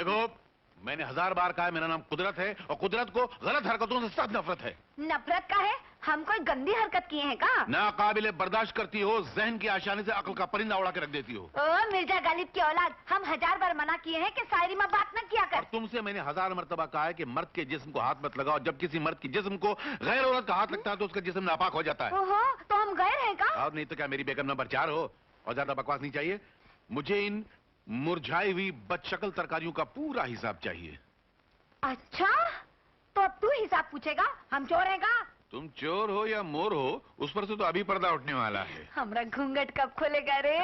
देखो, मैंने 1000 बार कहा है मेरा नाम कुदरत है, और कुदरत को गलत हरकतों से सख्त नफरत है। नफरत का है? हम कोई गंदी हरकत किए हैं का? नाकाबिले बर्दाश्त करती हो, जहन की आसानी से अक्ल का परिंदा उड़ा के रख देती हो। ओ मिर्जा गालिब की औलाद, हम 1000 बार मना किए हैं कि शायरी में बात न किया कर। और तुमसे मैंने 1000 मर्तबा कहा है कि मर्द के जिस्म को हाथ मत लगाओ। जब किसी मर्द की जिस्म को गैर औरत का हाथ लगता है तो उसका जिस्म नापाक हो जाता है। ओहो, तो हम गैर हैं का? और नहीं तो क्या मेरी बेगम नंबर 4 हो? और ज्यादा बकवास नहीं चाहिए। मुझे इन मुरझाई हुई बदशक्ल तरकारियों का पूरा हिसाब चाहिए। अच्छा, तो अब तू हिसाब पूछेगा? हम चोर हैं का? तुम चोर हो या मोर हो, उस पर से तो अभी पर्दा उठने वाला है। हमरा घूंघट कब खोलेगा रे?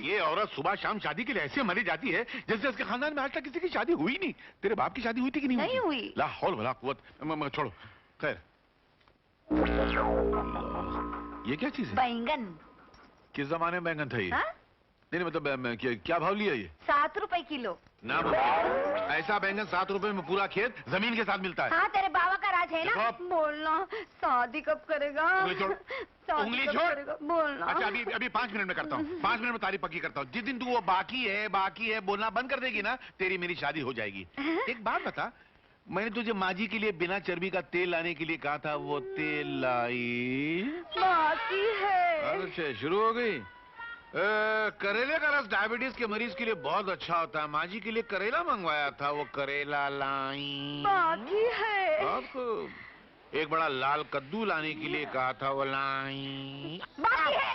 ये औरत सुबह शाम शादी के लिए ऐसे मरी जाती है जैसे उसके खानदान में आज तक किसी की शादी हुई नहीं। तेरे बाप की शादी हुई थी कि नहीं हुई? ला हौल वला कुव्वत। छोड़ो, खैर। ये क्या चीज है? बैंगन। किस जमाने में बैंगन था ये? हा? नहीं मतलब क्या भाव लिया ये? 7 रुपए किलो। ना ऐसा बैंगन 7 रुपए में पूरा खेत जमीन के साथ मिलता है। हाँ, तेरे बाबा का राज है ना? बोलना, शादी कब करेगा? उंगली छोड़। बोलना। अच्छा, अभी 5 मिनट में करता हूँ। 5 मिनट में तारीफ पक्की करता हूँ। जिस दिन तू वो बाकी है बोलना बंद कर देगी ना, तेरी मेरी शादी हो जाएगी। एक बात बता, मैंने तुझे माजी के लिए बिना चर्बी का तेल लाने के लिए कहा था, वो तेल लाई? बाकी है। अच्छा, शुरू हो गई। करेले का रस डायबिटीज के मरीज के लिए बहुत अच्छा होता है। माजी के लिए करेला मंगवाया था, वो करेला लाई? बाकी है। आपको एक बड़ा लाल कद्दू लाने के लिए कहा था, वो लाई? बाकी है।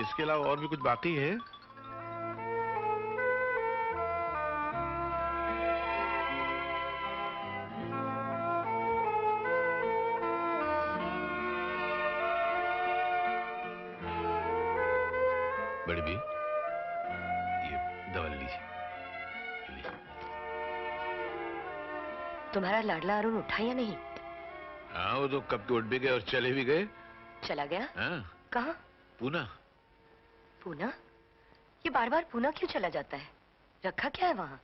इसके अलावा और भी कुछ बाकी है? बड़ी भी, ये दवा लीजिए। तुम्हारा लाडला अरुण उठा या नहीं? हाँ, वो तो कब के उठ भी गए और चले भी गए। चला गया? हाँ। कहाँ? पूना। पूना? ये बार बार पूना क्यों चला जाता है? रखा क्या है वहाँ?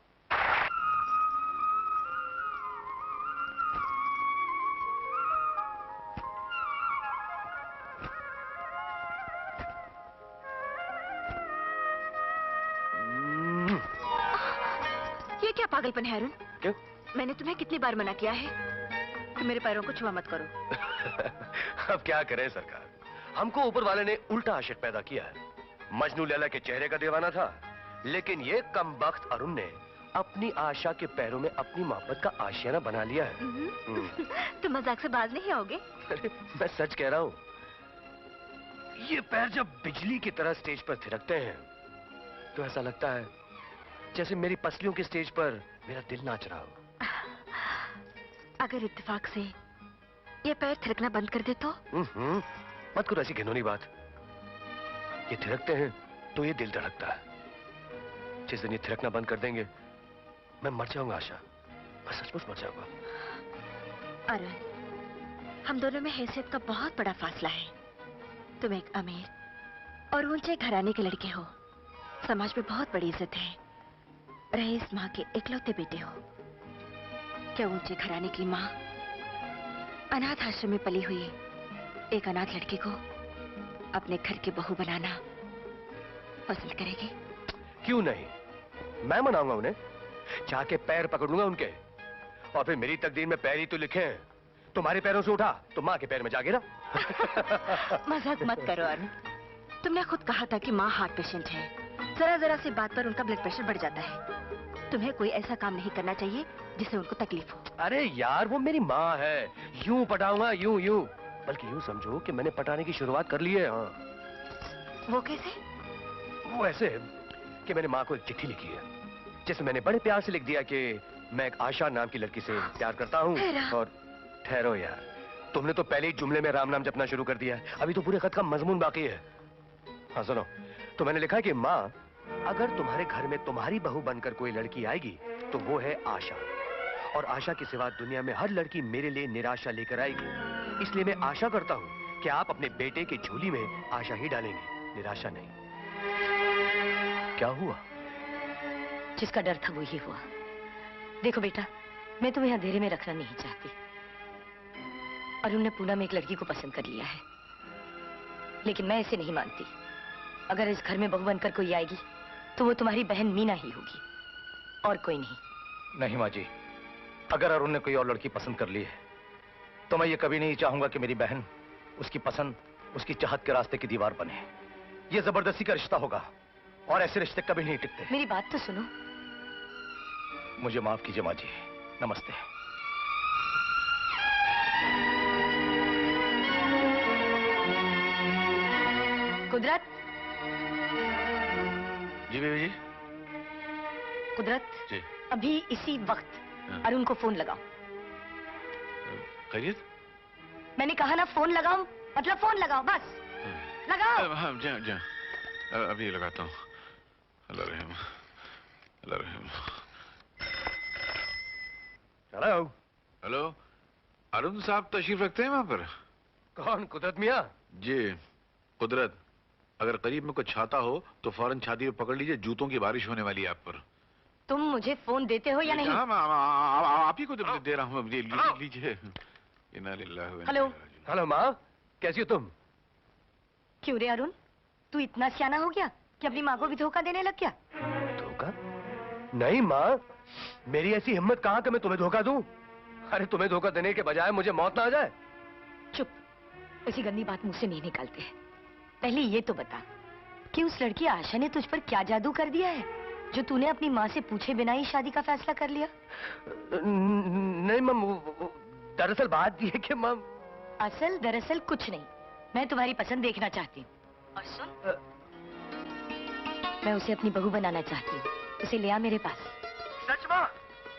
ये क्या पागलपन है अरुण? क्यों? मैंने तुम्हें कितनी बार मना किया है कि मेरे पैरों को छुआ मत करो। अब क्या करें सरकार, हमको ऊपर वाले ने उल्टा आशिक पैदा किया है। मजनू लैला के चेहरे का दीवाना था, लेकिन ये कमबख्त अरुण ने अपनी आशा के पैरों में अपनी मोहब्बत का आशियाना बना लिया है। तुम मजाक से बाज नहीं आओगे? अरे मैं सच कह रहा हूँ। ये पैर जब बिजली की तरह स्टेज पर थिरकते हैं तो ऐसा लगता है जैसे मेरी पसलियों की स्टेज पर मेरा दिल नाच रहा हो। अगर इत्तेफाक से ये पैर थिरकना बंद कर दे तो? मत करो ऐसी घिनौनी बात। ये थिरकते हैं तो ये दिल धड़कता है। जिस दिन ये थिरकना बंद कर देंगे मैं मर जाऊंगा आशा, मैं सचमुच मर जाऊंगा। अरुण, हम दोनों में हैसियत का बहुत बड़ा फासला है। तुम एक अमीर और ऊंचे घराने के लड़के हो, समाज में बहुत बड़ी इज्जत है, रईस माँ के इकलौते बेटे हो। क्या ऊंचे घराने की माँ अनाथ आश्रम में पली हुई एक अनाथ लड़की को अपने घर की बहू बनाना पसंद करेगी? क्यों नहीं, मैं मनाऊंगा उन्हें। जाके पैर पकड़ूंगा उनके, और फिर मेरी तकदीर में पैर ही तो लिखे हैं। तुम्हारे पैरों से उठा तो माँ के पैर में जा गिरा। मजाक मत करो अरुण, तुमने खुद कहा था कि माँ हार्ट पेशेंट है। जरा जरा सी बात पर उनका ब्लड प्रेशर बढ़ जाता है। तुम्हें कोई ऐसा काम नहीं करना चाहिए जिससे उनको तकलीफ हो। अरे यार, वो मेरी माँ है, यूं पटाऊंगा, यूं बल्कि यूं समझो कि मैंने पटाने की शुरुआत कर ली है। हाँ। वो कैसे? वो ऐसे कि मैंने माँ को एक चिट्ठी लिखी है जिसमें मैंने बड़े प्यार से लिख दिया कि मैं एक आशा नाम की लड़की से प्यार करता हूँ। और ठहरो यार, तुमने तो पहले ही जुमले में राम नाम जपना शुरू कर दिया है। अभी तो पूरे खत का मजमून बाकी है। हाँ सुनो, तो मैंने लिखा है कि माँ, अगर तुम्हारे घर में तुम्हारी बहू बनकर कोई लड़की आएगी तो वो है आशा, और आशा के सिवा दुनिया में हर लड़की मेरे लिए निराशा लेकर आएगी। इसलिए मैं आशा करता हूँ कि आप अपने बेटे की झोली में आशा ही डालेंगे, निराशा नहीं। क्या हुआ? जिसका डर था वो ही हुआ। देखो बेटा, मैं तुम्हें अंधेरे में रखना नहीं चाहती। अरुण ने पूना में एक लड़की को पसंद कर लिया है, लेकिन मैं इसे नहीं मानती। अगर इस घर में बहू बनकर कोई आएगी तो वो तुम्हारी बहन मीना ही होगी, और कोई नहीं। नहीं माँ जी, अगर अरुण ने कोई और लड़की पसंद कर ली है तो मैं ये कभी नहीं चाहूंगा कि मेरी बहन उसकी पसंद, उसकी चाहत के रास्ते की दीवार बने। ये जबरदस्ती का रिश्ता होगा और ऐसे रिश्ते कभी नहीं टिकते। मेरी बात तो सुनो। मुझे माफ कीजिए माँ जी, नमस्ते। कुदरत। जी बेबी जी। कुदरत जी। अभी इसी वक्त हाँ। अरुण को फोन लगाओ। खैरियत? मैंने कहा ना फोन लगाओ, मतलब फोन लगाओ, बस लगाओ। हाँ जा जा, अभी लगाता हूँ। अल्लाह रहम, अल्लाह रहम। हेलो। हेलो, अरुण साहब तशरीफ रखते हैं वहां पर? कौन? कुदरत मियाँ? जी कुदरत, अगर करीब में कुछ छाता हो तो फौरन छाती पे पकड़ लीजिए, जूतों की बारिश होने वाली है आप पर। तुम मुझे फोन देते हो या नहीं? हाँ, आप ही को दे रहा हूँ, लीजिए। इन्ना लिल्लाहि व इन्ना हेलो। इलैहि राजिऊन। हेलो माँ, कैसी हो तुम? क्यों रे अरुण, तू इतना सियाना हो गया कि अपनी माँ को भी धोखा देने लग गया? धोखा? नहीं माँ, मेरी ऐसी हिम्मत कहाँ कि मैं तुम्हें धोखा दूं? अरे तुम्हें धोखा देने के बजाय मुझे मौत ना आ जाए। चुप, ऐसी गंदी बात मुझसे नहीं निकालते। पहले ये तो बता कि उस लड़की आशा ने तुझ पर क्या जादू कर दिया है जो तूने अपनी माँ से पूछे बिना ही शादी का फैसला कर लिया? नहीं माँ, दरअसल बात यह है कि माँ। असल दरअसल कुछ नहीं, मैं तुम्हारी पसंद देखना चाहती हूँ। और सुन, मैं उसे अपनी बहू बनाना चाहती हूँ। उसे ले आ मेरे पास। सच माँ?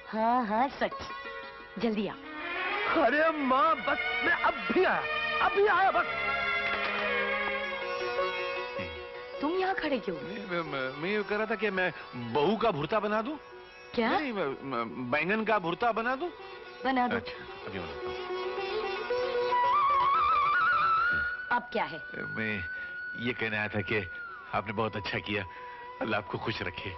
हाँ हाँ सच, जल्दी आ। अरे माँ बस मैं अभी आया बस। तुम यहाँ खड़े क्यों? मैं ये कह रहा था कि मैं बहू का भुर्ता बना दूं। क्या? नहीं, बैंगन का भुर्ता बना दूं। बना दो। अच्छा, अभी बनाता हूँ। अब क्या है? मैं ये कहने आया था कि आपने बहुत अच्छा किया, अल्लाह आपको खुश रखे।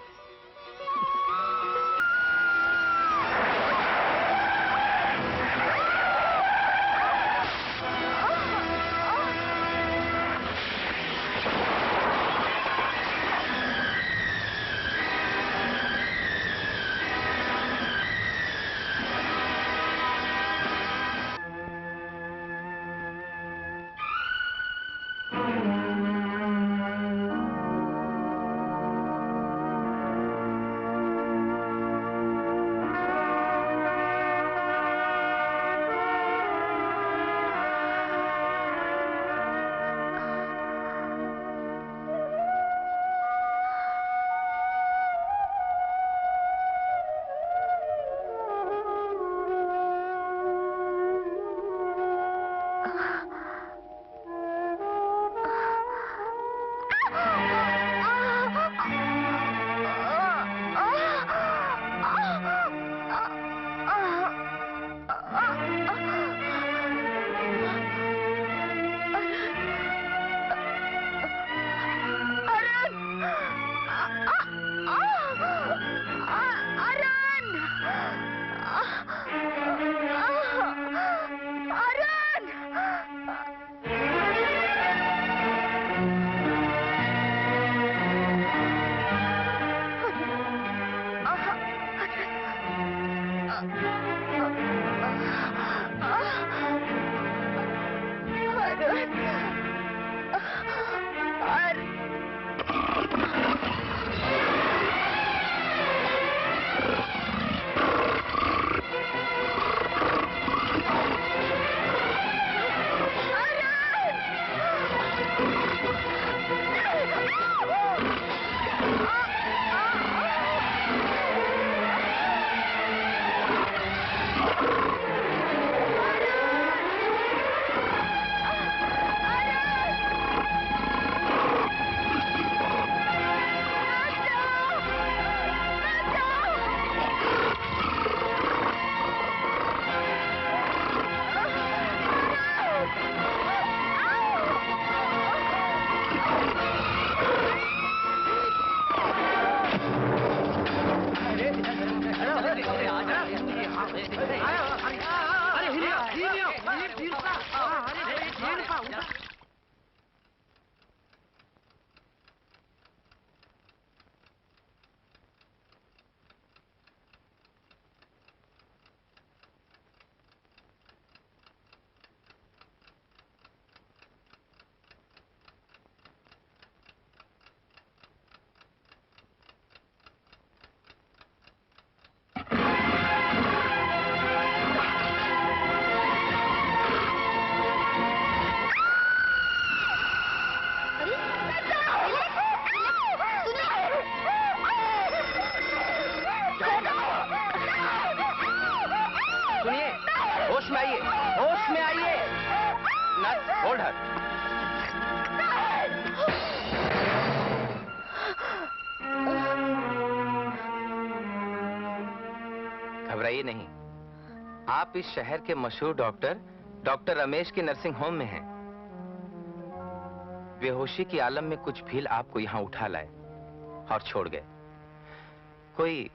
होश में आइए, होश में आइए। नर्स, होल्ड हर। घबराइए नहीं, आप इस शहर के मशहूर डॉक्टर रमेश के नर्सिंग होम में हैं। बेहोशी की आलम में कुछ भील आपको यहां उठा लाए और छोड़ गए। कोई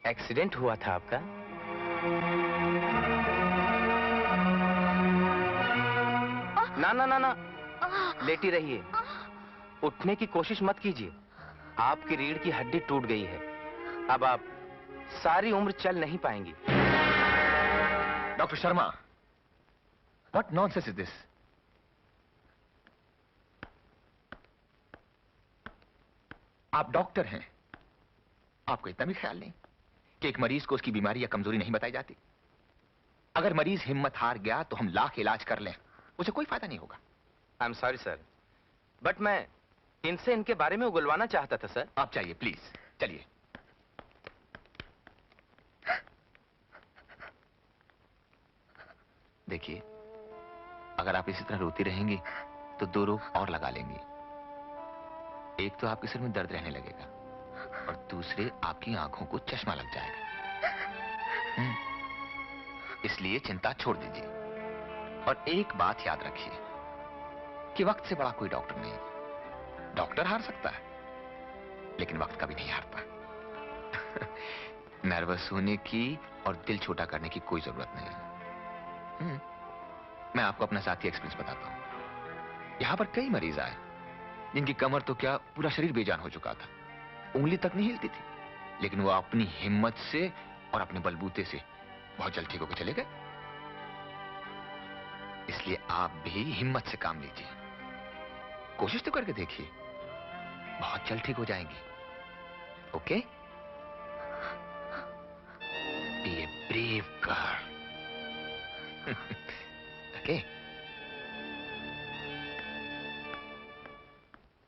एक्सीडेंट हुआ था आपका? ना ना ना ना, लेटी रहिए, उठने की कोशिश मत कीजिए। आपकी रीढ़ की हड्डी टूट गई है, अब आप सारी उम्र चल नहीं पाएंगी। Doctor Sharma, what nonsense is this? आप डॉक्टर हैं, आपको इतना भी ख्याल नहीं कि एक मरीज को उसकी बीमारी या कमजोरी नहीं बताई जाती? अगर मरीज हिम्मत हार गया तो हम लाख इलाज कर लें, उसे कोई फायदा नहीं होगा। आई एम सॉरी सर, बट मैं इनसे इनके बारे में उगलवाना चाहता था सर। आप चाहिए प्लीज, चलिए। देखिए, अगर आप इसी तरह रोती रहेंगी तो 2 रोग और लगा लेंगी। एक तो आपके सिर में दर्द रहने लगेगा और दूसरे आपकी आंखों को चश्मा लग जाएगा। इसलिए चिंता छोड़ दीजिए और एक बात याद रखिए कि वक्त से बड़ा कोई डॉक्टर नहीं। डॉक्टर हार सकता है लेकिन वक्त कभी नहीं हारता। नर्वस होने की और दिल छोटा करने की कोई जरूरत नहीं है। मैं आपको अपना साथी एक्सपीरियंस बताता हूं। यहां पर कई मरीज आए जिनकी कमर तो क्या पूरा शरीर बेजान हो चुका था, उंगली तक नहीं हिलती थी, लेकिन वो अपनी हिम्मत से और अपने बलबूते से बहुत जल्द ठीक होकर चले गए। इसलिए आप भी हिम्मत से काम लीजिए, कोशिश तो करके देखिए, बहुत जल्द ठीक हो जाएंगी। Okay? Be a brave girl. Okay?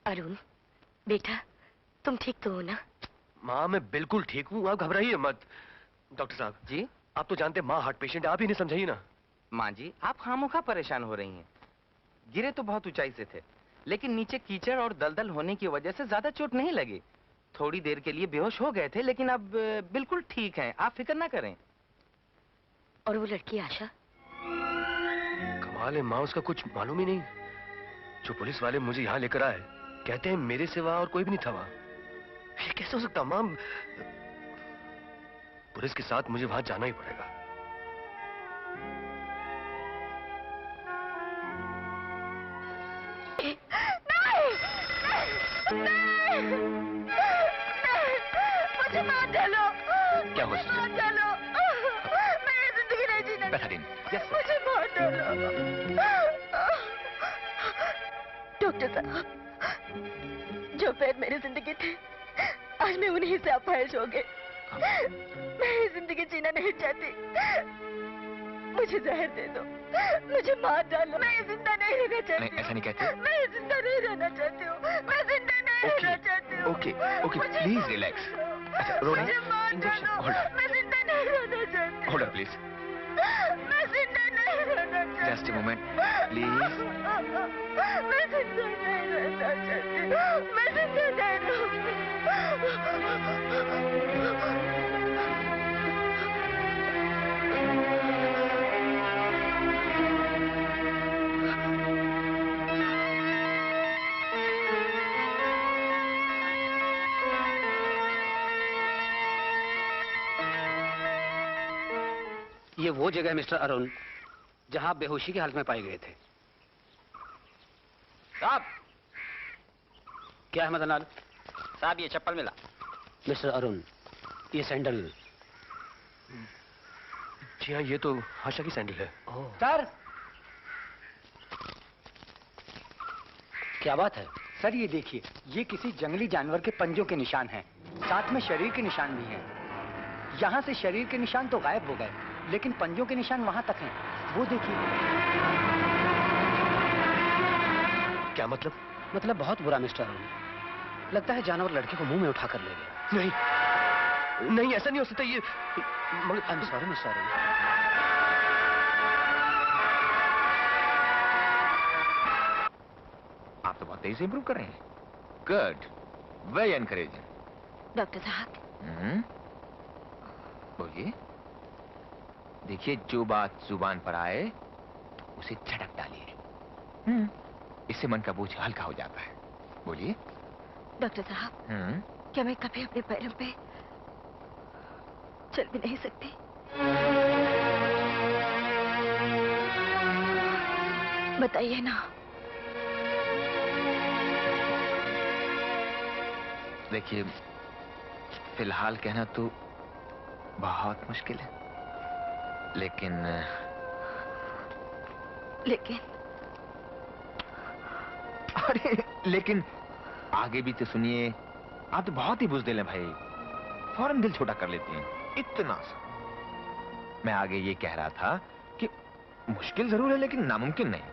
Arun बेटा, तुम ठीक तो हो ना? माँ, मैं बिल्कुल ठीक हूँ, आप घबराइए मत। डॉक्टर साहब जी? आप तो जानते हैं माँ हार्ट पेशेंट है, आप ही नहीं समझाइए ना। माँ जी, आप खामोखा परेशान हो रही हैं। गिरे तो बहुत ऊंचाई से थे, लेकिन नीचे कीचड़ और दलदल होने की वजह से ज्यादा चोट नहीं लगी। थोड़ी देर के लिए बेहोश हो गए थे, लेकिन अब बिल्कुल ठीक हैं, आप फिक्र ना करें। और वो लड़की आशा? कमाल है माँ, उसका कुछ मालूम ही नहीं। जो पुलिस वाले मुझे यहाँ लेकर आए, कहते हैं मेरे सिवा और कोई भी नहीं था वहां। ये कैसे हो सकता माँ? पुलिस के साथ मुझे वहां जाना ही पड़ेगा। मुझे मार डालो। क्या हुआ? मार डालो, मैं ये जिंदगी नहीं जीना। बेहतरीन। मुझे मार डालो। डॉक्टर साहब, जो पैर मेरी जिंदगी थे, आज मैं उन्हीं से अपाहिज हो गए। मैं ये जिंदगी जीना नहीं चाहती, मुझे जहर दे दो, मुझे मार डालो। मैं जिंदा नहीं रहना चाहती। नहीं, ऐसा नहीं कहते। मैं जिंदा नहीं रहना चाहती हूँ, मैं जिंदा नहीं रहना चाहती हूँ। Okay, okay, please relax. अच्छा, रोनी, मुझे मार इंजेक्शन। डालो। होल्ड, मैं जिंदा नहीं रहना चाहती हूँ। Hold please. मैं जिंदा नहीं रहना चाहती। Just a moment, please. मैं जिंदा नहीं रहना चाहती। मैं जिंदा नहीं रहूंगी। ये वो जगह है मिस्टर अरुण जहां आप बेहोशी की हालत में पाए गए थे। साहब, क्या है मदनलाल? साहब ये चप्पल मिला। मिस्टर अरुण, ये सैंडल। जी हाँ, ये तो आशा की सैंडल है। सर, क्या बात है? सर ये देखिए, ये किसी जंगली जानवर के पंजों के निशान हैं, साथ में शरीर के निशान भी हैं। यहाँ से शरीर के निशान तो गायब हो गए, लेकिन पंजों के निशान वहां तक हैं। वो देखिए। क्या मतलब? मतलब बहुत बुरा मिस्टर अरुण। लगता है जानवर लड़के को मुंह में उठा कर ले गया। नहीं, नहीं, ऐसा नहीं हो सकता। ये आई एम सॉरी मिस्टर अरुण। तेजी से इंप्रूव कर रहे हैं। Good, very encouraging. डॉक्टर साहब, बोलिए। देखिए, जो बात जुबान पर आए उसे झटक डालिए। इससे मन का बोझ हल्का हो जाता है। बोलिए। डॉक्टर साहब, क्या मैं कभी अपने पैरों पे चल भी नहीं सकती? बताइए ना। देखिए, फिलहाल कहना तो बहुत मुश्किल है, लेकिन अरे लेकिन आगे भी तो सुनिए। आप तो बहुत ही बुज़दिल हैं भाई, फौरन दिल छोटा कर लेती हैं, इतना सा। मैं आगे ये कह रहा था कि मुश्किल जरूर है लेकिन नामुमकिन नहीं।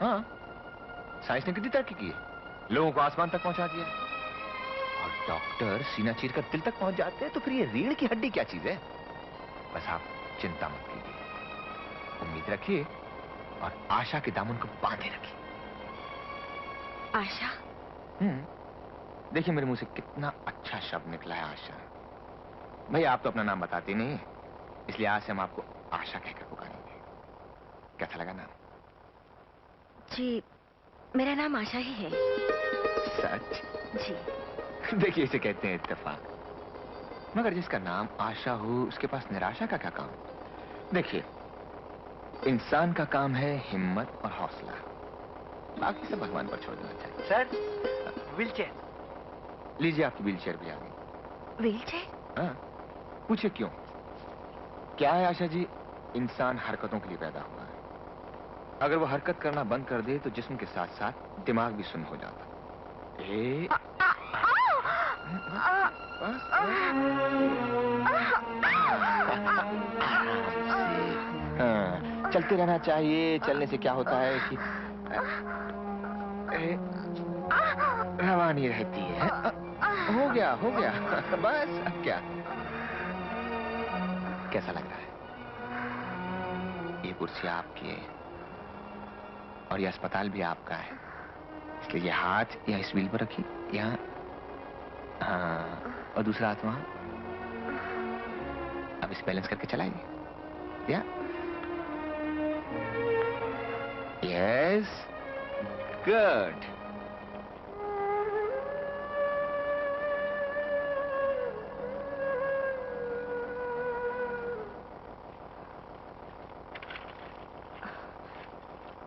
हाँ, साइंस ने कितनी तरक्की की है, लोगों को आसमान तक पहुंचा दिया, और डॉक्टर सीना चीर कर दिल तक पहुंच जाते हैं, तो फिर ये रीढ़ की हड्डी क्या चीज है? बस आप चिंता मत कीजिए, उम्मीद रखिए और आशा के दामन को बांधे रखिए। आशा? देखिए मेरे मुंह से कितना अच्छा शब्द निकला है, आशा। भैया आप तो अपना नाम बताते नहीं, इसलिए आज से हम आपको आशा कहकर पुकारेंगे। कैसा लगा नाम? जी, मेरा नाम आशा ही है। सच? जी। देखिए, इसे कहते हैं इत्तेफाक। मगर जिसका नाम आशा हो उसके पास निराशा का क्या काम? देखिए, इंसान का काम है हिम्मत और हौसला, बाकी सब भगवान पर छोड़ देना चाहिए। Sir, wheelchair. लीजिए, आपकी व्हीलचेयर भी आ गई। व्हीलचेयर? हाँ, पूछिए क्यों? क्या है आशा जी, इंसान हरकतों के लिए पैदा हुआ है। अगर वो हरकत करना बंद कर दे तो जिस्म के साथ साथ दिमाग भी सुन्न हो जाता। हाँ, चलते रहना चाहिए। चलने से क्या होता है कि रवानी रहती है। हो गया बस। अब क्या, कैसा लग रहा है? ये कुर्सी आपकी है और ये अस्पताल भी आपका है, इसलिए ये हाथ या इस व्हील पर रखिए, यहाँ। हाँ, और दूसरा हाथ वहां। अब इसे बैलेंस करके चलाइए। या यस, गुड।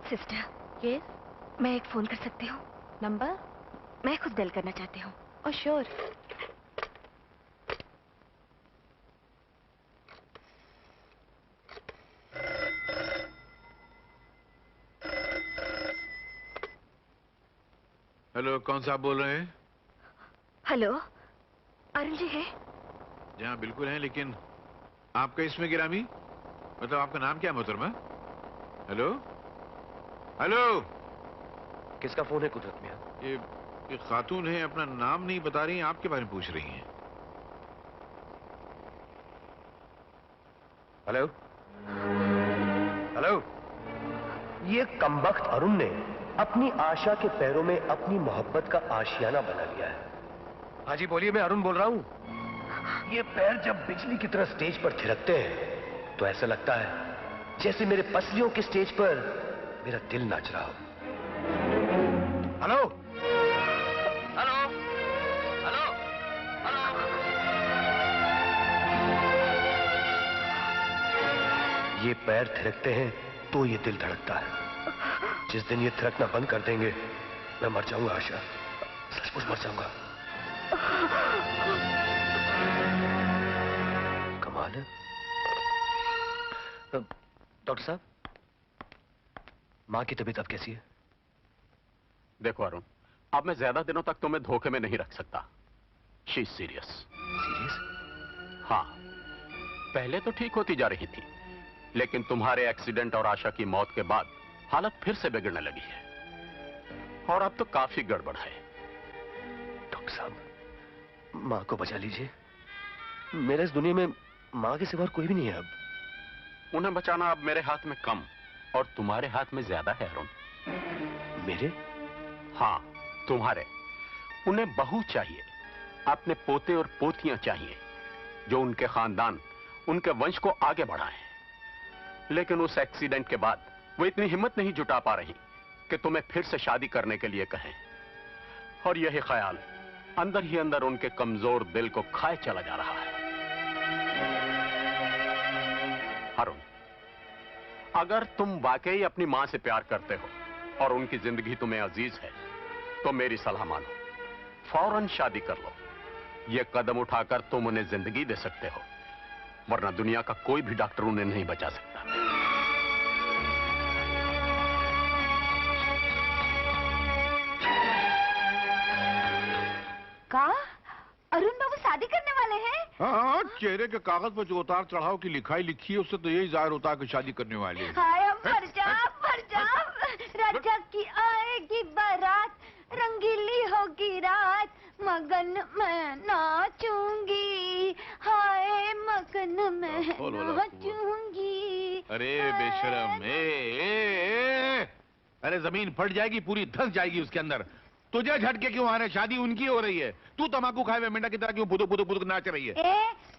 सिस्टर, यस, मैं एक फोन कर सकती हूँ? नंबर? मैं खुद डायल करना चाहती हूँ। Oh sure. हेलो, कौन सा आप बोल रहे हैं? हेलो, अरुण जी है? जी हाँ, बिल्कुल है, लेकिन आपका इसमें गिरामी, मतलब आपका नाम क्या है मोहतरमा? हेलो हेलो, किसका फोन है कुदरत मियां? ये खातून है, अपना नाम नहीं बता रही हैं, आपके बारे में पूछ रही हैं। हेलो हेलो, ये कमबख्त अरुण ने अपनी आशा के पैरों में अपनी मोहब्बत का आशियाना बना लिया है। हाँ जी बोलिए, मैं अरुण बोल रहा हूं। ये पैर जब बिजली की तरह स्टेज पर थिरकते हैं तो ऐसा लगता है जैसे मेरे पसलियों के स्टेज पर मेरा दिल नाच रहा हो। हेलो हेलो हेलो हेलो, ये पैर थिरकते हैं तो ये दिल धड़कता है। जिस दिन ये थिरकना बंद कर देंगे मैं मर जाऊंगा आशा, सचमुच मर जाऊंगा। कमाल है। डॉक्टर साहब, माँ की तबीयत अब कैसी है? देखो अरुण, अब मैं ज्यादा दिनों तक तुम्हें धोखे में नहीं रख सकता। She is serious. सीरियस? हाँ, पहले तो ठीक होती जा रही थी, लेकिन तुम्हारे एक्सीडेंट और आशा की मौत के बाद हालत फिर से बिगड़ने लगी है, और अब तो काफी गड़बड़ है। डॉक्टर साहब, माँ को बचा लीजिए। मेरे इस दुनिया में माँ के सिवा कोई भी नहीं है अब। उन्हें बचाना अब मेरे हाथ में कम और तुम्हारे हाथ में ज्यादा है अरुण। मेरे? हाँ, तुम्हारे। उन्हें बहू चाहिए, अपने पोते और पोतियां चाहिए जो उनके खानदान, उनके वंश को आगे बढ़ाएं। लेकिन उस एक्सीडेंट के बाद वो इतनी हिम्मत नहीं जुटा पा रही कि तुम्हें फिर से शादी करने के लिए कहें। और यही ख्याल अंदर ही अंदर उनके कमजोर दिल को खाए चला जा रहा है। अरुण, अगर तुम वाकई अपनी मां से प्यार करते हो और उनकी जिंदगी तुम्हें अजीज है, तो मेरी सलाह मानो, फौरन शादी कर लो। यह कदम उठाकर तुम उन्हें जिंदगी दे सकते हो, वरना दुनिया का कोई भी डॉक्टर उन्हें नहीं बचा सकता। का? अरुण बाबू शादी करने वाले हैं? हाँ, चेहरे के कागज पर जो उतार चढ़ाव की लिखाई लिखी है उससे तो यही जाहिर होता है कि शादी करने वाले हैं। हाय मर जा, राजा की आएगी बारात, रंगीली होगी रात, मगन मैं नाचूंगी, हाय मगन मैं नाचूंगी। अरे बेशरम, अरे जमीन फट जाएगी, पूरी धंस जाएगी उसके अंदर। तुझे झटके क्यों आ रहे? शादी उनकी हो रही है, तू तम्बाकू खाए हुए मेंढा की तरह क्यों बुदुक बुदुक बुदुक नाच रही है?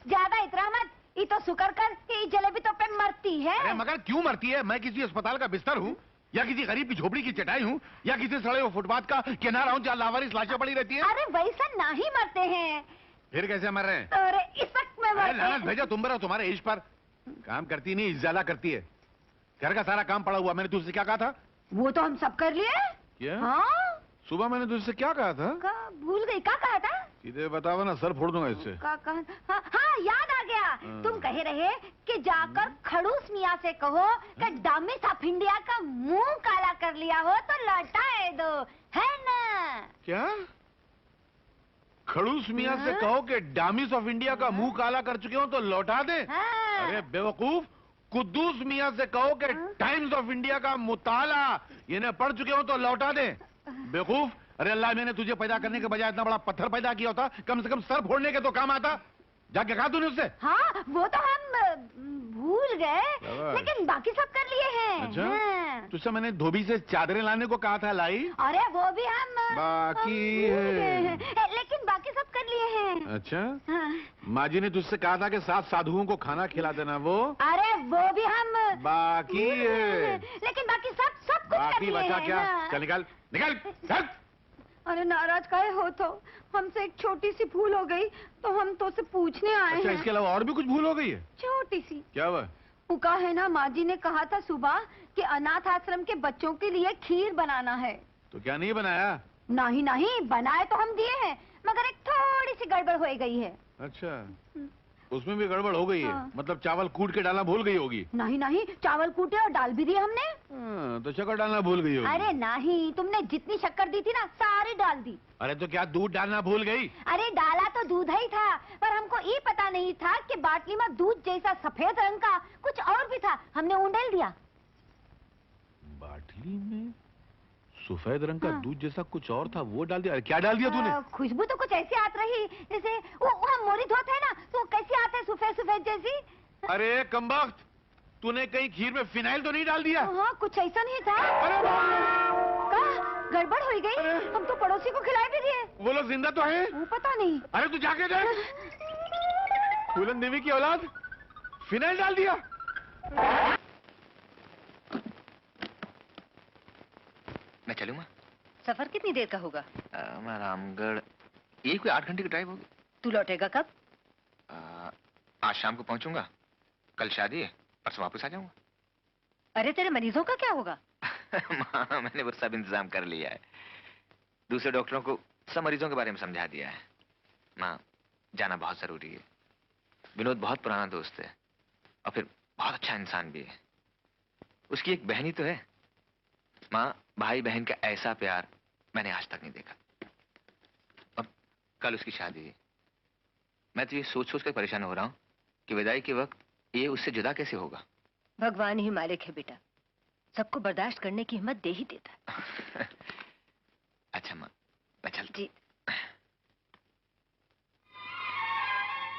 ज्यादा इतरा मत, ये तो शुक्र कर कि जलेबी तो पे मरती है। अरे मगर क्यों मरती है? मैं किसी अस्पताल का बिस्तर हूँ, या किसी गरीब की झोपड़ी की चटाई हूँ, या किसी सड़े हुए फुटपाथ का किनारा हूँ जहाँ लावारिस लाशें पड़ी रहती है? अरे वैसा नहीं मरते हैं। फिर कैसे मर रहे हैं? अरे इस वक्त में मरते हैं। भेजा तुम पर, तुम्हारे इश्क पर काम करती नहीं, ज्यादा करती है। घर का सारा काम पड़ा हुआ, मैंने तुझसे क्या कहा था? वो तो हम सब कर लिए। क्या? हाँ? सुबह मैंने तुझसे क्या कहा था? भूल गई, क्या कहा था? सीधे बतावा ना, सर फोड़ दूंगा इससे। हाँ, याद आ गया। तुम कहे रहे कि जाकर खड़ूस मियाँ से कहो कि डामिस ऑफ इंडिया का मुंह काला कर लिया हो तो लौटाए दो, है ना? क्या? खड़ूस मियाँ से कहो कि डामिस ऑफ इंडिया का मुंह काला कर चुके हो तो लौटा दे? अरे बेवकूफ, कुद्दूस मियाँ से कहो कि टाइम्स ऑफ इंडिया का मुताला इन्हें पढ़ चुके हो तो लौटा दे? बेवकूफ, अरे अल्लाह, मैंने तुझे पैदा करने के बजाय इतना बड़ा पत्थर पैदा किया होता, कम से कम सर फोड़ने के तो काम आता। जाके कहा तूने उससे? हाँ, वो तो हम भूल गए, लेकिन बाकी सब कर लिए हैं। अच्छा? हाँ। तुझसे मैंने धोबी से चादरें लाने को कहा था, लाई? अरे वो भी हम बाकी है, लेकिन बाकी सब कर लिए हैं। अच्छा? हाँ। माँ जी ने तुझसे कहा था कि 7 साधुओं को खाना खिला देना, वो? अरे वो भी हम बाकी है, लेकिन बाकी सब कुछ बाकी कर लिए बचा हैं। क्या? हाँ। चल निकल निकल चल। अरे नाराज काहे हो? तो हमसे एक छोटी सी भूल हो गई तो हम तो से पूछने आए अच्छा, हैं। इसके अलावा और भी कुछ भूल हो गई है? छोटी सी। क्या हुआ? उका है ना, माँ जी ने कहा था सुबह कि अनाथ आश्रम के बच्चों के लिए खीर बनाना है। तो क्या नहीं बनाया? नहीं, बनाए तो हम दिए हैं, मगर एक थोड़ी सी गड़बड़ हो गई है। अच्छा, उसमें भी गड़बड़ हो गई है? हाँ। मतलब चावल कूट के डालना भूल गई होगी? नहीं, चावल कूटे और डाल भी दिए हमने। तो शक्कर डालना भूल गई होगी? अरे नहीं, तुमने जितनी शक्कर दी थी ना, सारी डाल दी। अरे तो क्या दूध डालना भूल गई? अरे डाला तो दूध ही था, पर हमको ये पता नहीं था कि बाटली में दूध जैसा सफेद रंग का कुछ और भी था, हमने उंडेल दिया। बाटली में सफेद रंग का हाँ। दूध जैसा कुछ और था, वो डाल दिया? अरे क्या डाल दिया तूने? खुशबू तो कुछ ऐसी आती रही, जैसे वो हम मोरी धोते है ना, तो कैसी आते सफेद जैसी। अरे कमबख्त, तूने कहीं खीर में फिनाइल तो नहीं डाल दिया? हाँ, कुछ ऐसा नहीं था। अरे गड़बड़ हो गई। हम तो पड़ोसी को खिला भी दिए। वो लोग जिंदा तो है? वो पता नहीं। अरे तू जाके देख, फूलन देवी की औलाद, फिनाइल डाल दिया। मैं चलूंगा? सफर कितनी देर का होगा? मैं रामगढ़, यही कोई 8 घंटे की ड्राइव होगी। तू लौटेगा कब? आज शाम को पहुंचूंगा, कल शादी है, परसों वापस आ जाऊंगा। अरे तेरे मरीजों का क्या होगा? माँ, मैंने वो सब इंतजाम कर लिया है। दूसरे डॉक्टरों को सब मरीजों के बारे में समझा दिया है। माँ, जाना बहुत जरूरी है। विनोद बहुत पुराना दोस्त है और फिर बहुत अच्छा इंसान भी है। उसकी एक बहन ही तो है। माँ, भाई बहन का ऐसा प्यार मैंने आज तक नहीं देखा। अब कल उसकी शादी है। मैं तो ये सोच सोच कर परेशान हो रहा हूँ कि विदाई के वक्त ये उससे जुदा कैसे होगा। भगवान ही मालिक है बेटा, सबको बर्दाश्त करने की हिम्मत दे ही देता है। अच्छा माँ, मैं चलती। जी।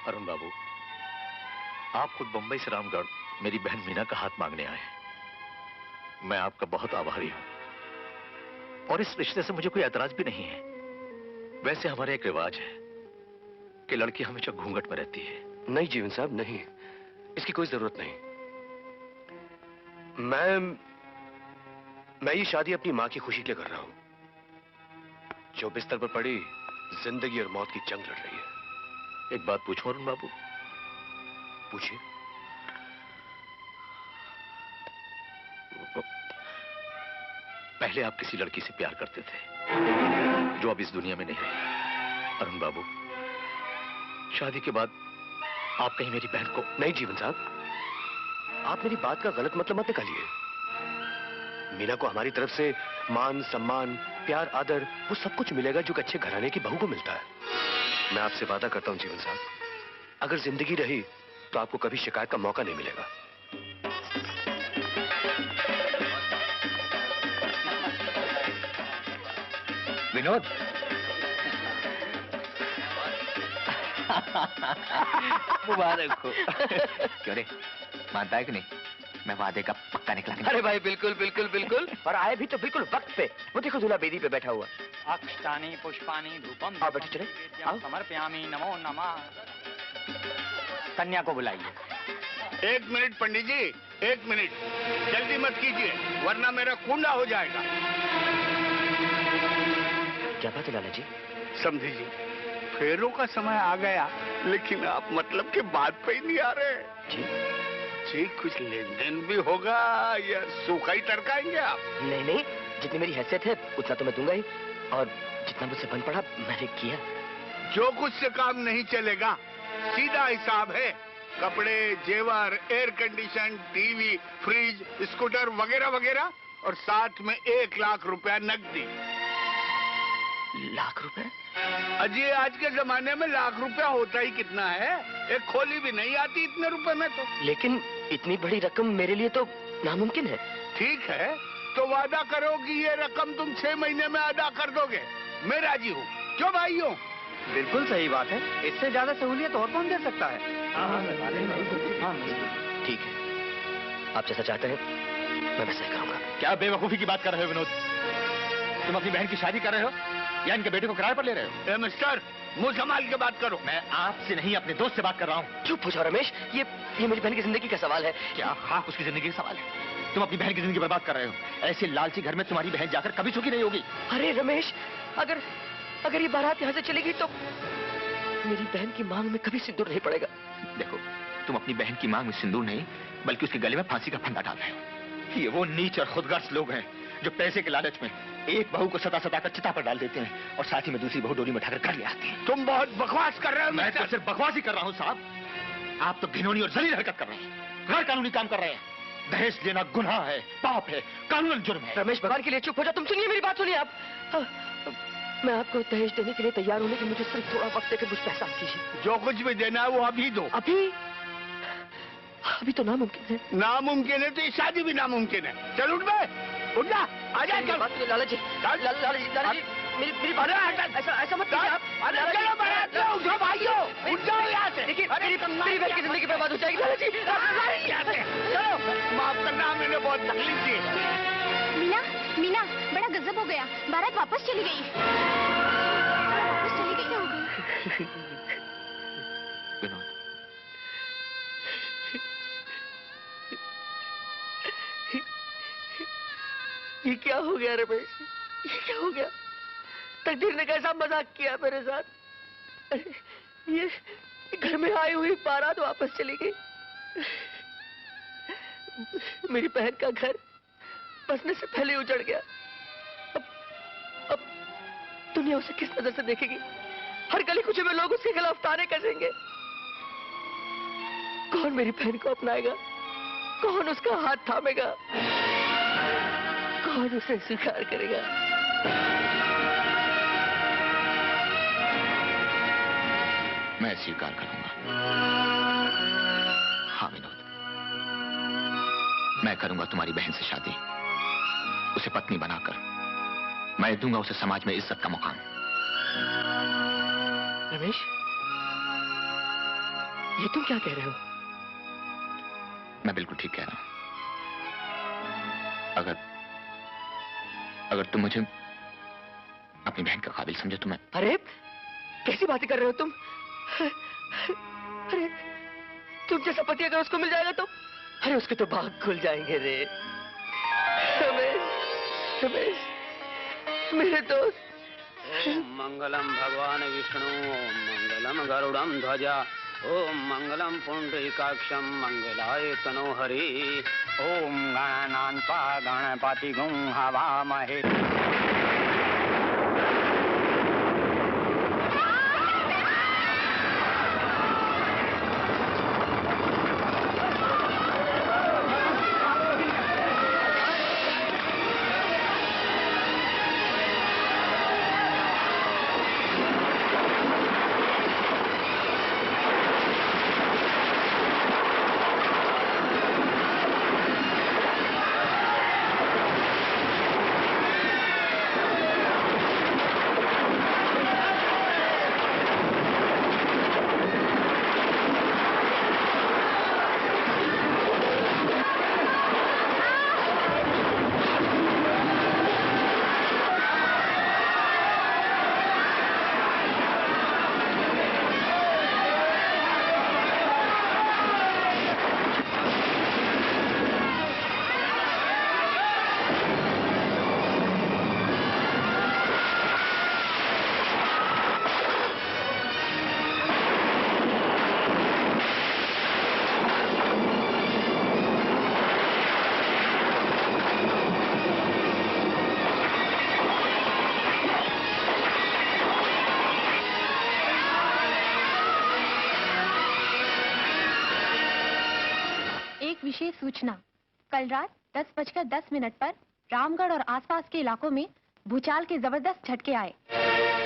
अरुण बाबू, आप खुद बंबई से रामगढ़ मेरी बहन मीना का हाथ मांगने आए हैं। मैं आपका बहुत आभारी हूं। और इस रिश्ते से मुझे कोई ऐतराज भी नहीं है। वैसे हमारा एक रिवाज है कि लड़की हमेशा घूंघट में रहती है। नहीं जीवन साहब, नहीं, इसकी कोई जरूरत नहीं। मैं ये शादी अपनी माँ की खुशी के लिए कर रहा हूं, जो बिस्तर पर पड़ी जिंदगी और मौत की जंग लड़ रही है। एक बात पूछूं अरुण बाबू? पूछिए। पहले आप किसी लड़की से प्यार करते थे जो अब इस दुनिया में नहीं रही। अरुण बाबू, शादी के बाद आप कहीं मेरी बहन को... नहीं जीवन साहब, आप मेरी बात का गलत मतलब मत निकालिए। मीना को हमारी तरफ से मान सम्मान, प्यार, आदर, वो सब कुछ मिलेगा जो अच्छे घराने की बहू को मिलता है। मैं आपसे वादा करता हूं जीवन साहब, अगर जिंदगी रही तो आपको कभी शिकायत का मौका नहीं मिलेगा। विनोद, मुबारक हो। क्यों रे, मानता है कि नहीं? मैं वादे का पक्का निकला। अरे भाई बिल्कुल बिल्कुल बिल्कुल, और आए भी तो बिल्कुल वक्त पे। वो देखो दूल्हा बेदी पे बैठा हुआ। अक्षतानि पुष्पानि धूपम आओ बैठे चले, आओ। समर्पयामि नमो नमः। कन्या को बुलाइए। 1 मिनट पंडित जी, 1 मिनट, जल्दी मत कीजिए वरना मेरा कुंडा हो जाएगा। क्या बात है लाला जी? समझे जी, फेरों का समय आ गया, लेकिन आप मतलब के बात पे ही नहीं आ रहे। जी कुछ लेन देन भी होगा या सूखा ही टरकाएंगे आप? नहीं नहीं, जितनी मेरी हैसियत है उतना तो मैं दूंगा ही, और जितना मुझसे बन पड़ा मैंने किया। जो कुछ से काम नहीं चलेगा, सीधा हिसाब है। कपड़े, जेवर, air condition, TV, fridge, scooter वगैरह वगैरह, और साथ में 1 लाख रुपया नकदी। लाख रुपए? अजय, आज के जमाने में लाख रुपया होता ही कितना है? एक खोली भी नहीं आती इतने रुपए में तो। लेकिन इतनी बड़ी रकम मेरे लिए तो नामुमकिन है। ठीक है, तो वादा करो कि ये रकम तुम 6 महीने में अदा कर दोगे। मैं राजी हूँ, क्यों भाइयों? बिल्कुल सही बात है, इससे ज्यादा सहूलियत और कौन दे सकता है? ठीक है, आप जैसा चाहते हैं मैं वैसा ही करूंगा। क्या बेवकूफी की बात कर रहे हो विनोद? तुम अपनी बहन की शादी कर रहे हो या इनके बेटे को किराए पर ले रहे हो? ए मिस्टर, मुंह संभाल के बात करो। मैं आपसे नहीं अपने दोस्त से बात कर रहा हूँ। चुप हो जाओ रमेश, ये मेरी बहन की जिंदगी का सवाल है। क्या? हाँ, उसकी जिंदगी का सवाल है। तुम अपनी बहन की जिंदगी बर्बाद कर रहे हो। ऐसे लालची घर में तुम्हारी बहन जाकर कभी सुखी नहीं होगी। अरे रमेश, अगर ये बारात यहाँ से चलेगी तो मेरी बहन की मांग में कभी सिंदूर नहीं पड़ेगा। देखो, तुम अपनी बहन की मांग में सिंदूर नहीं, बल्कि उसके गले में फांसी का फंदा डाल रहे हो। ये वो नीच और खुदगर्ज लोग हैं जो पैसे के लालच में एक बहू को सता कर चिता पर डाल देते हैं और साथ ही में दूसरी बहू डोली में उठाकर घर ले आते हैं। तुम बहुत बकवास कर रहे हो। मैं तो सिर्फ बकवास ही कर रहा हूँ साहब। आप तो घिनौनी और जलील हरकत कर रहे हैं, गैर कानूनी काम कर रहे हैं। दहेज लेना गुनाह है, पाप है, कानूनन जुर्म है। रमेश, भगवान के लिए चुप हो जाओ। तुम सुनिए मेरी बात, सुनिए आप। मैं आपको दहेज देने के लिए तैयार हूँ, लेकिन मुझे सिर्फ थोड़ा वक्त देकर मुझ पर एहसान कीजिए। जो कुछ भी देना है वो अभी दो। अभी तो नामुमकिन है। नामुमकिन है तो ये शादी भी नामुमकिन है। चल उठ बे, उठ जा, आजा। चल लाला जी, लाला जी, मेरी बात ऐसा मत कीजिए आप। अरे चलो बारात लो, उठो भाइयों, उठ जाओ यहाँ से। देखिए, मेरी बहन की जिंदगी बर्बाद हो जाएगी। लाला जी चलो, माफ करना, मैंने बहुत तकलीफ दी। मीना, बड़ा गजब हो गया। बारात वापस चली गई। वापस चली गई क्या हो गई? विनोद, ये क्या हो गया रमेश? ये क्या हो गया? तकदीर ने कैसा मजाक किया मेरे साथ? ये घर में आई हुई बारात वापस चली गई। मेरी बहन का घर बसने से पहले उजड़ गया। अब दुनिया उसे किस नजर से देखेगी? हर गली कुछ में लोग उसके खिलाफ ताने कसेंगे। कौन मेरी बहन को अपनाएगा? कौन उसका हाथ थामेगा? कौन उसे स्वीकार करेगा? मैं स्वीकार करूंगा। हाँ विनोद, मैं करूंगा तुम्हारी बहन से शादी, उसे पत्नी बनाकर। मैं दूंगा उसे समाज में इज्जत का मुकाम। रमेश, ये तुम क्या कह रहे हो? मैं बिल्कुल ठीक कह रहा हूं। अगर तुम मुझे अपनी बहन का काबिल समझो तो मैं। अरे कैसी बातें कर रहे हो तुम? अरे तुम जैसा पति अगर उसको मिल जाएगा तो अरे उसके तो भाग खुल जाएंगे रे। रमेश, रमेश मेरे दोस्त। ओम मंगलम भगवान विष्णु, ओम मंगलम गरुड़म ध्वजा, ओम मंगलम पुंडरीकाक्षम मंगलाय तनोहरि, ओम गणानान्त्वा गणपतिगुं हवामहे। विशेष सूचना। कल रात 10:10 पर रामगढ़ और आसपास के इलाकों में भूचाल के जबरदस्त झटके आए।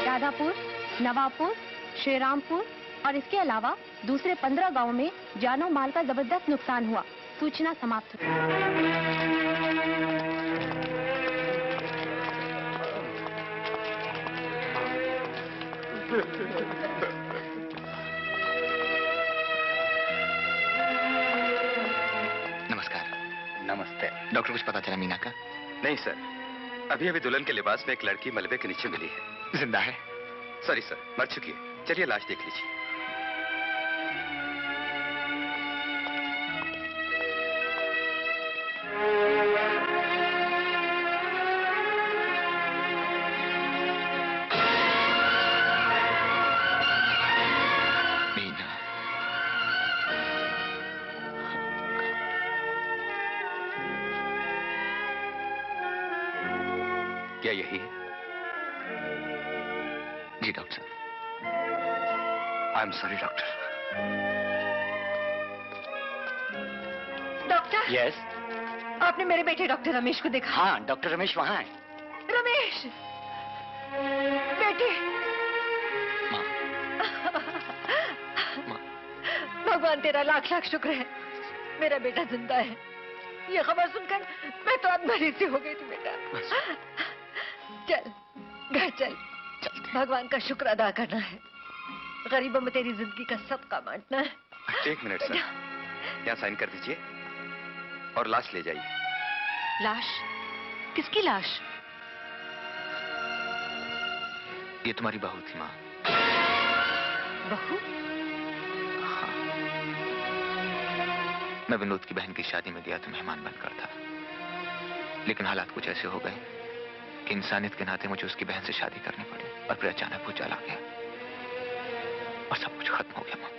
राधापुर, नवाबपुर, श्रीरामपुर और इसके अलावा दूसरे 15 गांवों में जानो माल का जबरदस्त नुकसान हुआ। सूचना समाप्त हुई। नमस्ते। डॉक्टर, कुछ पता चला मीना का? नहीं सर, अभी अभी दुल्हन के लिबास में एक लड़की मलबे के नीचे मिली है। जिंदा है? सॉरी सर, मर चुकी है। चलिए लाश देख लीजिए। क्या यही है? जी doctor. I am sorry doctor. Doctor. Yes. आपने मेरे बेटे डॉक्टर रमेश को देखा? हाँ, डॉक्टर रमेश वहाँ है। रमेश, बेटे। भगवान तेरा लाख लाख शुक्र है, मेरा बेटा जिंदा है। ये खबर सुनकर मैं तो अधमरी सी हो गई थी बेटा। चल घर चल, भगवान का शुक्र अदा करना है, गरीबों में तेरी जिंदगी का सबका बांटना है। एक मिनट सर, यहाँ साइन कर दीजिए और लाश ले जाइए। लाश? किसकी लाश? ये तुम्हारी बहू थी माँ। बहू? हाँ। मैं विनोद की बहन की शादी में गया तो मेहमान बनकर था, लेकिन हालात कुछ ऐसे हो गए कि इंसानियत के नाते मुझे उसकी बहन से शादी करनी पड़ी और फिर अचानक भूचाल आ गया और सब कुछ खत्म हो गया माँ।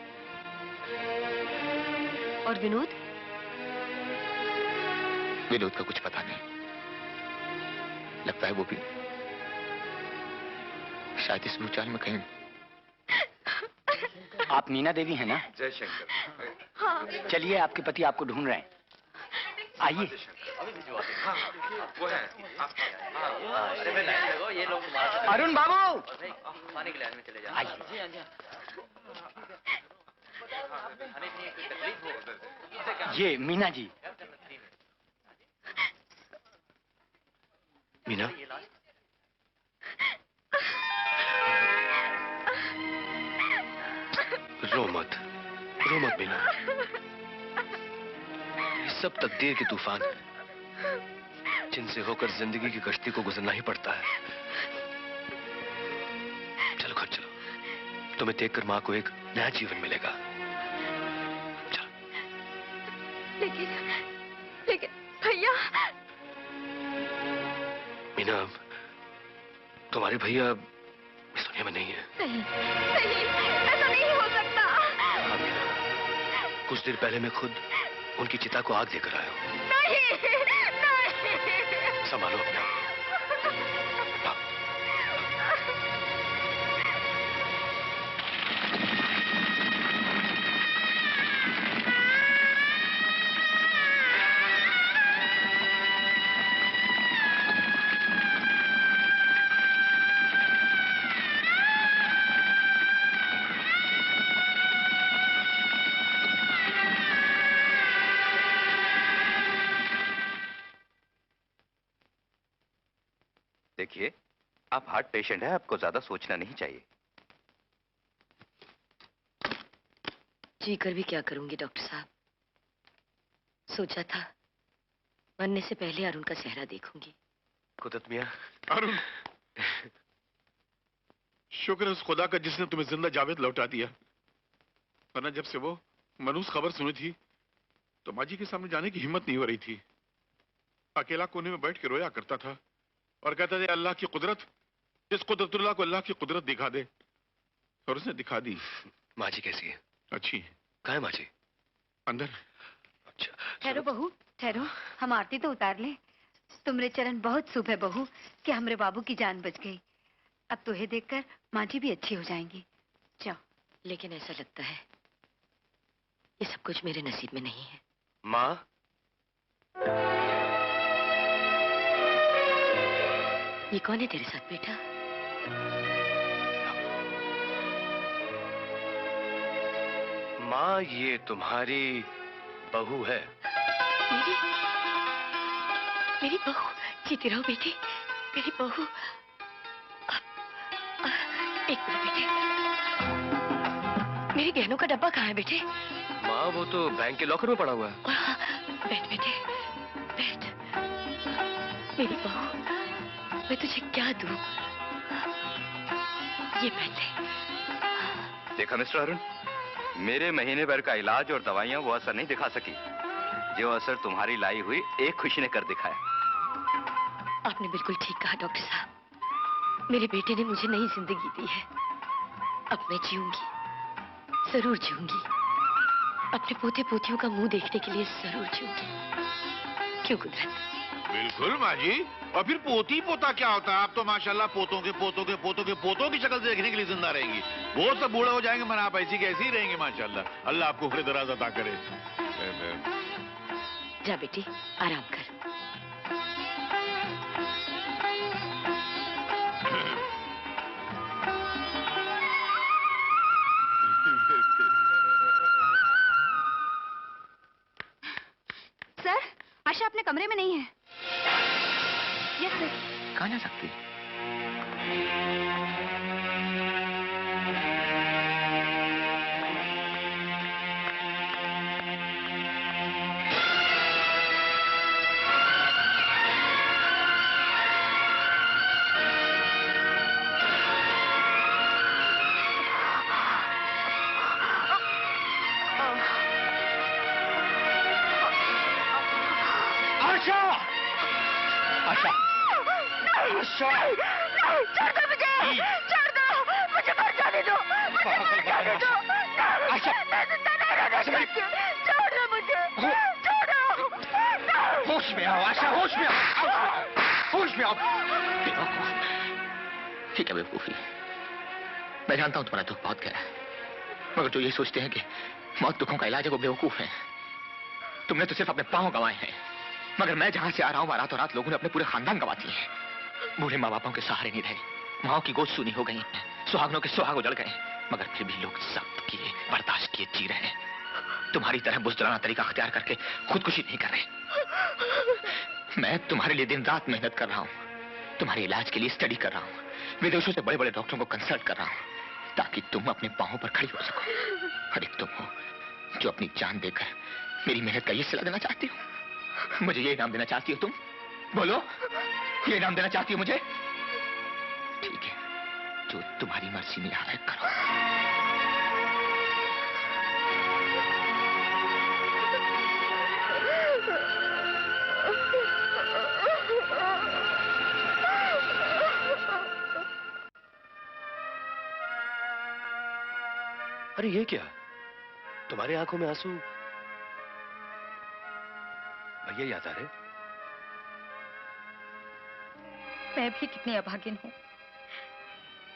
और विनोद? विनोद का कुछ पता नहीं, लगता है वो भी शायद इस भूचाल में कहीं। आप मीना देवी हैं ना? जय शंकर। हाँ। चलिए, आपके पति आपको ढूंढ रहे हैं, आइए। वो है। अरुण बाबू, पानी के लिए आदमी चले जाओ। ये मीना जी। मीना, रो मत मीना। ये सब तकदीर के तूफान हैं, जिनसे होकर जिंदगी की कश्ती को गुजरना ही पड़ता है। तुम्हें देखकर माँ को एक नया जीवन मिलेगा। लेकिन भैया। मीना, तुम्हारे भैया इस दुनिया में नहीं है। नहीं, ऐसा नहीं हो सकता। हाँ मीना, कुछ देर पहले मैं खुद उनकी चिता को आग देकर आया हूँ। नहीं। संभालो अपने आप। देखिए, आप हार्ट पेशेंट हैं, आपको ज्यादा सोचना नहीं चाहिए। जी कर भी क्या करूंगी डॉक्टर साहब। सोचा था मरने से पहले अरुण का चेहरा देखूंगी। कुदरत मियां। अरुण, शुक्र है उस खुदा का जिसने तुम्हें जिंदा जावेद लौटा दिया, वरना जब से वो मनूस खबर सुनी थी तो माँ जी के सामने जाने की हिम्मत नहीं हो रही थी। अकेला कोने में बैठ के रोया करता था और कहता था अल्लाह की कुदरत, इस कुदरतुल्लाह को अल्लाह की कुदरत दिखा दे, और उसने दिखा दी। माँ जी कैसी है? अच्छी है। कहाँ है माँ जी? अंदर। अच्छा। ठहरो बहू, ठहरो, हम आरती तो उतार ले। तुमरे चरण बहुत शुभ है बहू कि हमरे बाबू की जान बच गई। अब तुहे देखकर माँ जी भी अच्छी हो जाएंगी। जाओ। लेकिन ऐसा लगता है ये सब कुछ मेरे नसीब में नहीं है। माँ, ये कौन है तेरे साथ बेटा? माँ, ये तुम्हारी बहू है। मेरी बहू? जीती रहो बेटी, मेरी बहू। एक मिनट बेटे, मेरे गहनों का डब्बा कहाँ है बेटे? माँ, वो तो बैंक के लॉकर में पड़ा हुआ है। बैठ बेटे, बैठ। मेरी बहू, मैं तुझे क्या दूं? ये पहन ले। देखा मिस्टर अरुण, मेरे महीने भर का इलाज और दवाइयां वो असर नहीं दिखा सकी जो असर तुम्हारी लाई हुई एक खुशी ने कर दिखाया। आपने बिल्कुल ठीक कहा डॉक्टर साहब। मेरे बेटे ने मुझे नई जिंदगी दी है। अब मैं जीऊंगी, जरूर जीऊंगी। अपने पोते पोतियों का मुंह देखने के लिए जरूर जीऊंगी। क्यों कुदरत? बिल्कुल माँ जी। और फिर पोती पोता क्या होता है? आप तो माशाल्लाह पोतों के पोतों के पोतों के पोतों की शक्ल देखने के लिए जिंदा रहेंगी। वो सब बूढ़े हो जाएंगे, मगर आप ऐसी की ऐसी ही रहेंगे माशाल्लाह। अल्लाह आपको खुले दराज अता करे। जा बेटी, आराम कर। सर, आशा अपने कमरे में नहीं है। Yes sir. कहाँ जा सकती? छोड़ दो मुझे, छोड़ दो मुझे, मर जाने दो, मुझे मर जाने दो। मैं जिंदा नहीं रहना चाहती, छोड़ दो मुझे, छोड़ो। होश में आओ आशा, होश में आओ, होश में आओ। ठीक है बेवकूफी, मैं जानता हूँ तुम्हारा दुख बहुत गहरा है, मगर जो ये सोचते हैं कि मौत दुखों का इलाज है वो बेवकूफ है। तुमने तो सिर्फ अपने पांव गंवाए हैं, मगर मैं जहां से आ रहा हूं रातों रात लोगों ने अपने पूरे खानदान गंवा दिए हैं। बूढ़े माँ बापों के सहारे नहीं रहे, माओ की गोद सूनी हो गई, सुहागनों के सुहाग उजड़ गए, मगर फिर भी लोग जब्त किए, बर्दाश्त किए जी रहे हैं। तुम्हारी तरह बुज़दिलाना तरीका अख्तियार करके खुदकुशी नहीं कर रहे। मैं तुम्हारे लिए दिन रात मेहनत कर रहा हूँ, तुम्हारे इलाज के लिए स्टडी कर रहा हूँ, विदेशों से बड़े बड़े डॉक्टरों को कंसल्ट कर रहा हूँ, ताकि तुम अपने पांवों पर खड़ी हो सको। और एक तुम हो जो अपनी जान देकर मेरी मेहनत का ये सिला देना चाहती हो। मुझे ये इनाम देना चाहती हो तुम? बोलो, ये इनाम देना चाहती हो मुझे? ठीक है, जो तुम्हारी मर्जी में आए करो। अरे ये क्या, तुम्हारी आंखों में आंसू? भैया याद आ रहे? मैं भी कितनी अभागिन हूँ,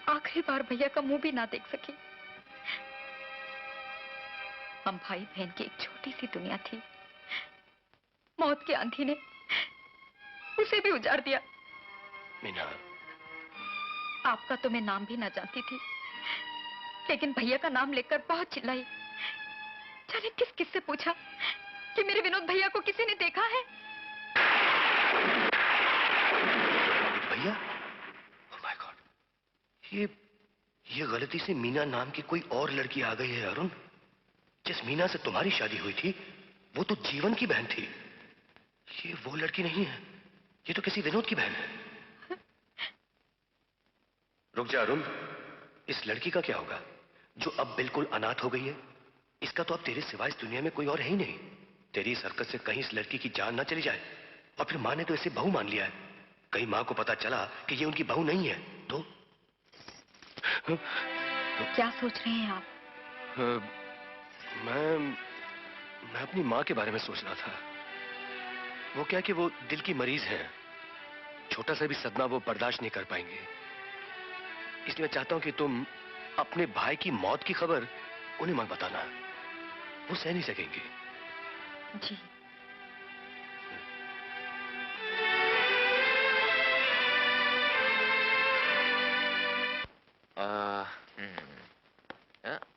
आखिरी बार भैया का मुंह भी ना देख सकी। हम भाई बहन की एक छोटी सी दुनिया थी, मौत की आंधी ने उसे भी उजाड़ दिया। मीना, आपका तो मैं नाम भी ना जानती थी, लेकिन भैया का नाम लेकर बहुत चिल्लाई। जाने किस किस से पूछा कि मेरे विनोद भैया को किसी ने देखा है। भैया? ओह माय गॉड, ये गलती से मीना नाम की कोई और लड़की आ गई है अरुण। जिस मीना से तुम्हारी शादी हुई थी वो तो जीवन की बहन थी। ये वो लड़की नहीं है, ये तो किसी विनोद की बहन है। रुक जा अरुण, इस लड़की का क्या होगा जो अब बिल्कुल अनाथ हो गई है? इसका तो अब तेरे सिवाय इस दुनिया में कोई और है ही नहीं। तेरी इस हरकत से कहीं इस लड़की की जान ना चली जाए। और फिर माँ ने तो इसे बहू मान लिया है। कहीं माँ को पता चला कि ये उनकी बहू नहीं है तो क्या सोच रहे हैं आप? मैं अपनी माँ के बारे में सोच रहा था। वो क्या कि वो दिल की मरीज है, छोटा सा भी सदमा वो बर्दाश्त नहीं कर पाएंगे। इसलिए मैं चाहता हूं कि तुम अपने भाई की मौत की खबर उन्हें मत बताना, वो सह नहीं सकेंगे। जी।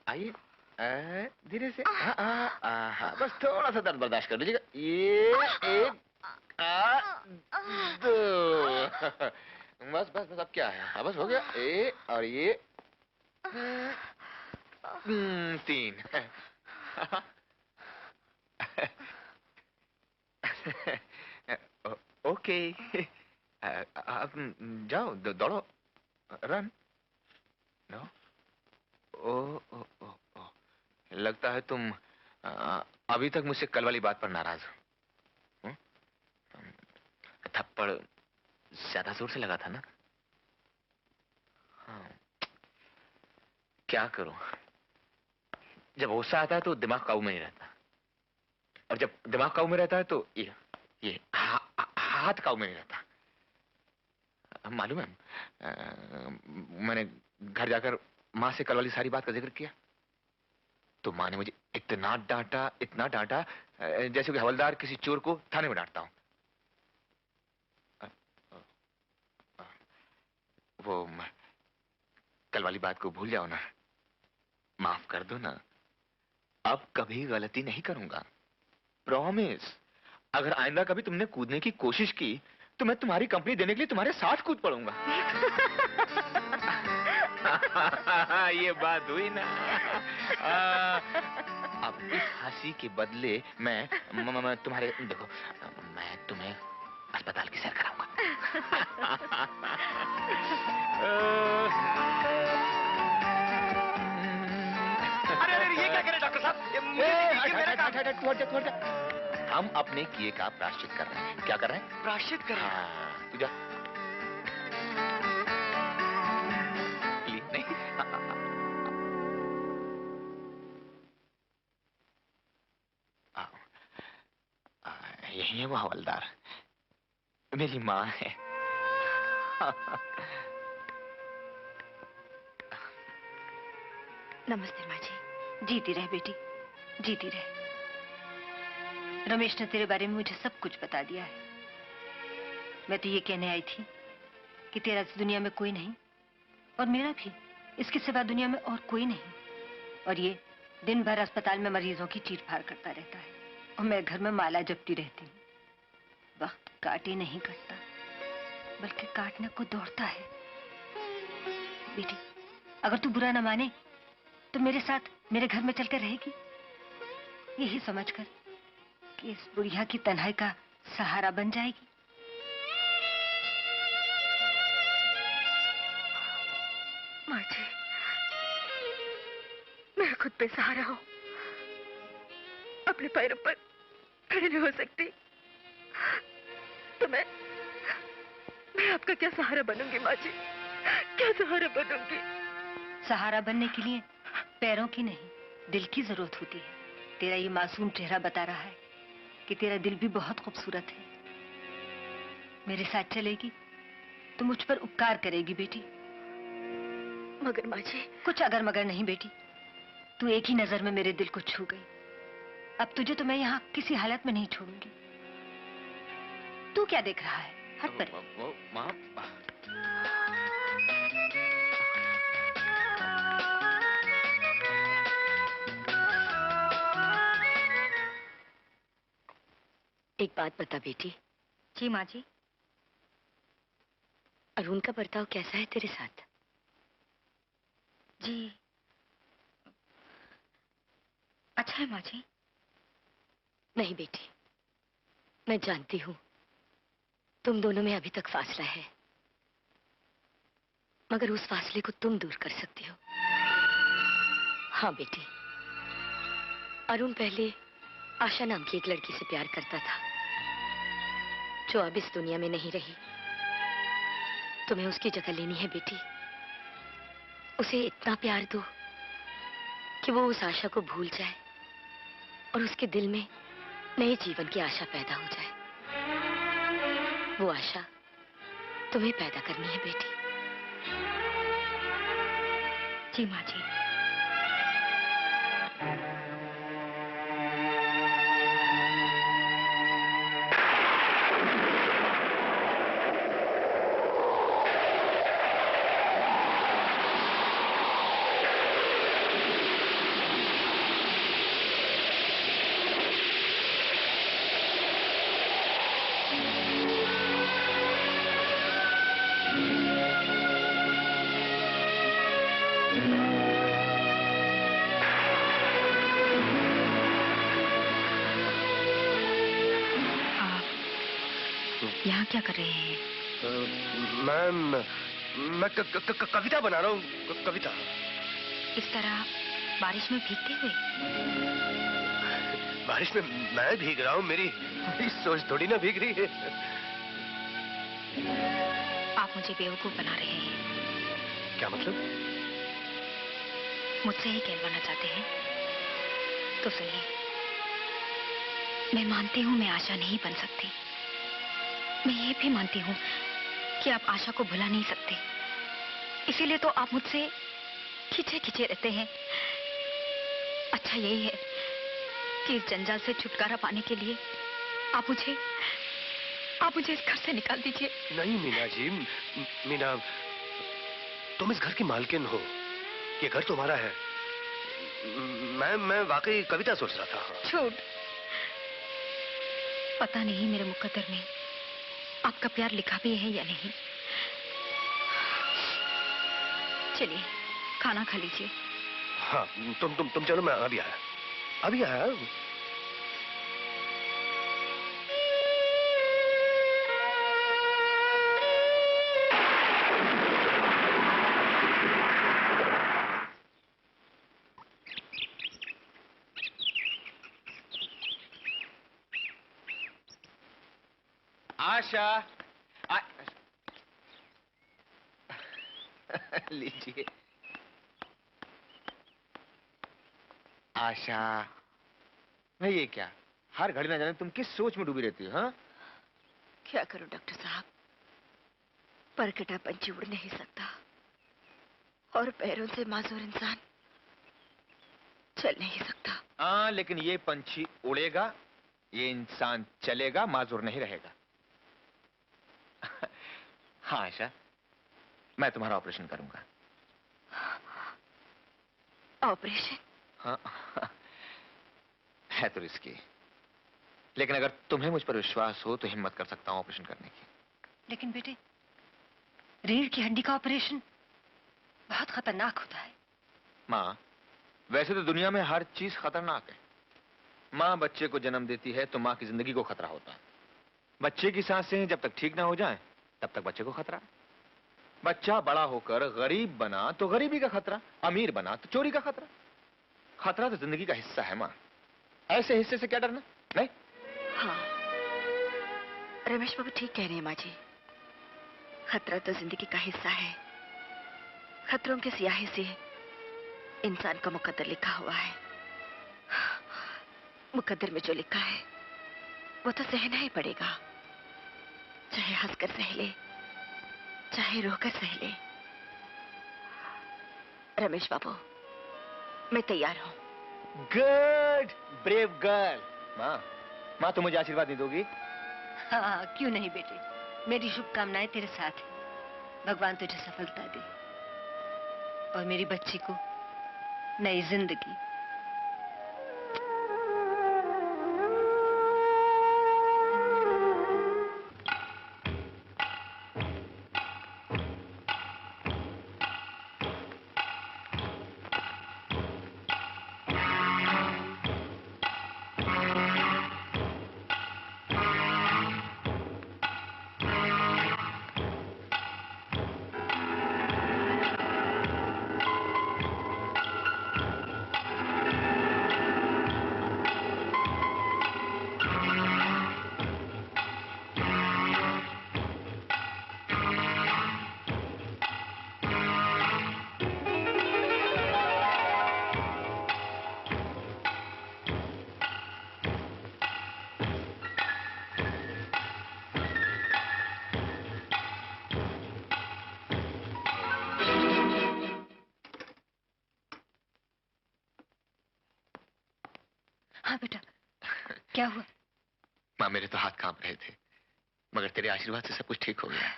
आइए, धीरे से। बस थोड़ा सा दर्द बर्दाश्त कर लीजिएगा। ये एक, दो। बस बस बस, अब क्या है? हाँ बस हो गया। और ये 3। ओके, अब जाओ, दौड़ो, रन। नो, ओ, लगता है तुम अभी तक मुझसे कल वाली बात पर नाराज हो। थप्पड़ ज्यादा जोर से लगा था ना? हाँ। क्या करूं, जब गुस्सा आता है तो दिमाग काबू में नहीं रहता, और जब दिमाग काबू में रहता है तो ये हाथ काबू में नहीं रहता। मालूम है, मैंने घर जाकर माँ से कल वाली सारी बात का जिक्र किया तो माँ ने मुझे इतना डांटा जैसे कि हवलदार किसी चोर को थाने में डांटता हूं। वो कल वाली बात को भूल जाओ ना, माफ कर दो ना। अब कभी गलती नहीं करूंगा, प्रॉमिस। अगर आइंदा कभी तुमने कूदने की कोशिश की तो मैं तुम्हारी कंपनी देने के लिए तुम्हारे साथ कूद पड़ूंगा। ये बात हुई ना। अब इस हंसी के बदले मैं तुम्हारे, देखो, मैं तुम्हें अस्पताल की सैर कराऊंगा। अरे ये क्या करे डॉक्टर साहब? हम अपने किए का प्रायश्चित कर रहे हैं। क्या कर रहे हैं? प्रायश्चित कर रहे हैं। हाँ, तू जा। नहीं, यही है वो हवलदार, मेरी माँ है। नमस्ते माँ जी। जीती रहे बेटी, जीती रहे। रमेश ने तेरे बारे में मुझे सब कुछ बता दिया है। मैं तो ये कहने आई थी कि तेरा इस दुनिया में कोई नहीं, और मेरा भी इसके सिवा दुनिया में और कोई नहीं। और ये दिन भर अस्पताल में मरीजों की चीर-फाड़ करता रहता है, और मैं घर में माला जपती रहती हूँ। वक्त काटे नहीं कटता, बल्कि काटने को दौड़ता है। बेटी, अगर तू बुरा न माने तो मेरे साथ मेरे घर में चलकर रहेगी, यही समझकर कि इस बुढ़िया की तन्हाई का सहारा बन जाएगी। माँ जी, मैं खुद पे सहारा हूँ, अपने पैरों पर खड़ी नहीं हो सकती, तो मैं आपका क्या सहारा बनूंगी माँ जी? क्या सहारा बनूंगी? सहारा बनने के लिए पैरों की नहीं, दिल की जरूरत होती है। तेरा ये मासूम चेहरा बता रहा है कि तेरा दिल भी बहुत खूबसूरत है। मेरे साथ चलेगी तो मुझ पर उपकार करेगी बेटी। मगर माँ जी। कुछ अगर मगर नहीं बेटी, तू एक ही नजर में मेरे दिल को छू गई। अब तुझे तो मैं यहाँ किसी हालत में नहीं छोड़ूंगी। तू क्या देख रहा है? हट पर। माँ, एक बात बता बेटी। जी माँ जी। अरुण का बर्ताव कैसा है तेरे साथ? जी अच्छा है माँ जी। नहीं बेटी, मैं जानती हूँ तुम दोनों में अभी तक फासला है, मगर उस फासले को तुम दूर कर सकती हो। हाँ बेटी, अरुण पहले आशा नाम की एक लड़की से प्यार करता था जो अब इस दुनिया में नहीं रही। तुम्हें उसकी जगह लेनी है बेटी। उसे इतना प्यार दो कि वो उस आशा को भूल जाए और उसके दिल में नए जीवन की आशा पैदा हो जाए। वो आशा तुम्हें पैदा करनी है बेटी। जी माँ जी। यहाँ क्या कर रहे हैं? मैं कविता बना रहा हूँ। कविता। इस तरह बारिश में भीगते हुए? बारिश में मैं भीग रहा हूँ? मेरी सोच थोड़ी ना भीग रही है। आप मुझे बेवकूफ बना रहे हैं। क्या मतलब? मुझसे ही कहलवाना चाहते हैं? तो सुनिए, मैं मानती हूँ मैं आशा नहीं बन सकती। मैं ये भी मानती हूँ कि आप आशा को भुला नहीं सकते। इसीलिए तो आप मुझसे खींचे खींचे रहते हैं। अच्छा यही है कि इस जंजाल से छुटकारा पाने के लिए आप मुझे इस घर से निकाल दीजिए। नहीं मीना जी, मीना, तुम इस घर की मालकिन हो। ये घर तुम्हारा है। मैं वाकई कविता सोच रहा था। झूठ। पता नहीं मेरे मुकद्दर में आपका प्यार लिखा भी है या नहीं। चलिए खाना खा लीजिए। हाँ, तुम चलो, मैं अभी आया। अभी आया। आशा। लीजिए। आशा, भाई ये क्या? हर घड़ी ना जाने तुम किस सोच में डूबी रहती हो? हाँ? क्या करूं डॉक्टर साहब, परकटा पंछी उड़ नहीं सकता और पैरों से मासूर इंसान चल नहीं सकता। हाँ, लेकिन ये पंछी उड़ेगा, ये इंसान चलेगा, माजूर नहीं रहेगा। हाँ आशा, मैं तुम्हारा ऑपरेशन करूंगा। ऑपरेशन? हाँ, है तो रिस्की, लेकिन अगर तुम्हें मुझ पर विश्वास हो तो हिम्मत कर सकता हूं ऑपरेशन करने की। लेकिन बेटे, रीढ़ की हड्डी का ऑपरेशन बहुत खतरनाक होता है। माँ, वैसे तो दुनिया में हर चीज खतरनाक है। माँ बच्चे को जन्म देती है तो माँ की जिंदगी को खतरा होता है। बच्चे की सांसें जब तक ठीक ना हो जाएं, तब तक बच्चे को खतरा। बच्चा बड़ा होकर गरीब बना तो गरीबी का खतरा, अमीर बना तो चोरी का खतरा। खतरा तो जिंदगी का हिस्सा है माँ, ऐसे हिस्से से क्या डरना? नहीं? हाँ, रमेश बाबू ठीक कह रहे हैं माँ जी। खतरा तो जिंदगी का हिस्सा है। खतरों की स्याही से इंसान का मुकद्दर लिखा हुआ है। मुकद्दर में जो लिखा है वो तो सहना ही पड़ेगा, चाहे हंसकर सह ले, चाहे रोकर सह ले। रमेश बाबू, मैं तैयार हूँ। Good, brave girl. माँ, माँ तुम मुझे आशीर्वाद नहीं दोगी? हाँ, क्यों नहीं बेटे, मेरी शुभकामनाएं तेरे साथ हैं। भगवान तुझे सफलता दे और मेरी बच्ची को नई जिंदगी। हाँ बेटा, क्या हुआ? माँ, मेरे तो हाथ कांप रहे थे, मगर तेरे आशीर्वाद से सब कुछ ठीक हो गया।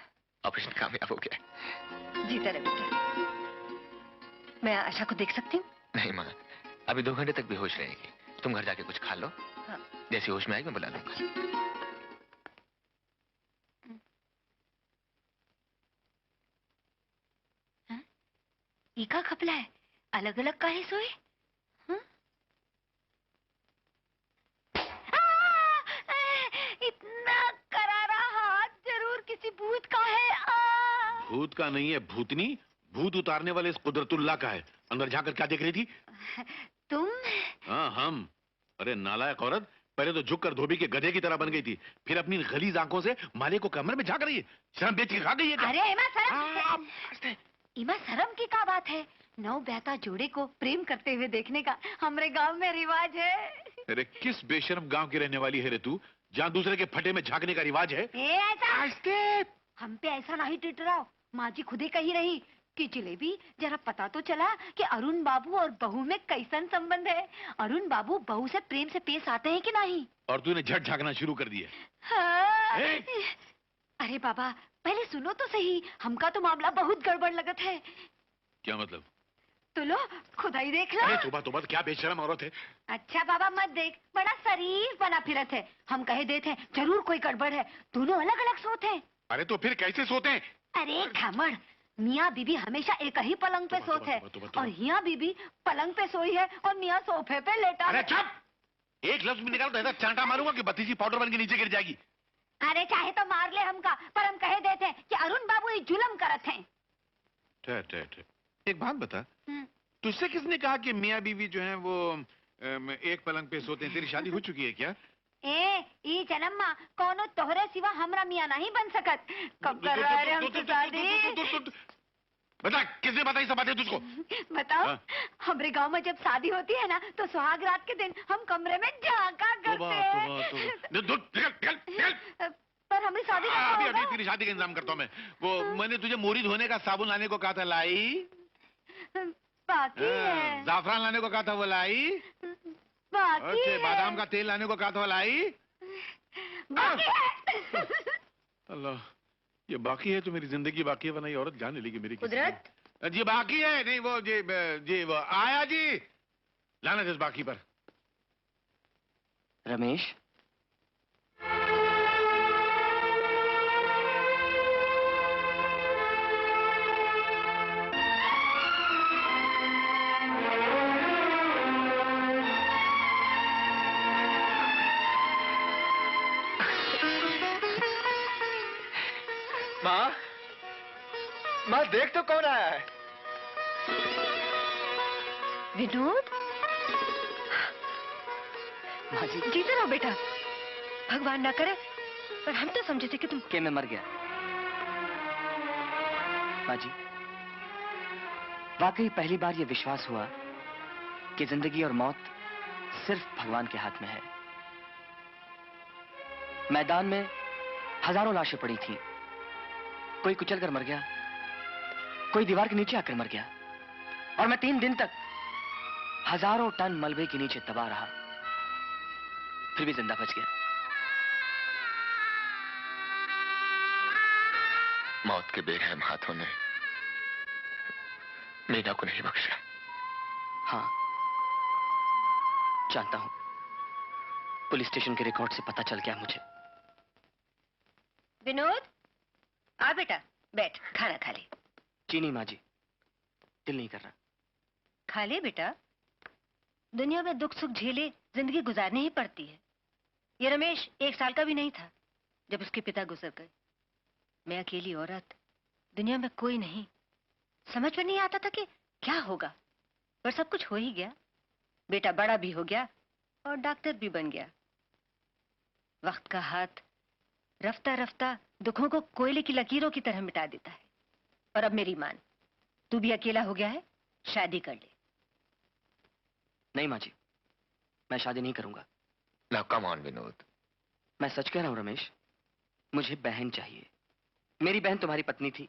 ऑपरेशन कामयाब हो गया। जीता रहे बेटा। मैं आशा को देख सकती हूँ? नहीं माँ, अभी 2 घंटे तक बेहोश रहेगी। तुम घर जाके कुछ खा लो। हाँ। जैसे होश में आएगी मैं बुला लूंगा। ये का खपला है? अलग अलग काहे सोए? इतना करारा हाथ जरूर किसी भूत का है। भूत का नहीं है भूतनी, भूत उतारने वाले इस कुदरतुल्लाह का है। अंदर जाकर क्या देख रही थी? तुम? हाँ हम। अरे नालायक औरत, पहले तो झुककर धोबी के गधे की तरह बन गई थी, फिर अपनी गलीज आंखों से माले को कमरे में झांक रही है। शर्म बेच के खा गई है क्या? अरे इमा शर्म की क्या बात है? नव ब्याता जोड़े को प्रेम करते हुए देखने का हमारे गांव में रिवाज है। अरे किस बेशर्म गांव की रहने वाली है रे तू, जहाँ दूसरे के फटे में झांकने का रिवाज है? ऐसा हम पे ऐसा नहीं टिटराओ। माँ जी खुद ही कही रही कि जलेबी जरा पता तो चला कि अरुण बाबू और बहू में कैसन संबंध है। अरुण बाबू बहू से प्रेम से पेश आते हैं कि नहीं? और तूने झट झांकना शुरू कर दिया। हाँ। अरे बाबा पहले सुनो तो सही, हमका तो मामला बहुत गड़बड़ लगत है। क्या मतलब? तो लो खुदा ही देख लो। अरे तोबा तोबा, क्या बेशर्म औरत है। अच्छा बाबा मत देख, बड़ा शरीफ बना फिरत है। हम कहे देते हैं जरूर कोई गड़बड़ है। दोनों अलग अलग सोते हैं। अरे तो फिर कैसे सोते हैं? अरे घमड़, मियाँ बीबी हमेशा एक ही पलंग पे सोते हैं और हिया बीबी पलंग पे सोई है और मियाँ सोफे पे लेटा है। अरे चुप! एक लफ्ज भी निकाल तो ऐसा चांटा मारूंगा कि भतीजी पाउडर बन के नीचे गिर जाएगी। अरे चाहे तो मार ले हमका, पर हम कहे देते हैं कि अरुण बाबू ही जुलम करत हैं। ठहर ठहर ठहर, एक बात बता, तुझसे किसने कहा कि मियाँ बीवी जो हैं वो एक पलंग पे सोते हैं? तेरी शादी हो चुकी है क्या? ई जन्म माँ कोनो तोहरे सिवा हमरा मियाँ नहीं बन सकत। कब कर रहा है हमसे शादी? बता, किसने बताई सब बातें तुझको? बताओ, हमारे गांव में जब शादी होती है ना तो सुहाग रात के दिन हम कमरे में झांका करते हैं। पर हमारी शादी अभी अभी तेरी शादी का इंतजाम करता हूँ मैं। वो मैंने तुझे मोरी धोने का साबुन लाने को कहा था, लाई? बाकी है। जाफरान लाने को कहा था, वो लाई? बाकी है। बादाम का तेल लाने को कहा था, वो लाई? बाकी है। अल्लाह, ये बाकी है तो मेरी जिंदगी बाकी है, वरना ये औरत जाने लगी मेरी। कुदरत जी बाकी है। नहीं वो जी वो आया जी, लाना जिस बाकी पर। रमेश, माँ देख तो कौन आया है? विनोद, माँ जी जीते रहो बेटा। भगवान ना करे, पर हम तो समझे थे कि तुम मैं मर गया। माँ जी, वाकई पहली बार ये विश्वास हुआ कि जिंदगी और मौत सिर्फ भगवान के हाथ में है। मैदान में हजारों लाशें पड़ी थीं। कोई कुचल कर मर गया, कोई दीवार के नीचे आकर मर गया, और मैं 3 दिन तक हजारों टन मलबे के नीचे दबा रहा, फिर भी जिंदा बच गया। मौत के बेरहम हाथों ने मीना को नहीं बख्शा। हाँ, जानता हूं। पुलिस स्टेशन के रिकॉर्ड से पता चल गया मुझे। विनोद, आ बेटा, बैठ, खाना खा ले। जी नहीं माँ जी, दिल नहीं कर रहा। खा ले बेटा। दुनिया में दुख सुख झेले जिंदगी गुजारनी ही पड़ती है। ये रमेश 1 साल का भी नहीं था जब उसके पिता गुजर गए। मैं अकेली औरत, दुनिया में कोई नहीं। समझ में नहीं आता था कि क्या होगा, पर सब कुछ हो ही गया। बेटा बड़ा भी हो गया और डॉक्टर भी बन गया। वक्त का हाथ रफ्ता रफ्ता दुखों को कोयले की लकीरों की तरह मिटा देता है। और अब मेरी मान, तू भी अकेला हो गया है, शादी कर ले। नहीं माँ जी, मैं शादी नहीं करूंगा। Now come on, Vinod. मैं सच कह रहा हूं रमेश, मुझे बहन चाहिए। मेरी बहन तुम्हारी पत्नी थी,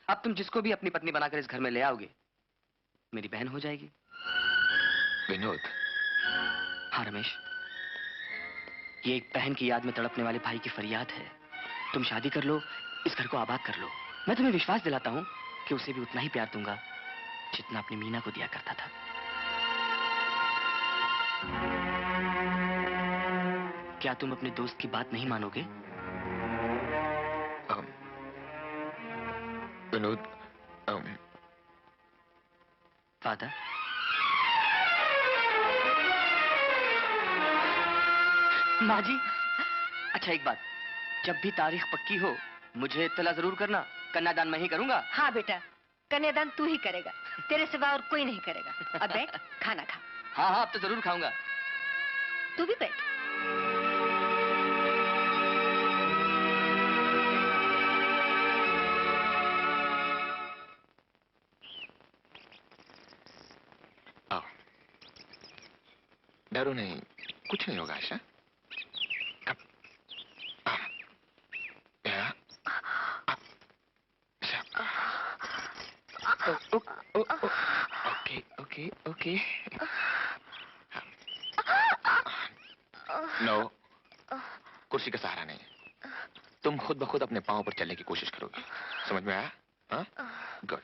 अब तुम जिसको भी अपनी पत्नी बनाकर इस घर में ले आओगे, मेरी बहन हो जाएगी। विनोद। हाँ रमेश, ये एक बहन की याद में तड़पने वाले भाई की फरियाद है। तुम शादी कर लो, इस घर को आबाद कर लो। मैं तुम्हें विश्वास दिलाता हूं कि उसे भी उतना ही प्यार दूंगा जितना अपनी मीना को दिया करता था। क्या तुम अपने दोस्त की बात नहीं मानोगे? विनोद, फादर, माँ जी, अच्छा एक बात, जब भी तारीख पक्की हो मुझे इत्तला जरूर करना। कन्यादान मैं ही करूंगा। हाँ बेटा, कन्यादान तू ही करेगा, तेरे सिवा और कोई नहीं करेगा। अब बैठ, खाना खा। हाँ हाँ, अब तो जरूर खाऊंगा। तू भी बैठ। आओ, डरो नहीं, कुछ नहीं होगा आशा। Okay okay. नो, कुर्सी का सहारा नहीं। तुम खुद ब खुद अपने पांव पर चलने की कोशिश करोगे। समझ में आया? हाँ, गुड।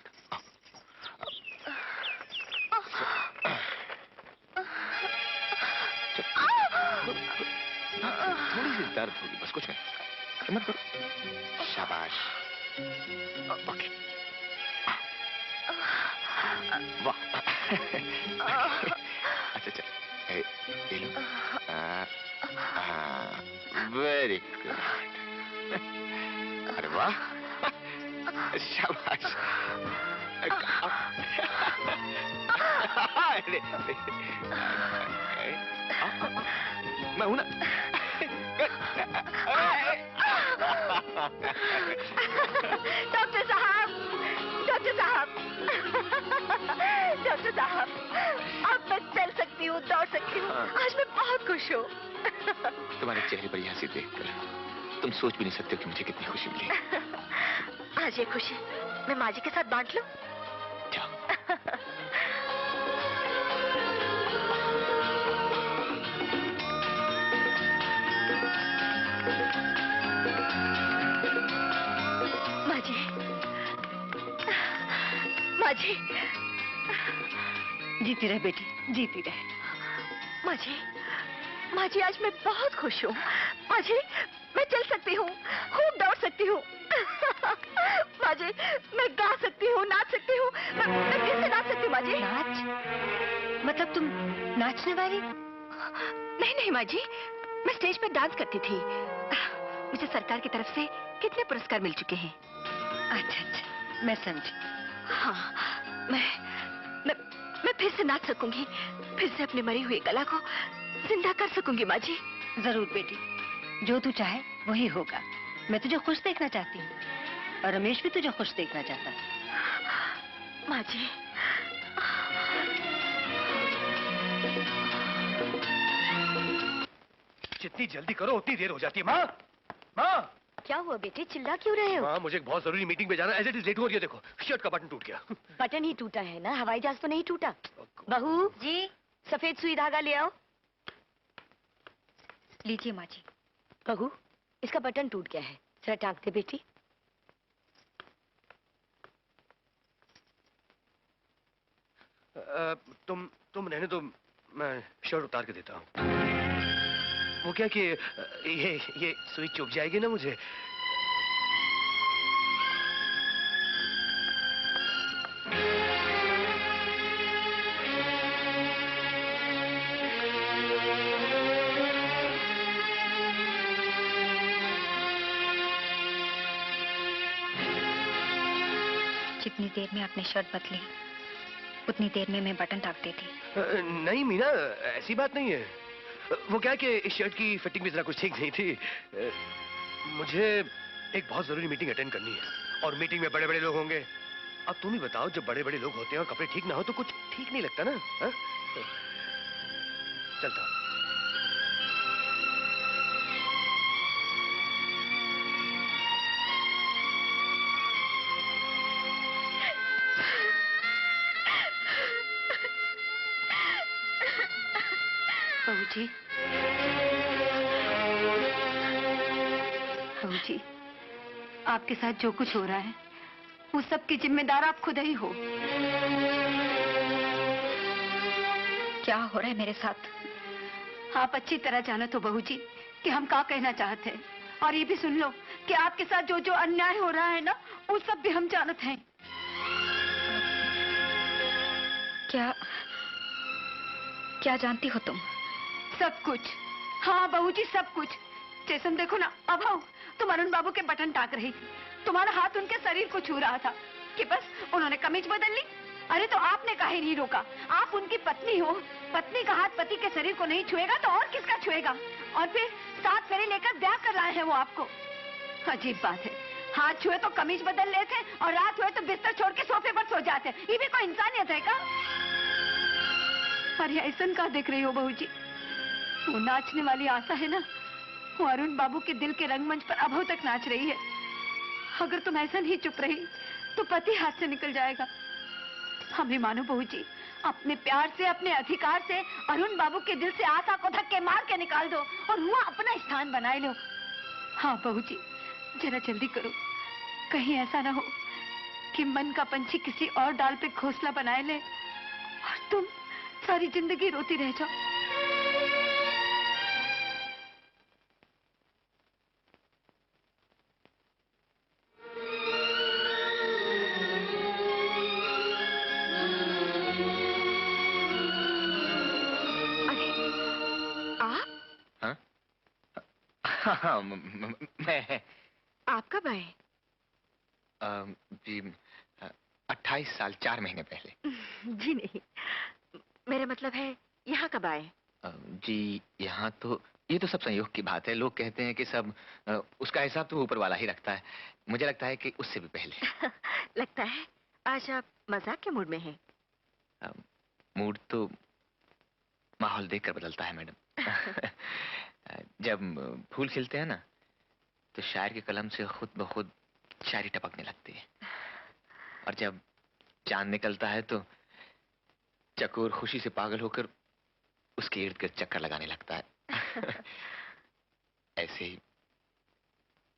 थोड़ी सी दर्द होगी, बस कुछ नहीं। हिम्मत करो। शाबाश। ओके। वाह। अच्छा चल, ये लो। Very good. अरे वाह, शाबाश। मैं हूं ना। डॉक्टर साहब, डॉक्टर साहब, डॉक्टर साहब, अब मैं चल सकती हूँ, दौड़ सकती हूँ। आज मैं बहुत खुश हूँ। तुम्हारे चेहरे पर यहाँ से देखकर तुम सोच भी नहीं सकते कि मुझे कितनी खुशी मिली। आज ये खुशी मैं माँ जी के साथ बांट लूं? माँ जी, माँ जी, जीती रहे बेटी, जीती रहे। माँ जी, माँ जी, आज मैं बहुत खुश हूँ। माँ जी, मैं चल सकती हूँ, खूब दौड़ सकती हूँ। माँ जी, मैं गा सकती हूँ, नाच सकती हूँ। मैं फिर से नाच सकती हूँ माँ जी। नाच? मतलब तुम नाचने वाली? नहीं नहीं माँ जी, मैं स्टेज पर डांस करती थी। मुझे सरकार की तरफ से कितने पुरस्कार मिल चुके हैं। अच्छा अच्छा, मैं समझी। हाँ, मैं फिर से नाच सकूंगी, फिर से अपनी मरी हुई कला को जिंदा कर सकूंगी माँ जी। जरूर बेटी, जो तू चाहे वही होगा। मैं तुझे खुश देखना चाहती हूँ और रमेश भी तुझे खुश देखना चाहता है। माँ जी, जितनी जल्दी करो उतनी देर हो जाती है। माँ, माँ। क्या हुआ बेटे, चिल्ला क्यों रहे हो? माँ, मुझे एक बहुत जरूरी मीटिंग में जाना है। एज इट इज लेट हो रही है। देखो, शर्ट का बटन टूट गया। बटन ही टूटा है ना, हवाई जहाज तो नहीं टूटा। बहू जी, सफेद सुई धागा ले आओ। लीजिए माँ जी। बहू, इसका बटन टूट गया है, जरा टांग दे बेटी। तुम रहने दो, मैं शर्ट उतार के देता हूँ। वो क्या कि ये सुई चुभ जाएगी ना मुझे। जितनी देर में आपने शर्ट बदली उतनी देर में मैं बटन टाक देती। नहीं मीना, ऐसी बात नहीं है। वो क्या कि इस शर्ट की फिटिंग भी जरा कुछ ठीक नहीं थी। मुझे एक बहुत जरूरी मीटिंग अटेंड करनी है और मीटिंग में बड़े बड़े लोग होंगे। अब तुम ही बताओ, जब बड़े बड़े लोग होते हैं और कपड़े ठीक ना हो तो कुछ ठीक नहीं लगता ना। हा? चलता हूं। बहू जी, बहू जी, आपके साथ जो कुछ हो रहा है वो सब की जिम्मेदार आप खुद ही हो। क्या हो रहा है मेरे साथ? आप अच्छी तरह जानो तो बहू जी कि हम क्या कहना चाहते हैं, और ये भी सुन लो कि आपके साथ जो जो अन्याय हो रहा है ना, वो सब भी हम जानते हैं। क्या जानती हो तुम? सब कुछ। हाँ बहू जी, सब कुछ। जैसे देखो ना, अब आओ, तुम अरुण बाबू के बटन टाक रही थी, तुम्हारा हाथ उनके शरीर को छू रहा था कि बस उन्होंने कमीज बदल ली। अरे तो आपने काहे नहीं रोका? आप उनकी पत्नी हो, पत्नी का हाथ पति के शरीर को नहीं छुएगा तो और किसका छुएगा? और फिर 7 फेरे लेकर ब्याह कर रहे हैं वो आपको। अजीब बात है, हाथ छुए तो कमीज बदल लेते और रात हुए तो बिस्तर छोड़ के सोफे पर सो जाते। ये भी कोई इंसानियत है क्या? अरे ऐसा का देख रही हो बहू जी? वो नाचने वाली आशा है ना, वो अरुण बाबू के दिल के रंगमंच पर अभव तक नाच रही है। अगर तुम ऐसा नहीं चुप रही तो पति हाथ से निकल जाएगा। हमें मानो बहू जी, अपने प्यार से, अपने अधिकार से अरुण बाबू के दिल से आशा को धक्के मार के निकाल दो और वहाँ अपना स्थान बनाए लो। हाँ बहू जी, जरा जल्दी करो, कहीं ऐसा ना हो कि मन का पंछी किसी और डाल पे घोंसला बनाए ले और तुम सारी जिंदगी रोती रह जाओ। हाँ, मैं। आप कब आए? जी 28 साल 4 महीने पहले। जी नहीं, मेरा मतलब है यहाँ कब आए? जी यहाँ तो ये तो सब संयोग की बात है। लोग कहते हैं कि सब उसका हिसाब तो ऊपर वाला ही रखता है। मुझे लगता है कि उससे भी पहले। लगता है आज आप मजाक के मूड में हैं। मूड तो माहौल देखकर बदलता है मैडम। जब फूल खिलते हैं ना तो शायर के कलम से खुद ब खुद शायरी टपकने लगती है, और जब चांद निकलता है तो चकोर खुशी से पागल होकर उसके इर्द गिर्द चक्कर लगाने लगता है। ऐसे ही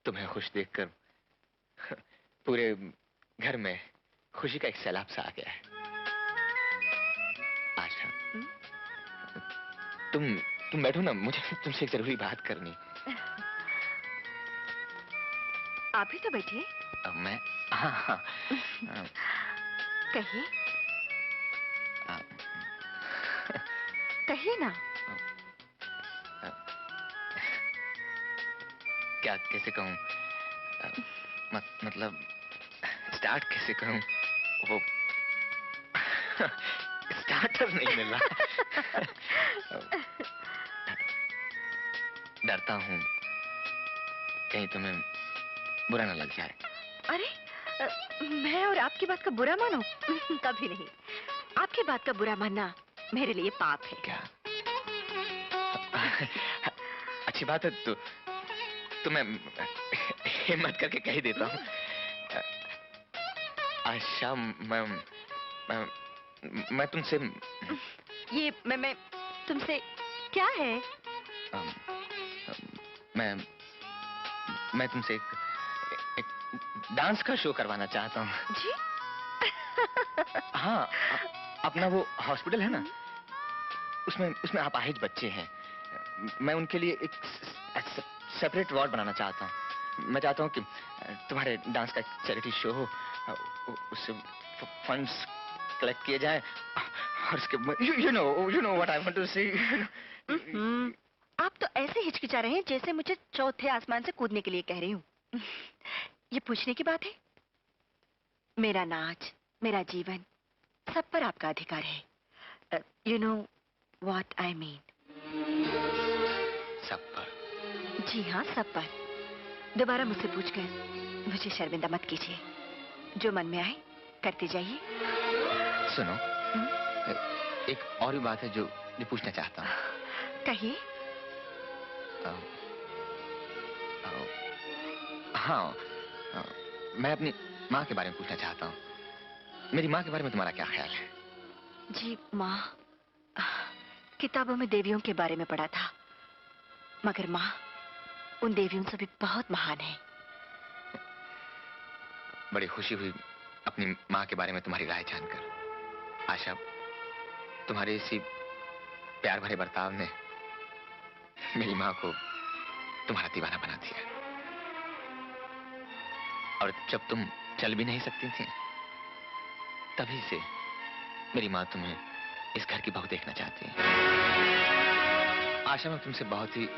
तुम्हें खुश देखकर पूरे घर में खुशी का एक सैलाब सा आ गया है। आशा, तुम बैठो ना, मुझे तुमसे एक जरूरी बात करनी। आप ही तो बैठिए। मैं? हाँ। कहिए। कहिए ना। क्या कैसे कहूँ? मतलब स्टार्ट कैसे करूँ? वो स्टार्टर नहीं मिल रहा। डरता हूँ कहीं तुम्हें बुरा ना लग जाए। अरे मैं और आपकी बात का बुरा मानो? कभी नहीं। आपकी बात का बुरा मानना मेरे लिए पाप है। क्या? अच्छी बात है तो मैं हिम्मत करके कह ही देता हूँ। आशा, मैं तुमसे ये मैं तुमसे क्या है? मैं तुमसे एक डांस का शो करवाना चाहता हूँ। जी? हाँ, अपना वो हॉस्पिटल है ना, उसमें अपाहिज बच्चे हैं। मैं उनके लिए एक सेपरेट वार्ड बनाना चाहता हूँ। मैं चाहता हूँ कि तुम्हारे डांस का चैरिटी शो हो, उससे फंड्स कलेक्ट किए जाएं, और उसके you know what I want to say। आप तो ऐसे हिचकिचा रहे हैं जैसे मुझे चौथे आसमान से कूदने के लिए कह रही हूँ। ये पूछने की बात है? मेरा नाच, मेरा जीवन, सब पर आपका अधिकार है। You know what I mean। सब पर? जी हाँ, सब पर। दोबारा मुझसे पूछकर मुझे शर्मिंदा मत कीजिए। जो मन में आए करते जाइए। सुनो, एक और भी बात है जो पूछना चाहता हूँ। कहिए। हाँ, मैं अपनी माँ के बारे में पूछना चाहता हूँ। मेरी माँ के बारे में तुम्हारा क्या ख्याल है? जी, माँ, किताबों में देवियों के बारे में पढ़ा था, मगर माँ उन देवियों से भी बहुत महान है। बड़ी खुशी हुई अपनी माँ के बारे में तुम्हारी राय जानकर। आशा, तुम्हारे इसी प्यार भरे बर्ताव ने मेरी माँ को तुम्हारा दीवाना बना दिया। और जब तुम चल भी नहीं सकती थी, तभी से मेरी माँ तुम्हें इस घर की बहू देखना चाहती है। आशा, मैं तुमसे बहुत ही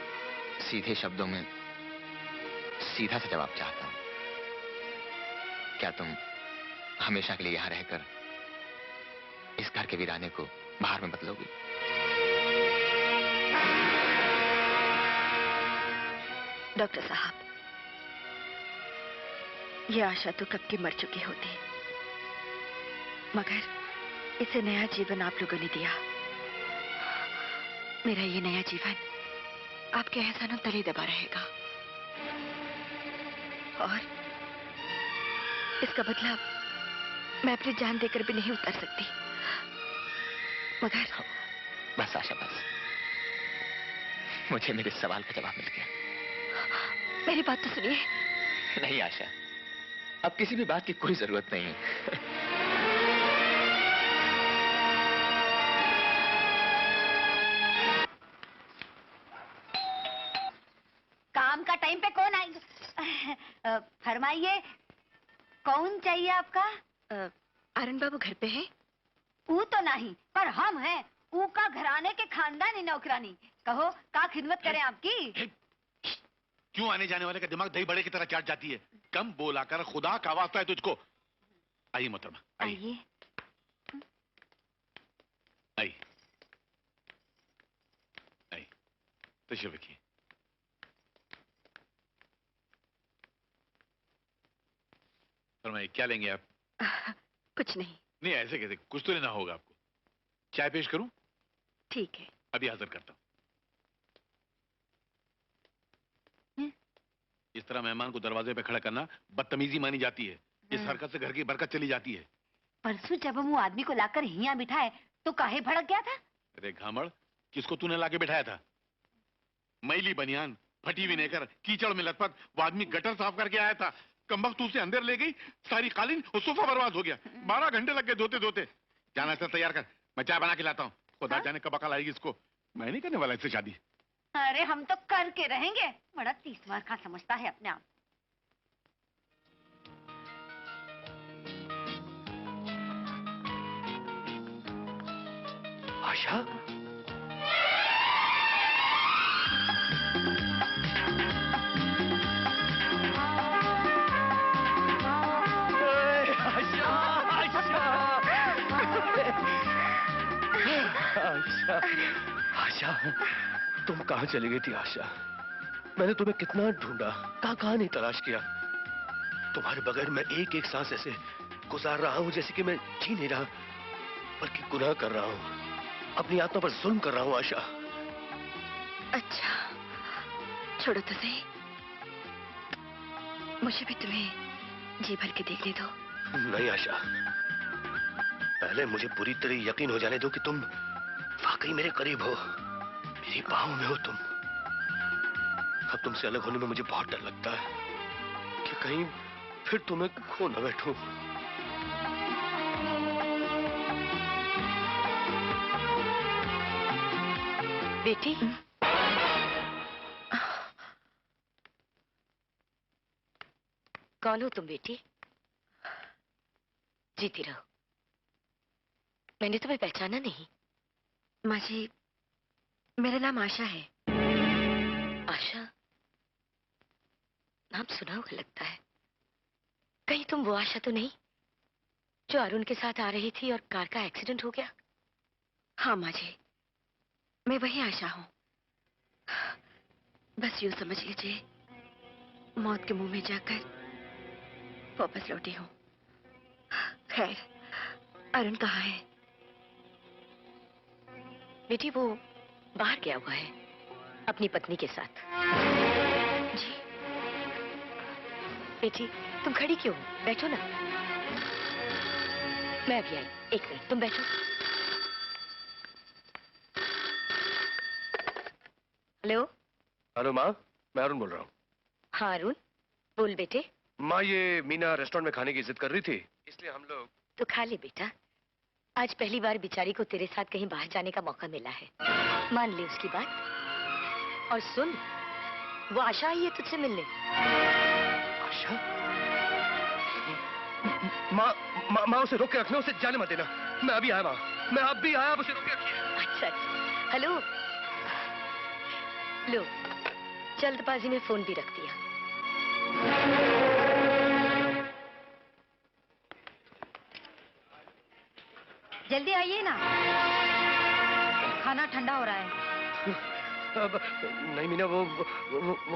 सीधे शब्दों में सीधा सा जवाब चाहता हूँ। क्या तुम हमेशा के लिए यहाँ रहकर इस घर के वीराने को बाहर में बदलोगी? डॉक्टर साहब, ये आशा तो कब की मर चुकी होती, मगर इसे नया जीवन आप लोगों ने दिया। मेरा ये नया जीवन आपके एहसानों तले दबा रहेगा, और इसका बदला मैं अपनी जान देकर भी नहीं उतार सकती। मगर बस आशा, बस। मुझे मेरे सवाल का जवाब मिल गया। मेरी बात तो सुनिए। नहीं आशा, अब किसी भी बात की कोई जरूरत नहीं है। काम का टाइम पे कौन आएगा? फरमाइए, कौन चाहिए आपका? आनंद बाबू घर पे है? ऊ तो नहीं, पर हम हैं। ऊ का घराने के खानदानी नौकरानी। कहो, का खिदमत करें आपकी? क्यों आने जाने वाले का दिमाग दही बड़े की तरह चाट जाती है? कम बोला कर, खुदा का वास्ता है तुझको। आइए मोहतरमा, आइए। आइए, आइए, तशरीफ रखिए। फरमाइए, क्या लेंगे आप? कुछ नहीं। नहीं, ऐसे कैसे? कुछ तो लेना होगा आपको। चाय पेश करूं? ठीक है, अभी हाजिर करता हूं। इस तरह मेहमान को दरवाजे पे खड़ा करना बदतमीजी मानी जाती है। इस हरकत से घर की बरकत चली जाती है। परसों जब हम वो आदमी को लाकर हिया बिठाए तो काहे भड़क गया था? अरे घामड़, किसको तूने लाके बिठाया था? मैली बनियान, फटी हुई नेकर, कीचड़ में लथपथ वो आदमी गटर साफ करके आया था। कमबख्त उसे अंदर ले गई, सारी कालीन और सोफा बर्बाद हो गया। 12 घंटे लग गए धोते धोते। जाना से तैयार कर, मैं चाय बना के लाता हूँ। खुदा जाने कब अकल आएगी इसको। मैं नहीं करने वाला इससे शादी। अरे हम तो करके रहेंगे। बड़ा तीसवार खा समझता है अपने आप। आशा, आशा, तुम कहाँ चली गई थी आशा? मैंने तुम्हें कितना ढूंढा, कहाँ नहीं तलाश किया। तुम्हारे बगैर मैं एक एक सांस ऐसे गुजार रहा हूँ जैसे कि मैं जी नहीं रहा, बल्कि गुनाह कर रहा हूँ, अपनी आत्मा पर जुल्म कर रहा हूँ आशा। अच्छा, छोड़ो तो सही, मुझे भी तुम्हें जी भर के देखने दो। नहीं आशा, पहले मुझे पूरी तरह यकीन हो जाने दो कि तुम वाकई मेरे करीब हो, मेरी बाहों में हो तुम। अब तुमसे अलग होने में मुझे बहुत डर लगता है कि कहीं फिर तुम्हें खो न बैठूं। बेटी, कौन हो तुम बेटी? जीती रहो। मैंने तुम्हें पहचाना नहीं। माँ जी, मेरा नाम आशा है। आशा? नाम सुना हुआ लगता है। कहीं तुम वो आशा तो नहीं जो अरुण के साथ आ रही थी और कार का एक्सीडेंट हो गया? हाँ माँ जी, मैं वही आशा हूँ। बस यूं समझ लीजिए, मौत के मुंह में जाकर वापस लौटी हूँ। खैर, अरुण कहाँ है? बेटी वो बाहर गया हुआ है अपनी पत्नी के साथ। जी बेटी, तुम खड़ी क्यों हो? बैठो ना। मैं अभी आई, एक मिनट, तुम बैठो। हेलो। हेलो माँ, मैं अरुण बोल रहा हूँ। हाँ अरुण, बोल बेटे। माँ, ये मीना रेस्टोरेंट में खाने की जिद कर रही थी, इसलिए हम लोग। तो खा ले बेटा, आज पहली बार बेचारी को तेरे साथ कहीं बाहर जाने का मौका मिला है। मान ले उसकी बात। और सुन, वो आशा आई है तुझसे मिलने। आशा? माँ उसे रोक के रखना, उसे जाने मत देना। मैं अभी आया माँ, मैं अभी आया, उसे रोक के रखिए। अच्छा, हेलो। लो, जल्दबाजी में फोन भी रख दिया। जल्दी आइए ना, खाना ठंडा हो रहा है। नहीं मीना, वो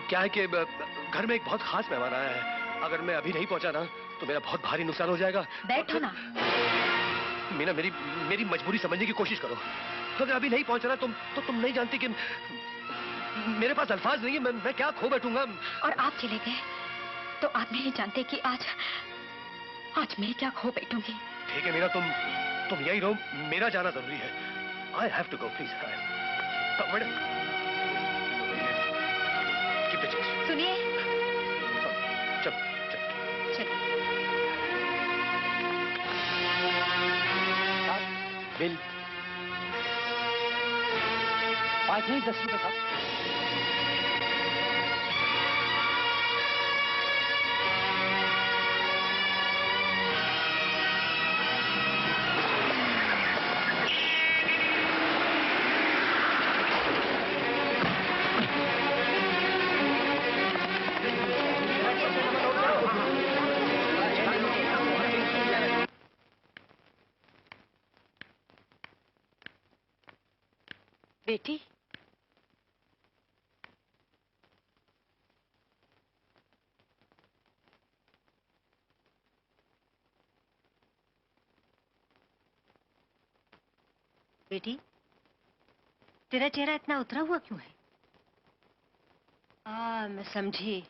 क्या है कि घर में एक बहुत खास मेहमान आया है। अगर मैं अभी नहीं पहुंचा ना तो मेरा बहुत भारी नुकसान हो जाएगा। बैठो ना। मीना, मेरी मजबूरी समझने की कोशिश करो। अगर अभी नहीं पहुंचा ना तो तुम नहीं जानती कि मेरे पास अल्फाज नहीं है। मैं क्या खो बैठूंगा। और आप चले गए तो आप नहीं जानते कि आज मैं क्या खो बैठूंगी। ठीक है मीना, तुम यही रहो, मेरा जाना जरूरी है। I have to go, please. Keep the change. सुनिए। चल, चल। बिल 5 नहीं 10 रुपए साहब। बेटी, बेटी, तेरा चेहरा इतना उतरा हुआ क्यों है? मैं समझी।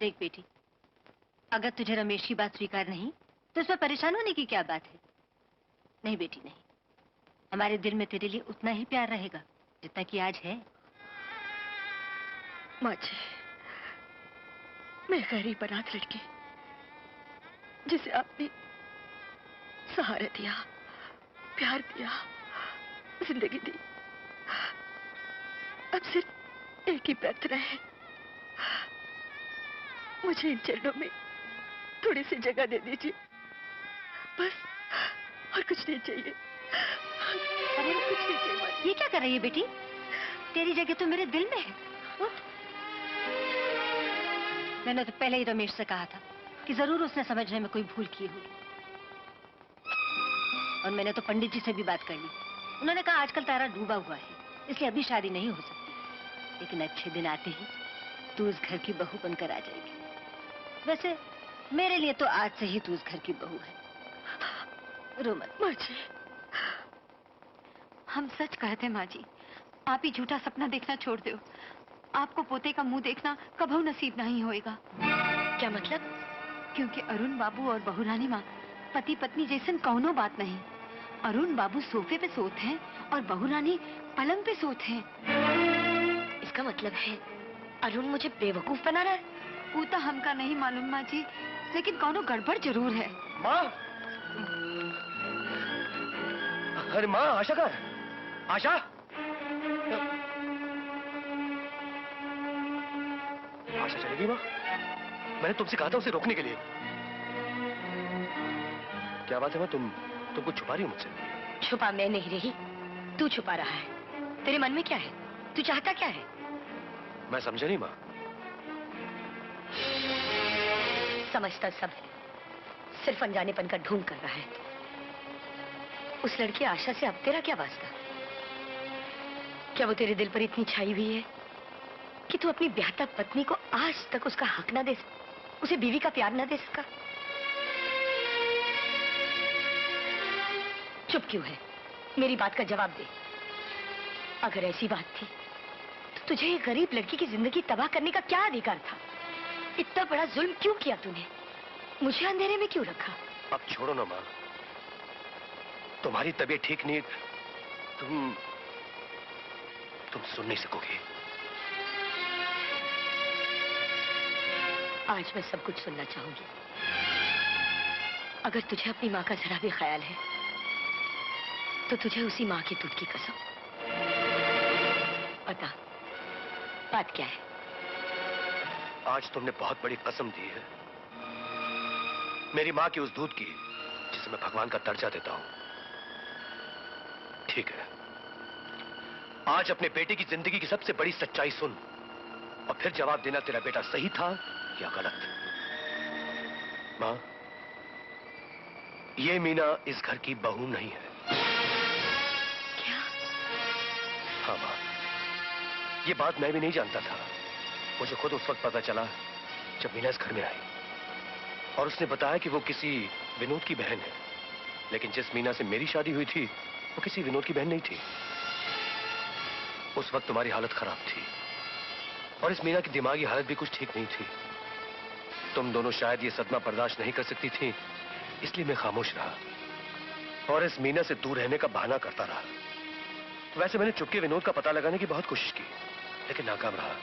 देख बेटी, अगर तुझे रमेश की बात स्वीकार नहीं तो इसमें परेशान होने की क्या बात है? नहीं बेटी नहीं, हमारे दिल में तेरे लिए उतना ही प्यार रहेगा जितना कि आज है। माँ जी, मैं गरीब अनाथ लड़की जिसे आपने सहारा दिया, प्यार दिया, जिंदगी दी। अब सिर्फ एक ही प्रार्थना है, मुझे इन चरणों में थोड़ी सी जगह दे दीजिए, बस। और कुछ नहीं चाहिए। अरे कुछ नहीं चाहिए। ये क्या कर रही है बेटी? तेरी जगह तो मेरे दिल में है। उठ। मैंने तो पहले ही रमेश से कहा था कि जरूर उसने समझने में कोई भूल की होगी। और मैंने तो पंडित जी से भी बात कर ली। उन्होंने कहा आजकल तारा डूबा हुआ है, इसलिए अभी शादी नहीं हो सकती। लेकिन अच्छे दिन आते ही तू उस घर की बहू बनकर आ जाएगी। वैसे मेरे लिए तो आज से ही तू उस घर की बहू है। रो मत। माँ जी, हम सच कहते हैं माँ जी, आप ही झूठा सपना देखना छोड़ दो। आपको पोते का मुंह देखना कभी नसीब नहीं होएगा। क्या मतलब? क्योंकि अरुण बाबू और बहुरानी माँ पति पत्नी जैसन कौनो बात नहीं। अरुण बाबू सोफे पे सोते हैं और बहुरानी पलंग पे सोते हैं। इसका मतलब है अरुण मुझे बेवकूफ बना रहा है? वो तो हमका नहीं मालूम माँ जी, लेकिन कौनो गड़बड़ जरूर है। माँ! अरे माँ, आशा का है? आशा? आशा चलेगी माँ? मैंने तुमसे कहा था उसे रोकने के लिए। क्या बात है माँ, तुम कुछ छुपा रही हो मुझसे? छुपा मैं नहीं रही, तू छुपा रहा है। तेरे मन में क्या है? तू चाहता क्या है? मैं समझा नहीं माँ। समझता सब है, सिर्फ अनजानेपन का ढोंग कर रहा है। उस लड़की आशा से अब तेरा क्या वास्ता? क्या वो तेरे दिल पर इतनी छाई हुई है कि तू अपनी ब्याहता पत्नी को आज तक उसका हक ना दे, उसे बीवी का प्यार ना दे सका? चुप क्यों है? मेरी बात का जवाब दे। अगर ऐसी बात थी तो तुझे एक गरीब लड़की की जिंदगी तबाह करने का क्या अधिकार था? इतना बड़ा जुल्म क्यों किया तूने? मुझे अंधेरे में क्यों रखा? अब छोड़ो ना माँ, तुम्हारी तबीयत ठीक नहीं, तुम सुन नहीं सकोगे। आज मैं सब कुछ सुनना चाहूंगी। अगर तुझे अपनी माँ का जरा भी ख्याल है तो तुझे उसी माँ की दूध की कसम। बता, बात क्या है? आज तुमने बहुत बड़ी कसम दी है, मेरी माँ की उस दूध की जिसे मैं भगवान का दर्जा देता हूं। ठीक है, आज अपने बेटे की जिंदगी की सबसे बड़ी सच्चाई सुन और फिर जवाब देना, तेरा बेटा सही था या गलत। माँ, ये मीना इस घर की बहू नहीं है। क्या? हाँ माँ, ये बात मैं भी नहीं जानता था। मुझे खुद उस वक्त पता चला जब मीना इस घर में आई और उसने बताया कि वो किसी विनोद की बहन है। लेकिन जिस मीना से मेरी शादी हुई थी वो किसी विनोद की बहन नहीं थी। उस वक्त तुम्हारी हालत खराब थी और इस मीना की दिमागी हालत भी कुछ ठीक नहीं थी। तुम दोनों शायद ये सदमा बर्दाश्त नहीं कर सकती थी, इसलिए मैं खामोश रहा और इस मीना से दूर रहने का बहाना करता रहा। वैसे मैंने चुपके विनोद का पता लगाने की बहुत कोशिश की, लेकिन नाकाम रहा।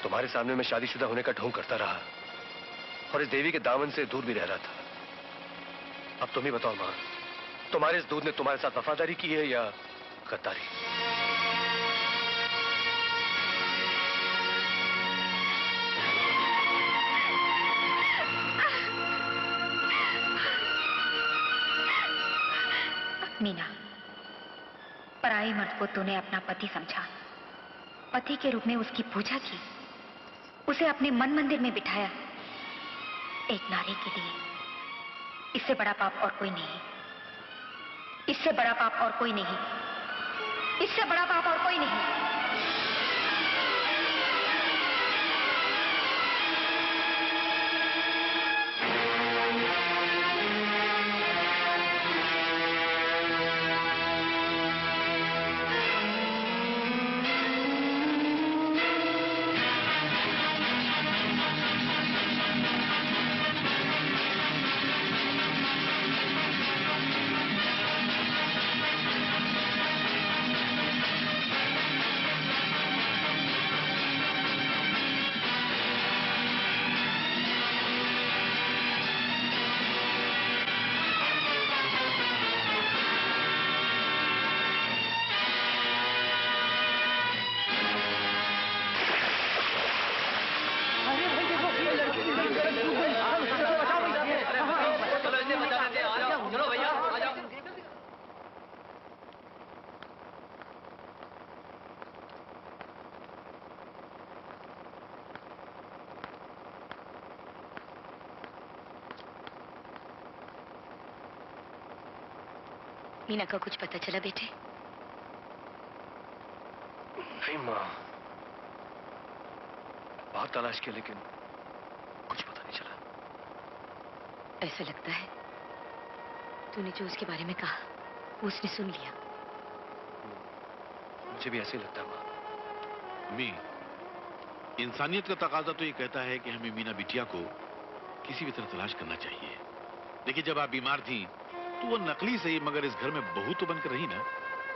तुम्हारे सामने मैं शादीशुदा होने का ढोंग करता रहा और इस देवी के दामन से दूर भी रह रहा था। अब तुम ही बताओ माँ, तुम्हारे इस दूध ने तुम्हारे साथ वफादारी की है या गद्दारी? मीना, पराये मर्द को तूने अपना पति समझा, पति के रूप में उसकी पूजा की, उसे अपने मन मंदिर में बिठाया। एक नारी के लिए इससे बड़ा पाप और कोई नहीं, इससे बड़ा पाप और कोई नहीं, इससे बड़ा पाप और कोई नहीं। मीना का कुछ पता चला बेटे? नहीं माँ, बहुत तलाश किया लेकिन कुछ पता नहीं चला। ऐसा लगता है तूने जो उसके बारे में कहा वो उसने सुन लिया। मुझे भी ऐसे ही लगता है माँ। अम्मी, इंसानियत का तकाजा तो ये कहता है कि हमें मीना बिटिया को किसी भी तरह तलाश करना चाहिए। देखिए, जब आप बीमार थी तो वो नकली सही मगर इस घर में बहू तो बनकर रही ना।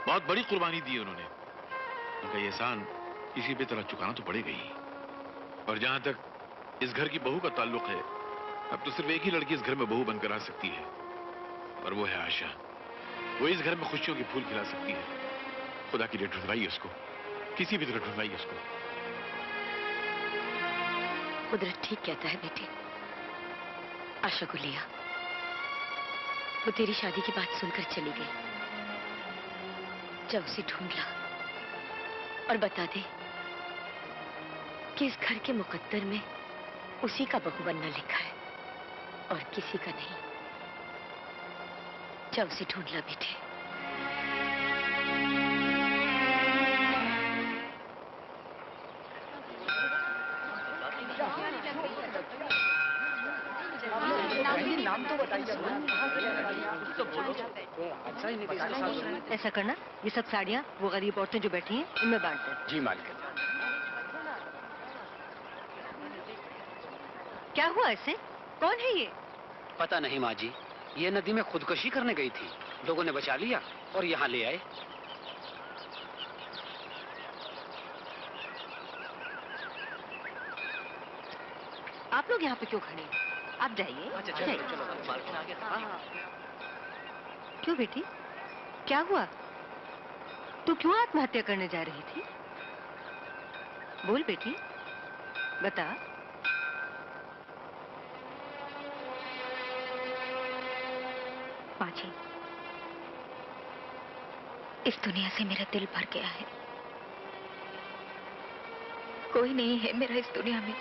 बहुत बड़ी कुर्बानी दी उन्होंने। उनका ये एहसान किसी भी तरह चुकाना तो पड़ेगा ही। और जहां तक इस घर की बहू का ताल्लुक है, अब तो सिर्फ एक ही लड़की इस घर में बहू बनकर आ सकती है, और वो है आशा। वो इस घर में खुशियों के फूल खिला सकती है। खुदा की लिए ढूंढवाइए उसको, किसी भी तरह ढूंढवाइए उसको। कुदरत ठीक कहता है बेटे। आशा को लिया, वो तेरी शादी की बात सुनकर चली गई। जा उसे ढूंढ ला और बता दे कि इस घर के मुकद्दर में उसी का बहू बनना लिखा है और किसी का नहीं। जा उसे ढूंढ ला बेटे। नाम तो बताइए। ऐसा करना, ये सब साड़ियाँ वो गरीब औरतें जो बैठी हैं इनमें बांट दे। जी मालिक। क्या हुआ ऐसे? कौन है ये? पता नहीं माँ जी, ये नदी में खुदकुशी करने गई थी, लोगों ने बचा लिया और यहाँ ले आए। आप लोग यहाँ पे क्यों खड़े हैं? आप जाइए। जाइए। क्यों बेटी, क्या हुआ? तू क्यों आत्महत्या करने जा रही थी? बोल बेटी, बता। माँ जी, इस दुनिया से मेरा दिल भर गया है। कोई नहीं है मेरा इस दुनिया में।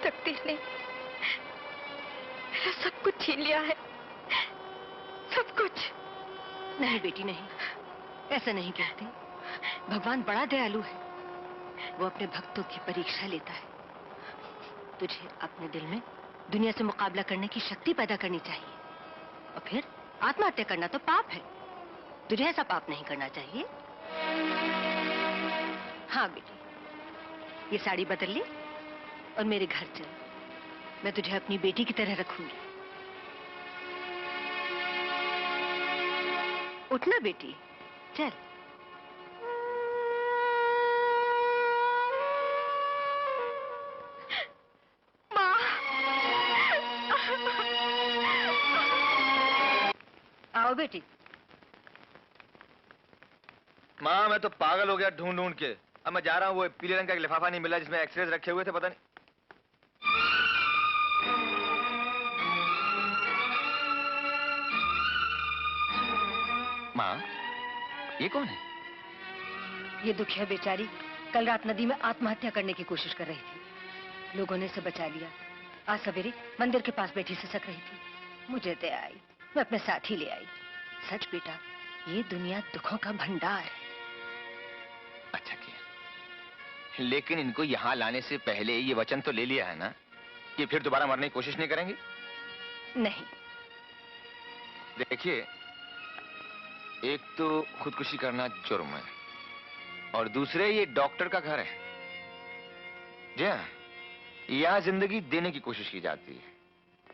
तकदीर ने मेरा सब कुछ छीन लिया है, सब कुछ। नहीं बेटी नहीं, ऐसा नहीं कहते। भगवान बड़ा दयालु है, वो अपने भक्तों की परीक्षा लेता है। तुझे अपने दिल में दुनिया से मुकाबला करने की शक्ति पैदा करनी चाहिए। और फिर आत्महत्या करना तो पाप है, तुझे ऐसा पाप नहीं करना चाहिए। हाँ बेटी, ये साड़ी बदल ले और मेरे घर चल। मैं तुझे अपनी बेटी की तरह रखूंगी। उठना बेटी, चल। आओ बेटी। माँ, मैं तो पागल हो गया ढूंढ ढूंढ के। अब मैं जा रहा हूँ, वो पीले रंग का एक लिफाफा नहीं मिला जिसमें एक्सरेज रखे हुए थे, पता नहीं। माँ, ये कौन है? ये दुखिया बेचारी कल रात नदी में आत्महत्या करने की कोशिश कर रही थी। लोगों ने इसे बचा लिया। आज सवेरे मंदिर के पास बैठी सिसक रही थी। मुझे दया आई, मैं अपने साथ ही ले आई। सच बेटा, ये दुनिया दुखों का भंडार है। अच्छा किया, लेकिन इनको यहाँ लाने से पहले ये वचन तो ले लिया है ना कि फिर दोबारा मरने की कोशिश नहीं करेंगे? नहीं। देखिए, एक तो खुदकुशी करना जुर्म है और दूसरे ये डॉक्टर का घर है। जी हाँ, यहाँ जिंदगी देने की कोशिश की जाती है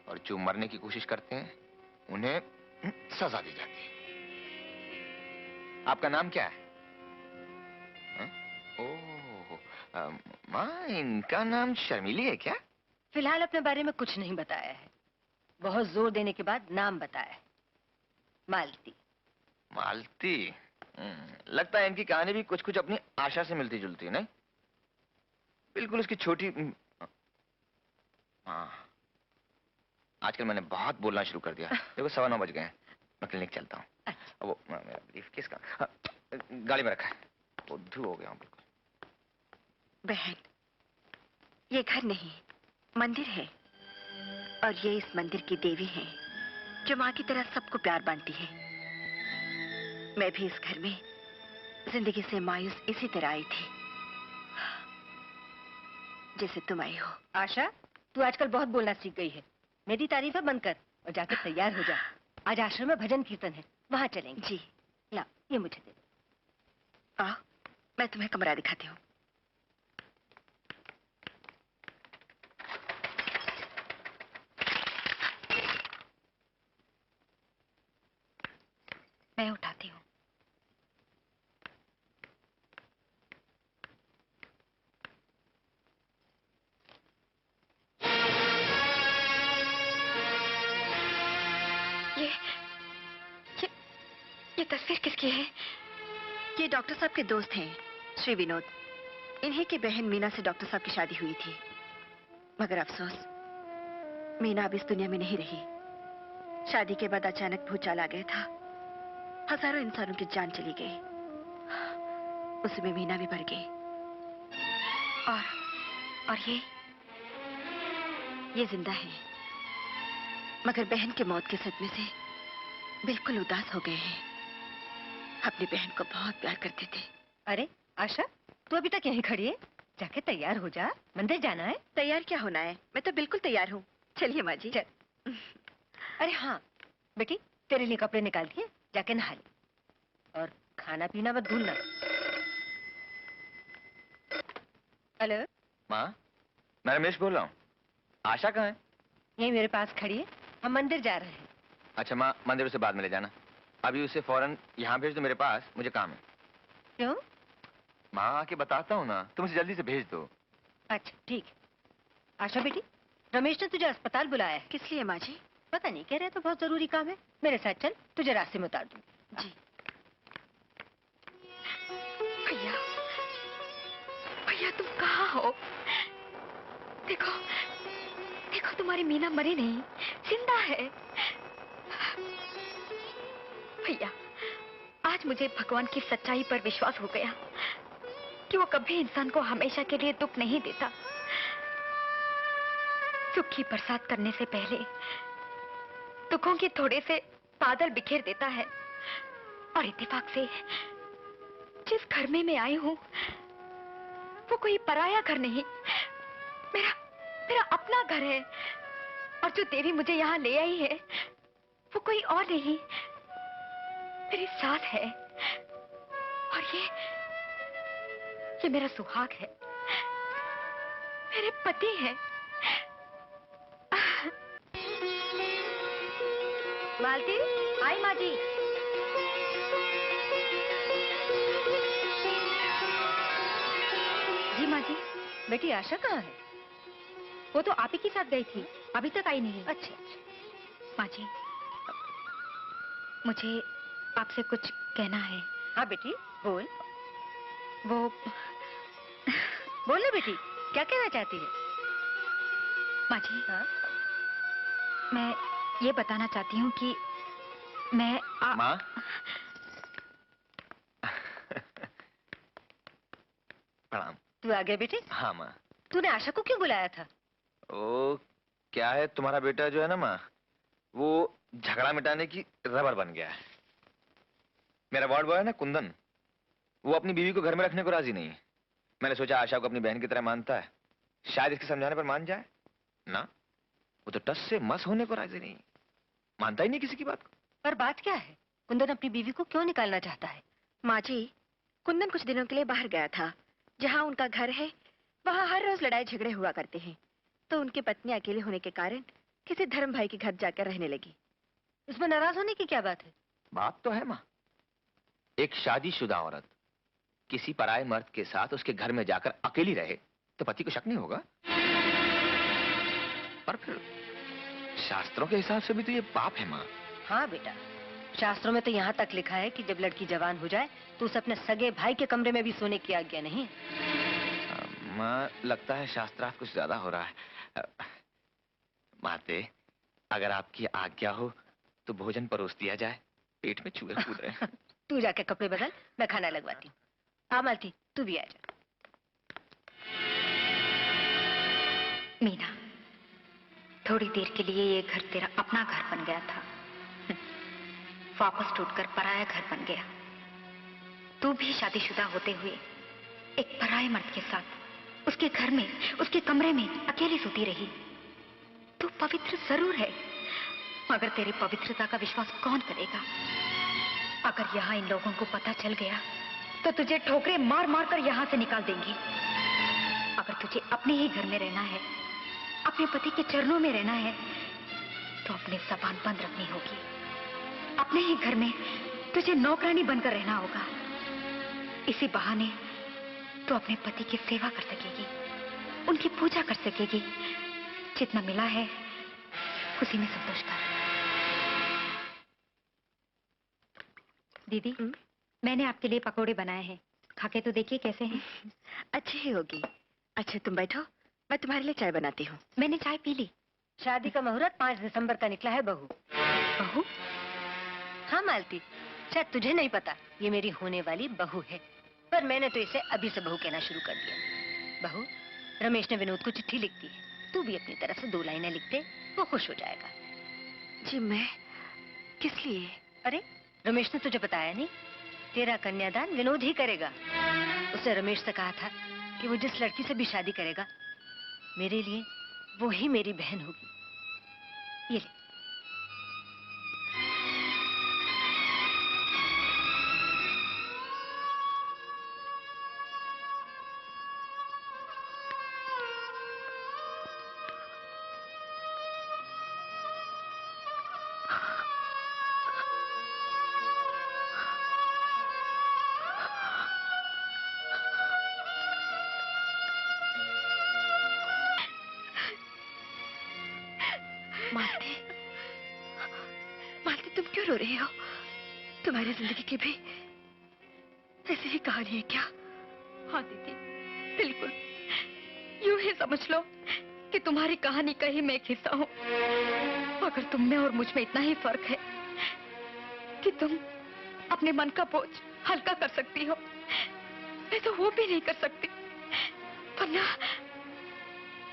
और जो मरने की कोशिश करते हैं उन्हें सजा दी जाती है। आपका नाम क्या है? ओह, माँ, इनका नाम शर्मिली है क्या? फिलहाल अपने बारे में कुछ नहीं बताया है। बहुत जोर देने के बाद नाम बताया है, मालती। मालती? लगता है इनकी कहानी भी कुछ कुछ अपनी आशा से मिलती जुलती है, नहीं? बिल्कुल उसकी छोटी। हाँ, आजकल मैंने बहुत बोलना शुरू कर दिया। देखो 9:15 बज गए हैं, मैं क्लिनिक चलता हूँ। वो मेरा ब्रीफ किसका? गाड़ी में रखा है, बुद्धू हो गया हूँ बिल्कुल। बहन, ये घर नहीं, मंदिर है। और ये इस मंदिर की देवी है जो माँ की तरह सबको प्यार बांटती है। मैं भी इस घर में जिंदगी से मायूस इसी तरह आई थी जैसे तुम आई हो। आशा, तू आजकल बहुत बोलना सीख गई है। मेरी तारीफें बंद कर और जाकर तैयार हो जा। आज आश्रम में भजन कीर्तन है, वहां चलेंगे। जी। ला, ये मुझे दे। आओ। मैं तुम्हें कमरा दिखाती हूँ। मैं उठाती हूँ। ये तस्वीर किसकी है? ये डॉक्टर साहब के दोस्त हैं, श्री विनोद। इन्हीं की बहन मीना से डॉक्टर साहब की शादी हुई थी। मगर अफसोस, मीना अब इस दुनिया में नहीं रही। शादी के बाद अचानक भूचाल आ गया था। हजारों इंसानों की जान चली गई, उसमें मीना भी मर गई। और ये जिंदा है, मगर बहन की मौत के सदमे से बिल्कुल उदास हो गए हैं। अपनी बहन को बहुत प्यार करते थे। अरे आशा, तू अभी तक यहीं खड़ी है? जाके तैयार हो जा, मंदिर जाना है। तैयार क्या होना है, मैं तो बिल्कुल तैयार हूँ। चलिए माँ जी। चल। अरे हाँ बेटी, तेरे लिए कपड़े निकाल दिए, जाके नहा ले और खाना पीना मत भूलना। हेलो माँ, मैं रमेश बोल रहा हूँ। आशा कहाँ है? यही मेरे पास खड़ी है, हम मंदिर जा रहे हैं। अच्छा माँ, मंदिर से बाद में ले जाना। अभी उसे फौरन यहाँ भेज दो मेरे पास, मुझे काम है। क्यों? माँ आके बताता हूँ ना, तुम उसे जल्दी से भेज दो। अच्छा ठीक है। आशा बेटी, रमेश ने तुझे अस्पताल बुलाया है। किस लिए माँ जी? पता नहीं, कह रहे तो बहुत जरूरी काम है। मेरे साथ चल, तुझे रास्ते में उतार दूँ। जी। भैया, भैया तुम कहाँ हो? देखो, देखो तुम्हारी मीना मरी नहीं, जिंदा है। भैया, आज मुझे भगवान की सच्चाई पर विश्वास हो गया कि वो कभी इंसान को हमेशा के लिए दुख नहीं देता। सुख की बरसात करने से पहले दुखों के थोड़े से बादल बिखेर देता है। और इत्तेफाक से जिस घर में मैं आई हूं वो कोई पराया घर नहीं, मेरा अपना घर है। और जो देवी मुझे यहाँ ले आई है वो कोई और नहीं, मेरी सास है। और ये मेरा सुहाग है, मेरे पति है। मालती, आई माँ जी। जी माँ जी। बेटी आशा कहाँ है? वो तो आप ही के साथ गई थी, अभी तक आई नहीं। अच्छा अच्छा। माँ जी, मुझे आपसे कुछ कहना है। हाँ बेटी बोल। वो बोल ना बेटी, क्या कहना चाहती है? माँ जी, हाँ? मैं ये बताना चाहती हूँ कि मैं माँ? प्रणाम। तू आ गया बेटी? हाँ माँ। तूने आशा को क्यों बुलाया था? ओ, क्या है, तुम्हारा बेटा जो है ना माँ, वो झगड़ा मिटाने की रबर बन गया है। मेरा वार्ड बॉय है ना कुंदन, वो अपनी बीवी को घर में रखने को राजी नहीं है। मैंने सोचा आशा को अपनी बहन की तरह मानता है, शायद इसके समझाने पर मान जाए ना। वो तो टस से मस होने को राजी नहीं, मानता ही नहीं किसी की बात को। पर बात क्या है? कुंदन अपनी बीवी को क्यों निकालना चाहता है? माँ जी, कुंदन कुछ दिनों के लिए बाहर गया था। जहाँ उनका घर है वहाँ हर रोज लड़ाई झगड़े हुआ करते हैं, तो उनकी पत्नी अकेले होने के कारण किसी धर्म भाई के घर जाकर रहने लगी। इसमें नाराज होने की क्या बात है? बात तो है माँ, एक शादीशुदा औरत किसी पराये मर्द के साथ उसके घर में जाकर अकेली रहे तो पति को शक नहीं होगा? पर फिर शास्त्रों के हिसाब से भी तो ये पाप है माँ। हाँ बेटा, शास्त्रों में तो यहाँ तक लिखा है कि जब लड़की जवान हो जाए तो उसे अपने सगे भाई के कमरे में भी सोने की आज्ञा नहीं। माँ, लगता है शास्त्रार्थ कुछ ज्यादा हो रहा है। माते, अगर आपकी आज्ञा हो तो भोजन परोस दिया जाए, पेट में चूहे कूद रहे हैं। तू जाके कपड़े बदल, मैं खाना लगवाती हूँ। आ मालती, तू भी आ जा। मीना, थोड़ी देर के लिए ये घर तेरा अपना घर बन गया था, वापस टूटकर पराया घर बन गया। तू भी शादीशुदा होते हुए एक पराये मर्द के साथ उसके घर में, उसके कमरे में अकेली सोती रही। तू पवित्र जरूर है, मगर तेरी पवित्रता का विश्वास कौन करेगा? अगर यहाँ इन लोगों को पता चल गया तो तुझे ठोकरे मार मार कर यहाँ से निकाल देंगी। अगर तुझे अपने ही घर में रहना है, अपने पति के चरणों में रहना है, तो अपनी जबान बंद रखनी होगी। अपने ही घर में तुझे नौकरानी बनकर रहना होगा। इसी बहाने तो अपने पति की सेवा कर सकेगी, उनकी पूजा कर सकेगी। जितना मिला है उसी में संतोष कर। दीदी, मैंने आपके लिए पकोड़े बनाए हैं, खाके तो देखिए कैसे हैं। अच्छी ही होगी। अच्छा तुम बैठो, मैं तुम्हारे लिए चाय बनाती हूँ। मैंने चाय पी ली। शादी का मुहूर्त 5 दिसंबर का निकला है बहू। बहू? हाँ मालती, शायद तुझे नहीं पता, ये मेरी होने वाली बहू है, पर मैंने तो इसे अभी से बहू कहना शुरू कर दिया। बहू, रमेश ने विनोद को चिट्ठी लिख दी है, तू भी अपनी तरफ से 2 लाइनें लिख दे, वो खुश हो जाएगा। जी मैं? किस लिए? अरे रमेश ने तुझे बताया नहीं, तेरा कन्यादान विनोद ही करेगा। उसने रमेश से कहा था कि वो जिस लड़की से भी शादी करेगा, मेरे लिए वो ही मेरी बहन होगी। ये ले। मालती, मालती तुम क्यों रो रही हो? तुम्हारी जिंदगी की भी ऐसी ही कहानी है क्या? हाँ दीदी, बिल्कुल यूं ही समझ लो कि तुम्हारी कहानी का ही मैं एक हिस्सा हूँ। अगर तुम में और मुझ में इतना ही फर्क है कि तुम अपने मन का बोझ हल्का कर सकती हो, मैं तो वो भी नहीं कर सकती।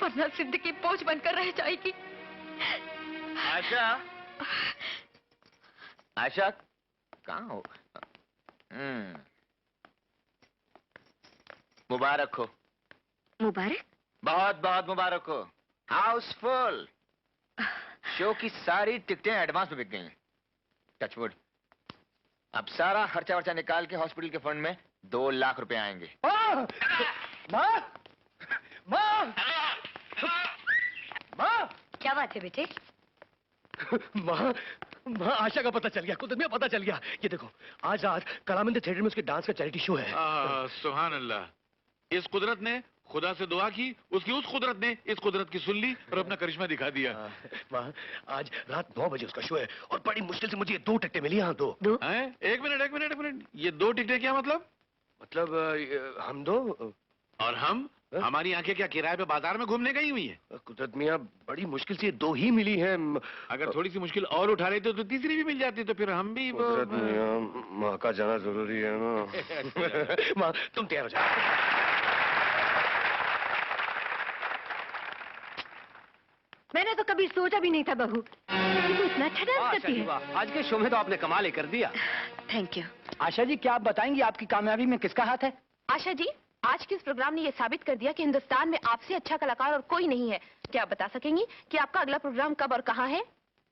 वरना जिंदगी बोझ बनकर रह जाएगी। आशा, आशा कहाँ हो? मुबारक हो। मुबारक? बहुत बहुत मुबारक हो। हाउसफुल। शो की सारी टिकटें एडवांस में बिक गई हैं। टचवुड। अब सारा खर्चा वर्चा निकाल के हॉस्पिटल के फंड में 2 लाख रुपए आएंगे। माँ! माँ! माँ! माँ! क्या बात है बेटे? माँ, माँ आशा का पता चल गया, कुदरत में पता चल गया। ये देखो, आज रात कलामंदिर थिएटर में उसके डांस का चैरिटी शो है। सुभान अल्लाह। इस कुदरत ने खुदा से दुआ की, उसकी उस कुदरत ने इस कुदरत की सुन ली और अपना करिश्मा दिखा दिया। माँ, आज रात 9 बजे उसका शो है और बड़ी मुश्किल से मुझे ये 2 टिकटें मिली। हाँ 2 हैं? एक मिनट, ये 2 टिकटें क्या मतलब? मतलब हम 2 और हम? हमारी आंखें क्या किराए पे बाजार में घूमने गई हुई है? कुदरत मियाँ, बड़ी मुश्किल से 2 ही मिली हैं। अगर थोड़ी सी मुश्किल और उठा लेते तो तीसरी भी मिल जाती, तो फिर हम भी कुदरत मियाँ, माँ का जाना जरूरी है ना। माँ तुम तैयार हो जाओ। मैंने तो कभी सोचा भी नहीं था बहू कि तू इतना अच्छा डांस करती है। आज के शो में तो आपने कमाल ही कर दिया। Thank you. आशा जी, क्या आप बताएंगी आपकी कामयाबी में किसका हाथ है? आशा जी, आज के इस प्रोग्राम ने ये साबित कर दिया कि हिंदुस्तान में आपसे अच्छा कलाकार और कोई नहीं है। क्या आप बता सकेंगी कि आपका अगला प्रोग्राम कब और कहाँ है?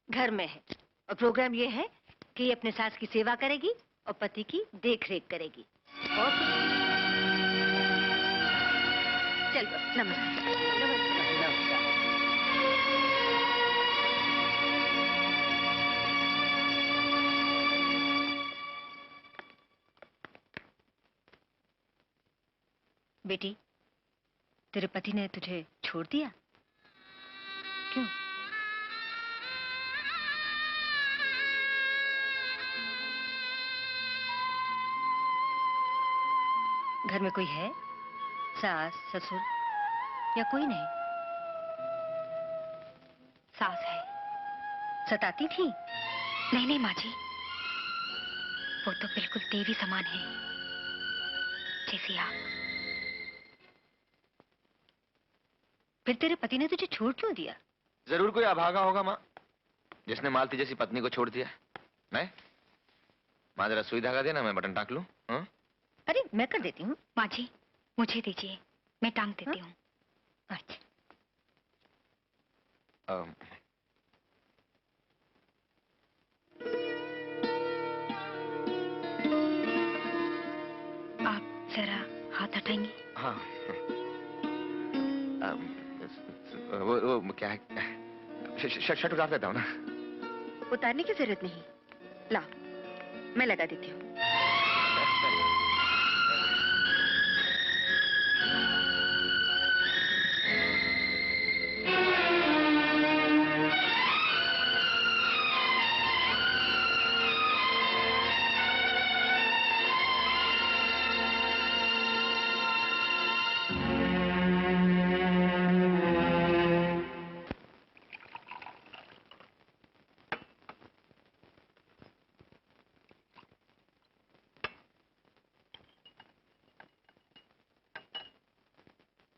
घर में है, और प्रोग्राम ये है कि ये अपने सास की सेवा करेगी और पति की देख-रेख करेगी। और चल नमस्ते। बेटी, तेरे पति ने तुझे छोड़ दिया? क्यों? घर में कोई है? सास, ससुर या कोई नहीं? सास है। सताती थी? नहीं माँ जी, वो तो बिल्कुल देवी समान है, जैसी आप। फिर तेरे पति ने तुझे छोड़ क्यों दिया? जरूर कोई अभागा होगा माँ, जिसने मालती जैसी पत्नी को छोड़ दिया। मैं? माँ जरा सुई धागा देना, मैं बटन टाक लूं। हाँ? अरे मैं कर देती हूँ। माँ जी, मुझे दीजिए, मैं टांग देती हूँ। अच्छा। बताएंगे? हाँ। वो क्या है, शर्ट उतार देता हूँ ना। उतारने की जरूरत नहीं, ला मैं लगा देती हूँ।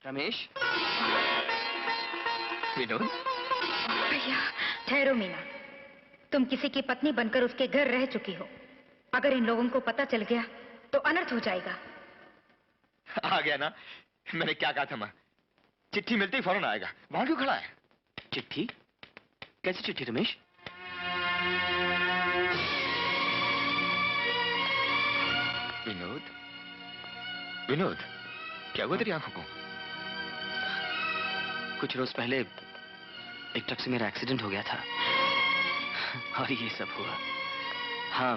रमेश। विनोद। भैया ठहरो मीना, तुम किसी की पत्नी बनकर उसके घर रह चुकी हो। अगर इन लोगों को पता चल गया तो अनर्थ हो जाएगा। आ गया ना, मैंने क्या कहा था माँ, चिट्ठी मिलते ही फौरन आएगा। वहां क्यों खड़ा है? चिट्ठी? कैसी चिट्ठी रमेश? विनोद, विनोद, क्या हुआ तेरी आंखों को? कुछ रोज पहले एक ट्रक से मेरा एक्सीडेंट हो गया था और ये सब हुआ। हाँ,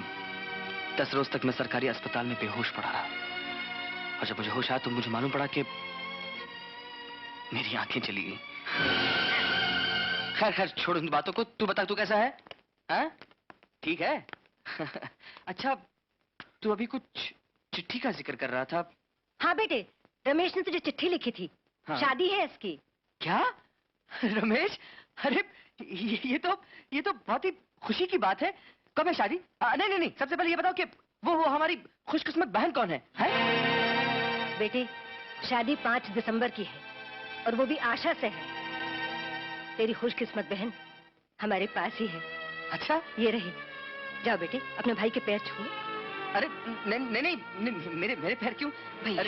10 रोज तक मैं सरकारी अस्पताल में बेहोश पड़ा रहा और जब मुझे होश आया तो मुझे मालूम पड़ा कि मेरी आंखें चली गई। खैर खैर छोड़ उन बातों को, तू बता तू कैसा है? हाँ? ठीक है? अच्छा, तू अभी कुछ चिट्ठी का जिक्र कर रहा था। हाँ बेटे, रमेश ने तुझे चिट्ठी लिखी थी। हाँ। शादी है इसकी। क्या? रमेश, अरे ये तो बहुत ही खुशी की बात है। कब है शादी? नहीं नहीं नहीं, सबसे पहले ये बताओ कि वो हमारी खुशकिस्मत बहन कौन है? बेटे, शादी 5 दिसंबर की है और वो भी आशा से है। तेरी खुशकिस्मत बहन हमारे पास ही है। अच्छा, ये रही। जाओ बेटे, अपने भाई के पैर छुओ। अरे नहीं नहीं नहीं, मेरे पैर क्यों? भैया,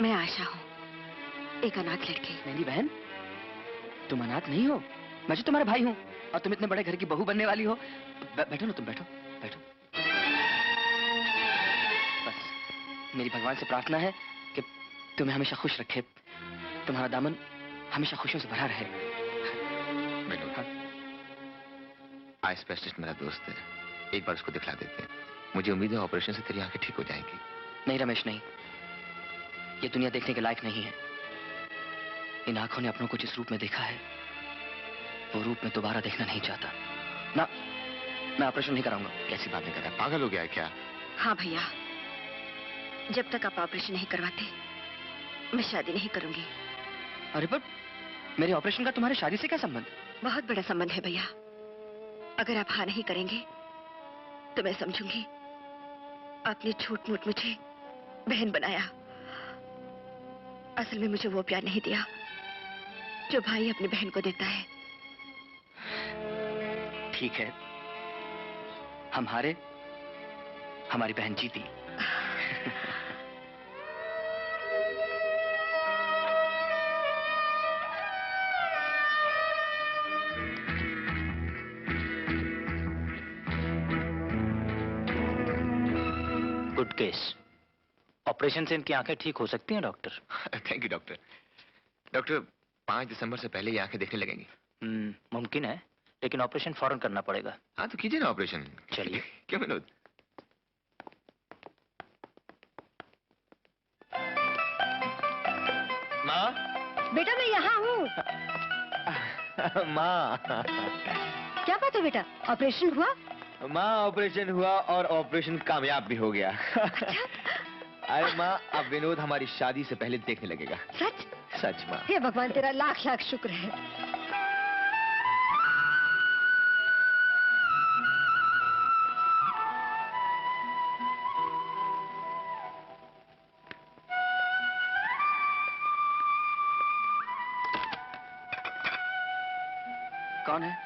मैं आशा हूँ, एक अनाथ लड़की। नहीं बहन, तुम अनाथ नहीं हो, मैं जो तुम्हारा भाई हूँ और तुम इतने बड़े घर की बहू बनने वाली हो। बैठो ना, तुम बैठो बैठो। बस मेरी भगवान से प्रार्थना है कि तुम्हें हमेशा खुश रखे, तुम्हारा दामन हमेशा खुशियों से भरा रहे। विनोद, आई स्पेशलिस्ट मेरा दोस्त है, एक बार उसको दिखला देते हैं। मुझे उम्मीद है ऑपरेशन से तेरी आंखें ठीक हो जाएंगी। नहीं रमेश नहीं, ये दुनिया देखने के लायक नहीं है। इन आंखों ने अपनों को जिस रूप में देखा है वो रूप में दोबारा देखना नहीं चाहता। ना, मैं ऑपरेशन नहीं कराऊंगा। कैसी बातें कर रहा है, पागल हो गया है क्या? हाँ भैया, जब तक आप ऑपरेशन नहीं करवाते मैं शादी नहीं करूंगी। अरे पर मेरे ऑपरेशन का तुम्हारे शादी से क्या संबंध? बहुत बड़ा संबंध है भैया। अगर आप हाँ नहीं करेंगे तो मैं समझूंगी आपने झूठ मूठ मुझे बहन बनाया। असल में मुझे वो प्यार नहीं दिया जो भाई अपनी बहन को देता है। ठीक है, हम हारे, हमारी बहन जीती। Good case. ऑपरेशन से इनकी आंखें ठीक हो सकती हैं doctor? Thank you doctor. Doctor, 5 दिसंबर से पहले ये आंखें देखने लगेंगी? मुमकिन है, लेकिन ऑपरेशन फौरन करना पड़ेगा। हाँ तो कीजिए ना ऑपरेशन। चलिए। क्यों विनोद? माँ। बेटा मैं यहाँ हूँ। माँ। क्या बात है बेटा, ऑपरेशन हुआ? माँ, ऑपरेशन हुआ और ऑपरेशन कामयाब भी हो गया। अरे माँ, अब विनोद हमारी शादी से पहले देखने लगेगा। सच? सच माँ। हे भगवान, तेरा लाख लाख शुक्र है। कौन है?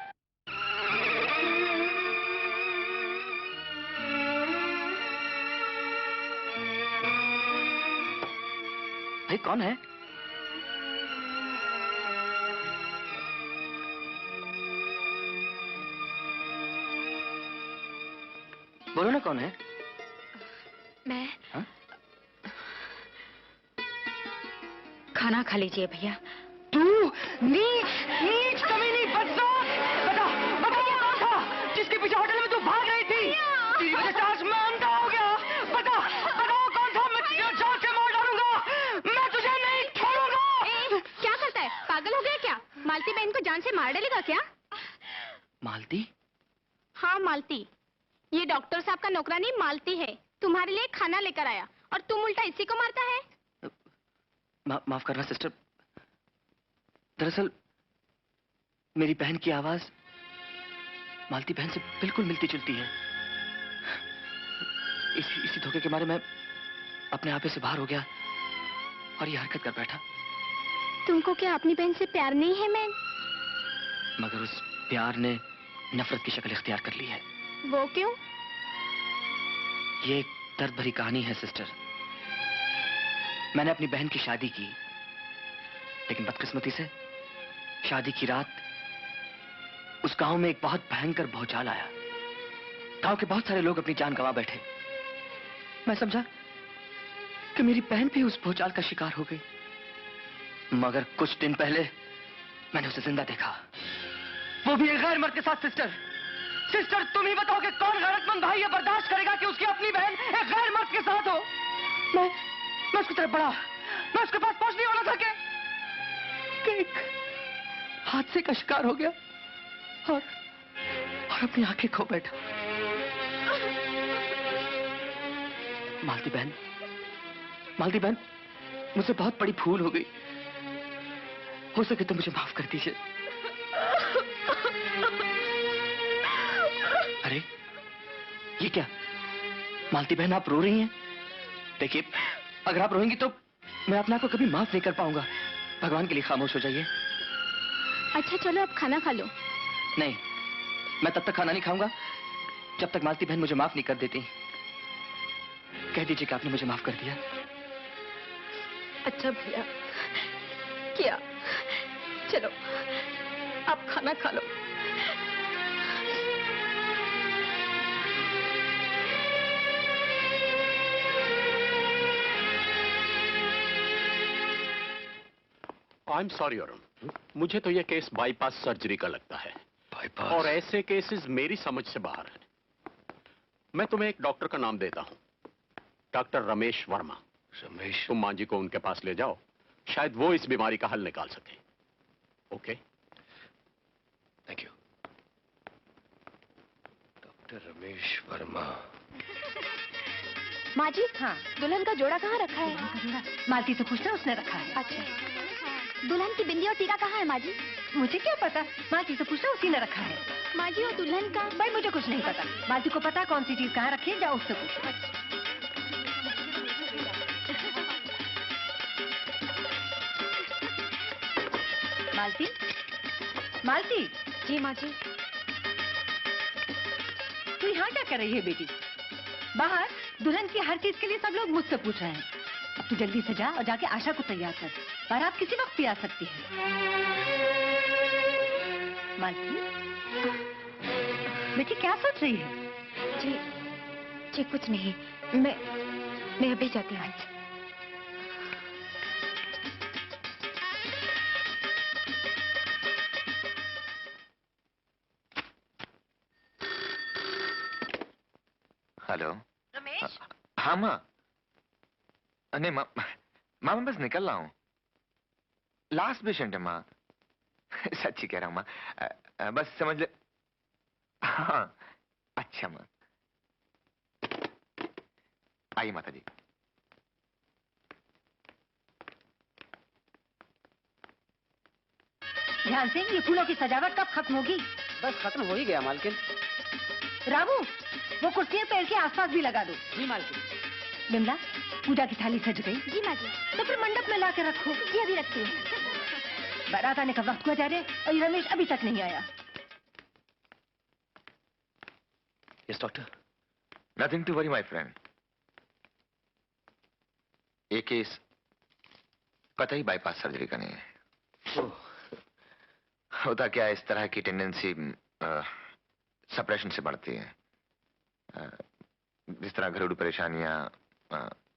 भाई कौन है? बोलो ना कौन है? मैं। हाँ? खाना खा लीजिए भैया। तू नीच नीच कमीनी बदसूरत! बता बता वो कौन था जिसके पीछे होटल में तू भाग रही थी? तेरी वजह से आज मैं अंधा हो गया। बता बता वो कौन था? मैं तुझे जान से मार डालूंगा। मैं तुझे नहीं छोड़ूंगा। क्या करता है, पागल हो गया क्या? मालती बहन को जान से मार डालेगा क्या? मालती? हाँ मालती, ये डॉक्टर साहब का नौकरानी मालती है। तुम्हारे लिए खाना लेकर आया और तुम उल्टा इसी को मारता है। माफ करना सिस्टर, दरअसल मेरी बहन की आवाज मालती बहन से बिल्कुल मिलती जुलती है। इसी धोखे के मारे मैं अपने आपे से बाहर हो गया और ये हरकत कर बैठा। तुमको क्या अपनी बहन से प्यार नहीं है मैन? मगर उस प्यार ने नफरत की शक्ल इख्तियार कर ली है। वो क्यों? ये एक दर्द भरी कहानी है सिस्टर। मैंने अपनी बहन की शादी की, लेकिन बदकिस्मती से शादी की रात उस गांव में एक बहुत भयंकर भूचाल आया। गांव के बहुत सारे लोग अपनी जान गंवा बैठे। मैं समझा कि मेरी बहन भी उस भूचाल का शिकार हो गई, मगर कुछ दिन पहले मैंने उसे जिंदा देखा, वो भी एक गैर मर्द के साथ। सिस्टर तुम ही बताओ कि कौन गैरतमंद भाई ये बर्दाश्त करेगा कि उसकी अपनी बहन एक गैर मर्द के साथ हो? मैं उसकी तरफ बढ़ा, मैं उसके पास पहुंच नहीं वाला था कि एक हादसे का शिकार हो गया और अपनी आंखें खो बैठा। मालती बहन, मुझसे बहुत बड़ी भूल हो गई। हो सके तो मुझे माफ कर दीजिए। अरे ये क्या मालती बहन, आप रो रही हैं? देखिए, अगर आप रोएंगी तो मैं अपने आप को कभी माफ नहीं कर पाऊंगा। भगवान के लिए खामोश हो जाइए। अच्छा चलो अब खाना खा लो। नहीं, मैं तब तक खाना नहीं खाऊंगा जब तक मालती बहन मुझे माफ नहीं कर देती। कह दीजिए कि आपने मुझे माफ कर दिया। अच्छा भैया, क्या? चलो आप खाना खा लो। आई एम सॉरी अरुण, मुझे तो यह केस बाईपास सर्जरी का लगता है। बाईपास? और ऐसे केसेस मेरी समझ से बाहर है। मैं तुम्हें एक डॉक्टर का नाम देता हूं, डॉक्टर रमेश वर्मा। रमेश? तुम मां जी को उनके पास ले जाओ, शायद वो इस बीमारी का हल निकाल सके। Okay? Thank you. Doctor Ramesh Verma. माँ जी, हाँ, दुल्हन का जोड़ा कहाँ रखा है? मालती से पूछना, उसने रखा है। अच्छा, दुल्हन की बिंदी और टीका कहाँ है माँ जी? मुझे क्या पता, मालती से पूछना, उसी ने रखा है। माँ जी, और दुल्हन का? भाई मुझे कुछ नहीं पता। मालती को पता कौन सी चीज कहाँ रखी है, जाओ उससे पूछो। मालती, मालती। जी माँ जी। तू यहाँ क्या कर रही है बेटी? बाहर दुल्हन की हर चीज के लिए सब लोग मुझसे पूछ रहे हैं। अब तू जल्दी से जा और जाके आशा को तैयार कर, बारात किसी वक्त भी आ सकती है। मालती, बेटी क्या सोच रही है? जी कुछ नहीं, मैं अभी जाती हूँ। हेलो रमेश? हाँ माँ। नहीं माँ, मैं बस निकल रहा हूँ। लास्ट पेशेंट है माँ। सच्ची कह रहा हूँ माँ, बस समझ ले। हाँ अच्छा माँ, आइए माता जी। ध्यान से, ये फूलों की सजावट कब खत्म होगी? बस खत्म हो ही गया मालकिन। रामू, वो कुर्सियां पेड़ के आसपास भी लगा दो। जी मालकिन। बिमला, पूजा की थाली सज गई? जी माँ जी। तो फिर मंडप में ला के रखो। जी अभी रखती हूँ। बारात आने का वक्त हुआ जा रहे और ये रमेश अभी तक नहीं आया। Yes doctor. Nothing to worry my friend. ये केस कतई बाईपास सर्जरी का नहीं है। होता क्या है, इस तरह की टेंडेंसी सप्रेशन से बढ़ती है। जिस तरह घरेलू परेशानियां,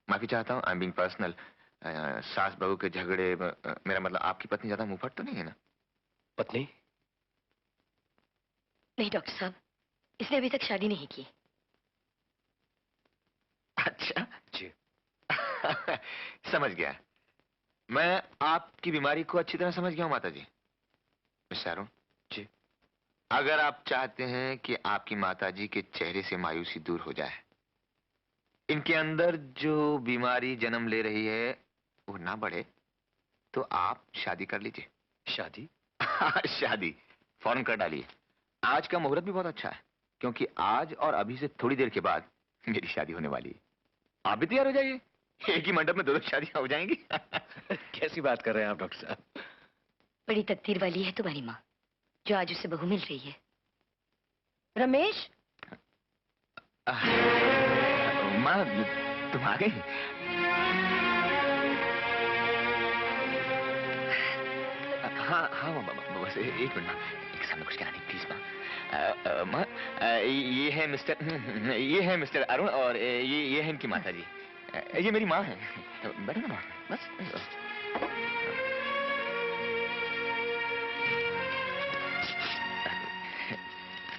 माफी चाहता हूं, आई एम बीइंग पर्सनल, सास बहू के झगड़े मेरा मतलब आपकी पत्नी ज्यादा मुंहफट तो नहीं है ना? पत्नी? नहीं डॉक्टर साहब, इसने अभी तक शादी नहीं की। अच्छा जी। समझ गया। मैं आपकी बीमारी को अच्छी तरह समझ गया हूँ माता जी। मिस्टर अरुण जी, अगर आप चाहते हैं कि आपकी माता जी के चेहरे से मायूसी दूर हो जाए, इनके अंदर जो बीमारी जन्म ले रही है वो ना बढ़े, तो आप शादी कर लीजिए। शादी? शादी फौरन कर डालिए। आज का मुहूर्त भी बहुत अच्छा है, क्योंकि आज और अभी से थोड़ी देर के बाद मेरी शादी होने वाली है। आप भी तैयार हो जाइए, एक ही मंडप में दो शादियां हो जाएंगी। कैसी बात कर रहे हैं आप डॉक्टर साहब? बड़ी तकदीर वाली है तुम्हारी माँ, जो आज उसे बहू मिल रही है। रमेश, माँ तुम आ गई? हाँ हाँ बस एक मिनट माँ, एक सामने कुछ कहना नहीं प्लीज माँ। माँ ये है मिस्टर अरुण और ये है इनकी माता जी। ये मेरी माँ है। बैठो ना माँ, बस।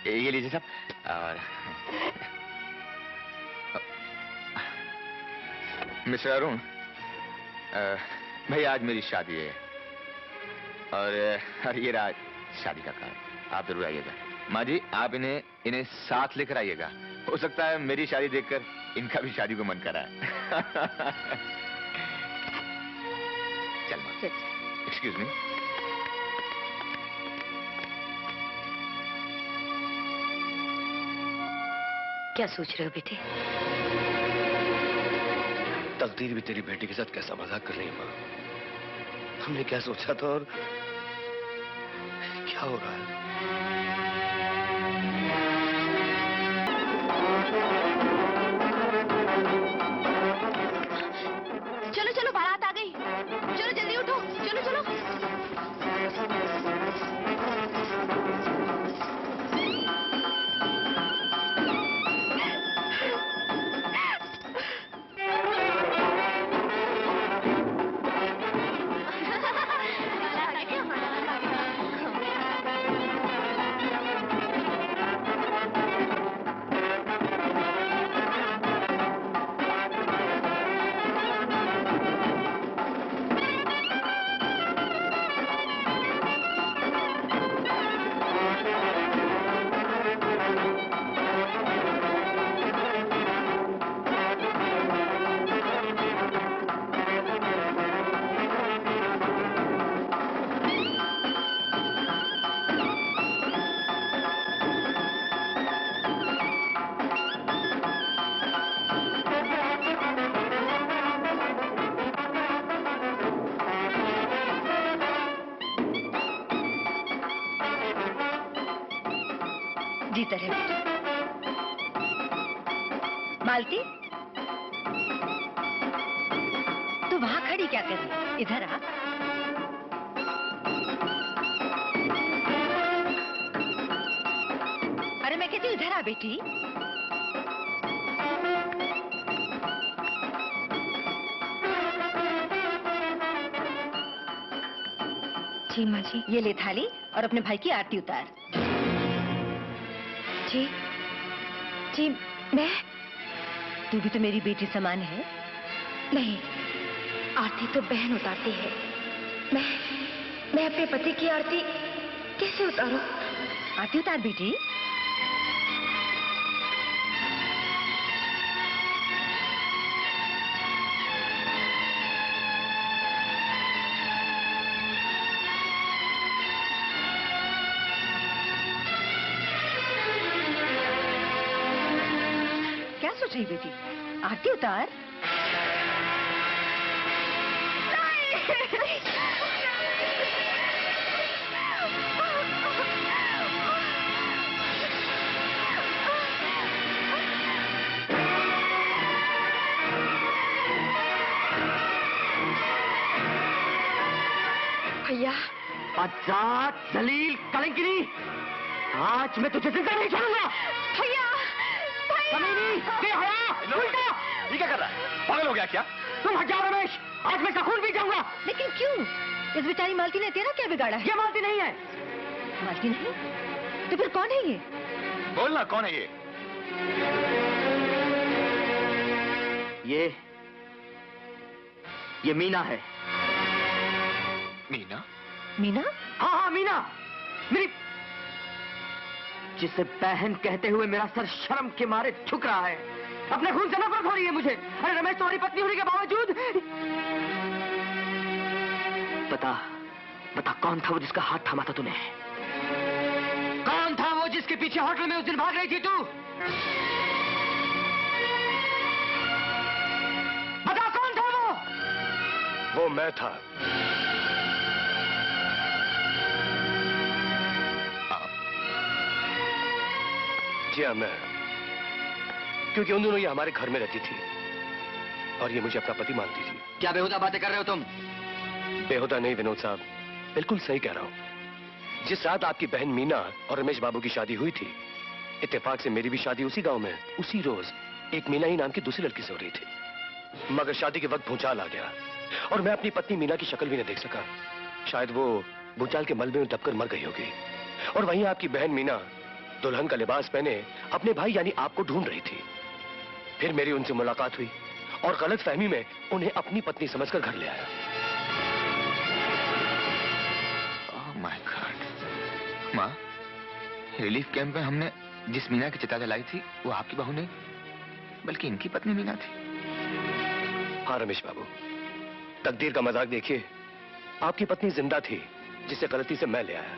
ये लीजिए साहब। और मिस्टर अरुण, भाई आज मेरी शादी है और ये रहा शादी का कार्ड। आप जरूर आइएगा। माँ जी आप इन्हें साथ लेकर आइएगा। हो सकता है मेरी शादी देखकर इनका भी शादी को मन करा है। चल माँ, एक्सक्यूज मी। क्या सोच रहे हो बेटे? तकदीर भी तेरी बेटी के साथ कैसा मजाक कर रही है माँ। हमने क्या सोचा था और क्या हो रहा है? चलो चलो, बारात आ गई। चलो जल्दी उठो, चलो चलो। जीता रहे बेटा। मालती, तू वहां खड़ी क्या कर रही? इधर आ। अरे मैं कहती हूँ इधर आ बेटी। जी माँ जी। ये ले थाली और अपने भाई की आरती उतार। जी जी, मैं? तू भी तो मेरी बेटी समान है। नहीं, आरती तो बहन उतारती है। मैं अपने पति की आरती कैसे उतारूं? आरती उतार बेटी। क्या सोच रही बेटी? आरती उतार। भैया। बदजात, जलील, कलंकिनी, आज मैं तुझे जिंदा नहीं छोड़ूंगा। भैया, कमीनी, बेहया, उल्टा। ये क्या कर रहा है? पागल हो गया क्या? तुम हट जाओ रमेश, आज मैं इसका खून पी जाऊंगा। लेकिन क्यों? इस बेचारी मालती ने तेरा क्या बिगाड़ा है? ये मालती नहीं है। मालती नहीं? तो फिर कौन है ये? बोलना कौन है ये? ये मीना है। मीना? मीना? हाँ हाँ मीना, मेरी जिसे बहन कहते हुए मेरा सर शर्म के मारे झुक रहा है। अपने खून से नफरत हो रही है मुझे। अरे रमेश, तुम्हारी पत्नी होने के बावजूद बता कौन था वो जिसका हाथ थामा था तूने? कौन था वो जिसके पीछे होटल में उस दिन भाग रही थी तू? बता कौन था वो? वो मैं था। जी हाँ, मैं। क्योंकि उन दोनों ये हमारे घर में रहती थी और ये मुझे अपना पति मानती थी। क्या बेहुदा बातें कर रहे हो तुम? बेहुदा नहीं विनोद साहब, बिल्कुल सही कह रहा हूँ। जिस रात आपकी बहन मीना और रमेश बाबू की शादी हुई थी, इत्तेफाक से मेरी भी शादी उसी गांव में उसी रोज एक मीना ही नाम की दूसरी लड़की से हो रही थी। मगर शादी के वक्त भूचाल आ गया और मैं अपनी पत्नी मीना की शक्ल भी नहीं देख सका। शायद वो भूचाल के मलबे में दबकर मर गई होगी। और वहीं आपकी बहन मीना दुल्हन का लिबास पहने अपने भाई यानी आपको ढूंढ रही थी। फिर मेरी उनसे मुलाकात हुई और गलत फहमी में उन्हें अपनी पत्नी समझकर घर ले आया। My God. माँ, रिलीफ कैंप में हमने जिस मीना की चिता जलाई थी वो आपकी बहू नहीं बल्कि इनकी पत्नी मीना थी। हाँ रमेश बाबू, तकदीर का मजाक देखिए। आपकी पत्नी जिंदा थी जिसे गलती से मैं ले आया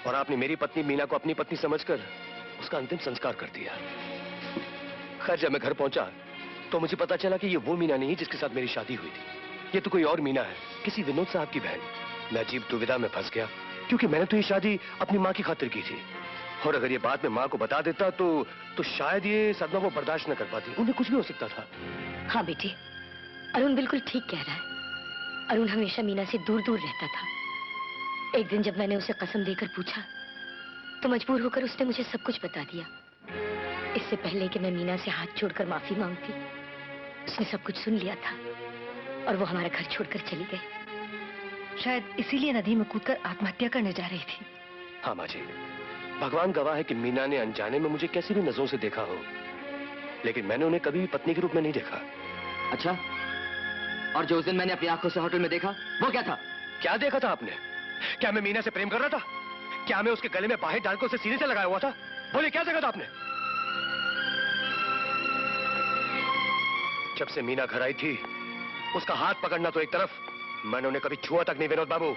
और आपने मेरी पत्नी मीना को अपनी पत्नी समझकर उसका अंतिम संस्कार कर दिया। खैर जब मैं घर पहुंचा तो मुझे पता चला कि ये वो मीना नहीं जिसके साथ मेरी शादी हुई थी। ये तो कोई और मीना है, किसी विनोद साहब की बहन। मैं अजीब दुविधा में फंस गया क्योंकि मैंने तो ये शादी अपनी माँ की खातिर की थी और अगर ये बात मैं माँ को बता देता तो शायद ये सदमा वो बर्दाश्त न कर पाती। उन्हें कुछ भी हो सकता था। हाँ बेटी, अरुण बिल्कुल ठीक कह रहा है। अरुण हमेशा मीना से दूर दूर रहता था। एक दिन जब मैंने उसे कसम देकर पूछा तो मजबूर होकर उसने मुझे सब कुछ बता दिया। इससे पहले कि मैं मीना से हाथ जोड़कर माफी मांगती, उसने सब कुछ सुन लिया था और वो हमारा घर छोड़कर चली गई। शायद इसीलिए नदी में कूदकर आत्महत्या करने जा रही थी। हाँ माँ जी, भगवान गवाह है कि मीना ने अनजाने में मुझे कैसी भी नजरों से देखा हो, लेकिन मैंने उन्हें कभी भी पत्नी के रूप में नहीं देखा। अच्छा, और जो उस दिन मैंने अपनी आंखों से होटल में देखा वो क्या था? क्या देखा था आपने? क्या मैं मीना से प्रेम कर रहा था? क्या मैं उसके गले में बाहें डालकर उसे सीने से लगाया हुआ था? बोले क्या देखा था आपने? जब से मीना घर आई थी उसका हाथ पकड़ना तो एक तरफ, मैंने उन्हें कभी छुआ तक नहीं। विनोद बाबू,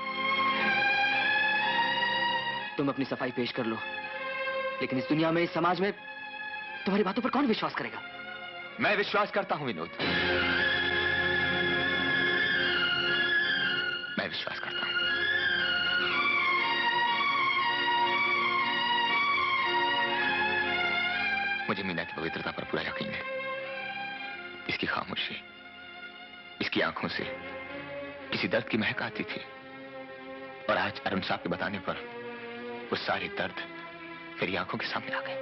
तुम अपनी सफाई पेश कर लो, लेकिन इस दुनिया में, इस समाज में तुम्हारी बातों पर कौन विश्वास करेगा? मैं विश्वास करता हूं विनोद, मैं विश्वास करता हूं। मुझे मीना की पवित्रता पर पूरा यकीन है। इसकी खामोशी, इसकी आंखों से किसी दर्द की महक आती थी और आज अरुण साहब के बताने पर वो सारे दर्द मेरी आंखों के सामने आ गए।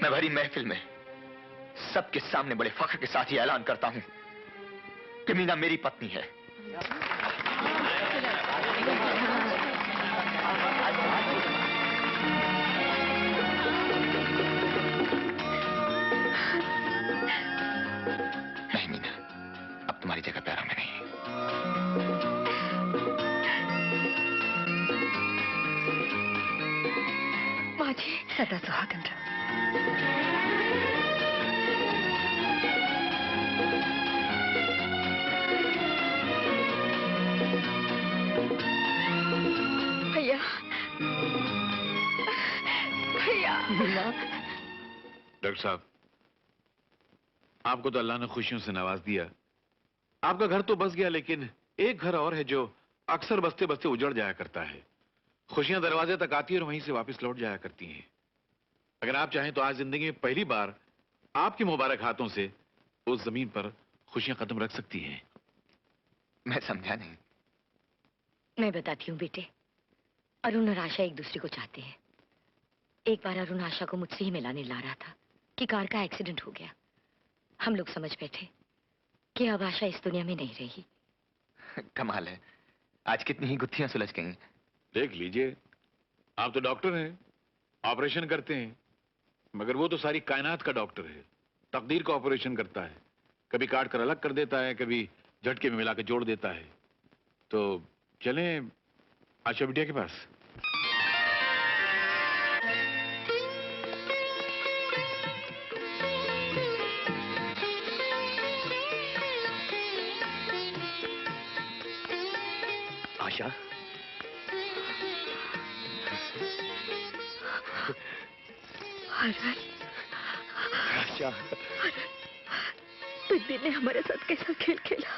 मैं भरी महफिल में सबके सामने बड़े फख्र के साथ ये ऐलान करता हूं कि मीना मेरी पत्नी है। नहीं मीना, अब तुम्हारी जगह पैरों में नहीं है। माँ जी, सदा सुहागन रहो। भैया, भैया। डॉक्टर साहब, आपको तो अल्लाह ने खुशियों से नवाज दिया। आपका घर तो बस गया, लेकिन एक घर और है जो अक्सर बसते बसते उजड़ जाया करता है। खुशियां दरवाजे तक आती है और वहीं से वापस लौट जाया करती हैं। अगर आप चाहें तो आज जिंदगी में पहली बार आपके मुबारक हाथों से उस जमीन पर खुशियां कदम रख सकती हैं। मैं समझा नहीं। मैं बताती हूँ बेटे, अरुण और आशा एक दूसरे को चाहते हैं। एक बार अरुण आशा को मुझसे ही मिलाने ला रहा था कि कार का एक्सीडेंट हो गया। हम लोग समझ बैठे कि अब आशा इस दुनिया में नहीं रही। कमाल है, आज कितनी ही गुत्थियां सुलझ गई। देख लीजिए, आप तो डॉक्टर हैं, ऑपरेशन करते हैं, मगर वो तो सारी कायनात का डॉक्टर है। तकदीर का ऑपरेशन करता है, कभी काट कर अलग कर देता है, कभी झटके में मिला के जोड़ देता है। तो चलें आशा बिटिया के पास। आशा, आशा, तकदीर ने हमारे साथ कैसा खेल खेला।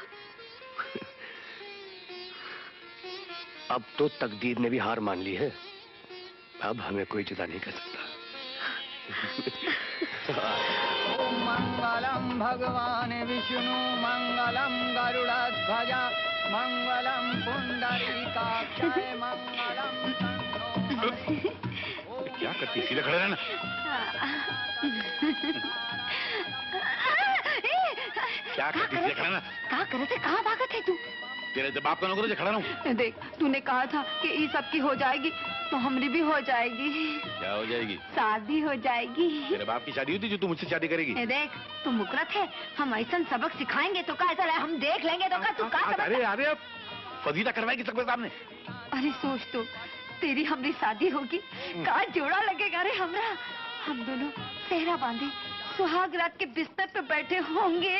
अब तो तकदीर ने भी हार मान ली है। अब हमें कोई जुदा नहीं कर सकता। मंगलम भगवान विष्णु मंगलम गरुड़ध्वज मंगलम पुंडरीकाक्षाय मंगलम क्या करती, सीधे खड़े रहना। क्या करती, सीधे खड़े रहना। कहाँ करे थे, कहाँ भागा थे तू? तेरे जब बाप का नौकर है, खड़ा रहूं। देख, तूने कहा था कि ये सबकी हो जाएगी, तो हमारी भी हो जाएगी। क्या हो जाएगी? शादी हो जाएगी। तेरे बाप की शादी हुई थी जो तू मुझसे शादी करेगी? देख, तू मुकरत है, हम ऐसा सबक सिखाएंगे तो का ऐसा हम देख लेंगे तो का तू का अरे अरे अब फजीला करवाएगी सबके सामने। अरे सोच तो, तेरी हमारी शादी होगी, का जोड़ा लगेगा रे हमरा। हम दोनों सेहरा बांधे सुहाग रात के बिस्तर पे बैठे होंगे।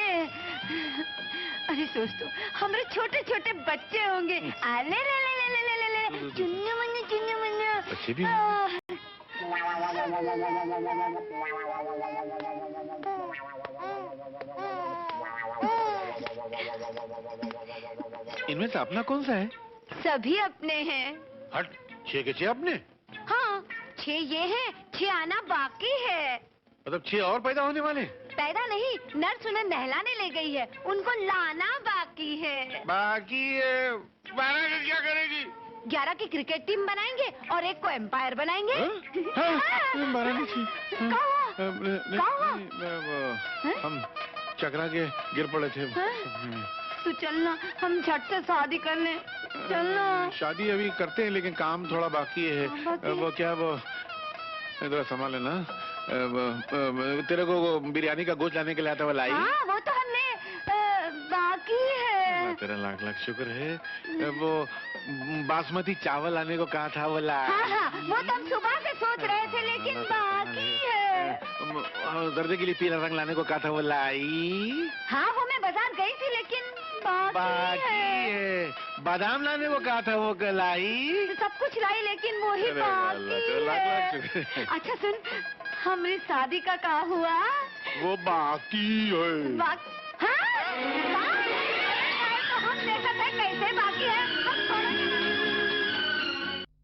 अरे सोच तो, हमारे छोटे छोटे बच्चे होंगे। ले ले ले ले ले ले ले चुन्नू मुन्नू बच्चे भी इनमें से अपना कौन सा है? सभी अपने हैं। हट, 6 के 6 अपने? हाँ, 6 ये हैं, 6 आना बाकी है। मतलब 6 और पैदा होने वाले? पैदा नहीं, नर्स उन्हें नहलाने ले गई है, उनको लाना बाकी है। बाकी है। 12 का क्या करेगी? 11 की क्रिकेट टीम बनाएंगे और एक को एम्पायर बनाएंगे। हम चकरा के गिर पड़े थे। तू चलना, हम झट से शादी कर लें। चलना। शादी अभी करते हैं, लेकिन काम थोड़ा बाकी है। वो क्या, वो इधर संभाल लेना। तेरे को वो बिरयानी का गोश्त लाने के लिए आता, वो लाई? हाँ, वो तो हमने बाकी है। तेरा लाख लाख शुक्र है। वो बासमती चावल लाने को कहा था, वो लाई? हाँ, वो तो हम सुबह से सोच रहे थे, लेकिन बाकी है। दर्दे के लिए पीला रंग लाने को कहा था, वो लाई? हाँ, वो मैं बाजार गई थी, लेकिन बाकी है। बादाम लाने को कहा था, वो लाई? सब कुछ लाई, लेकिन वो ही बाकी है। अच्छा सुन, हमारी शादी का क्या हुआ? वो बाकी है। हाँ? तो हम देखा था कैसे बाकी है।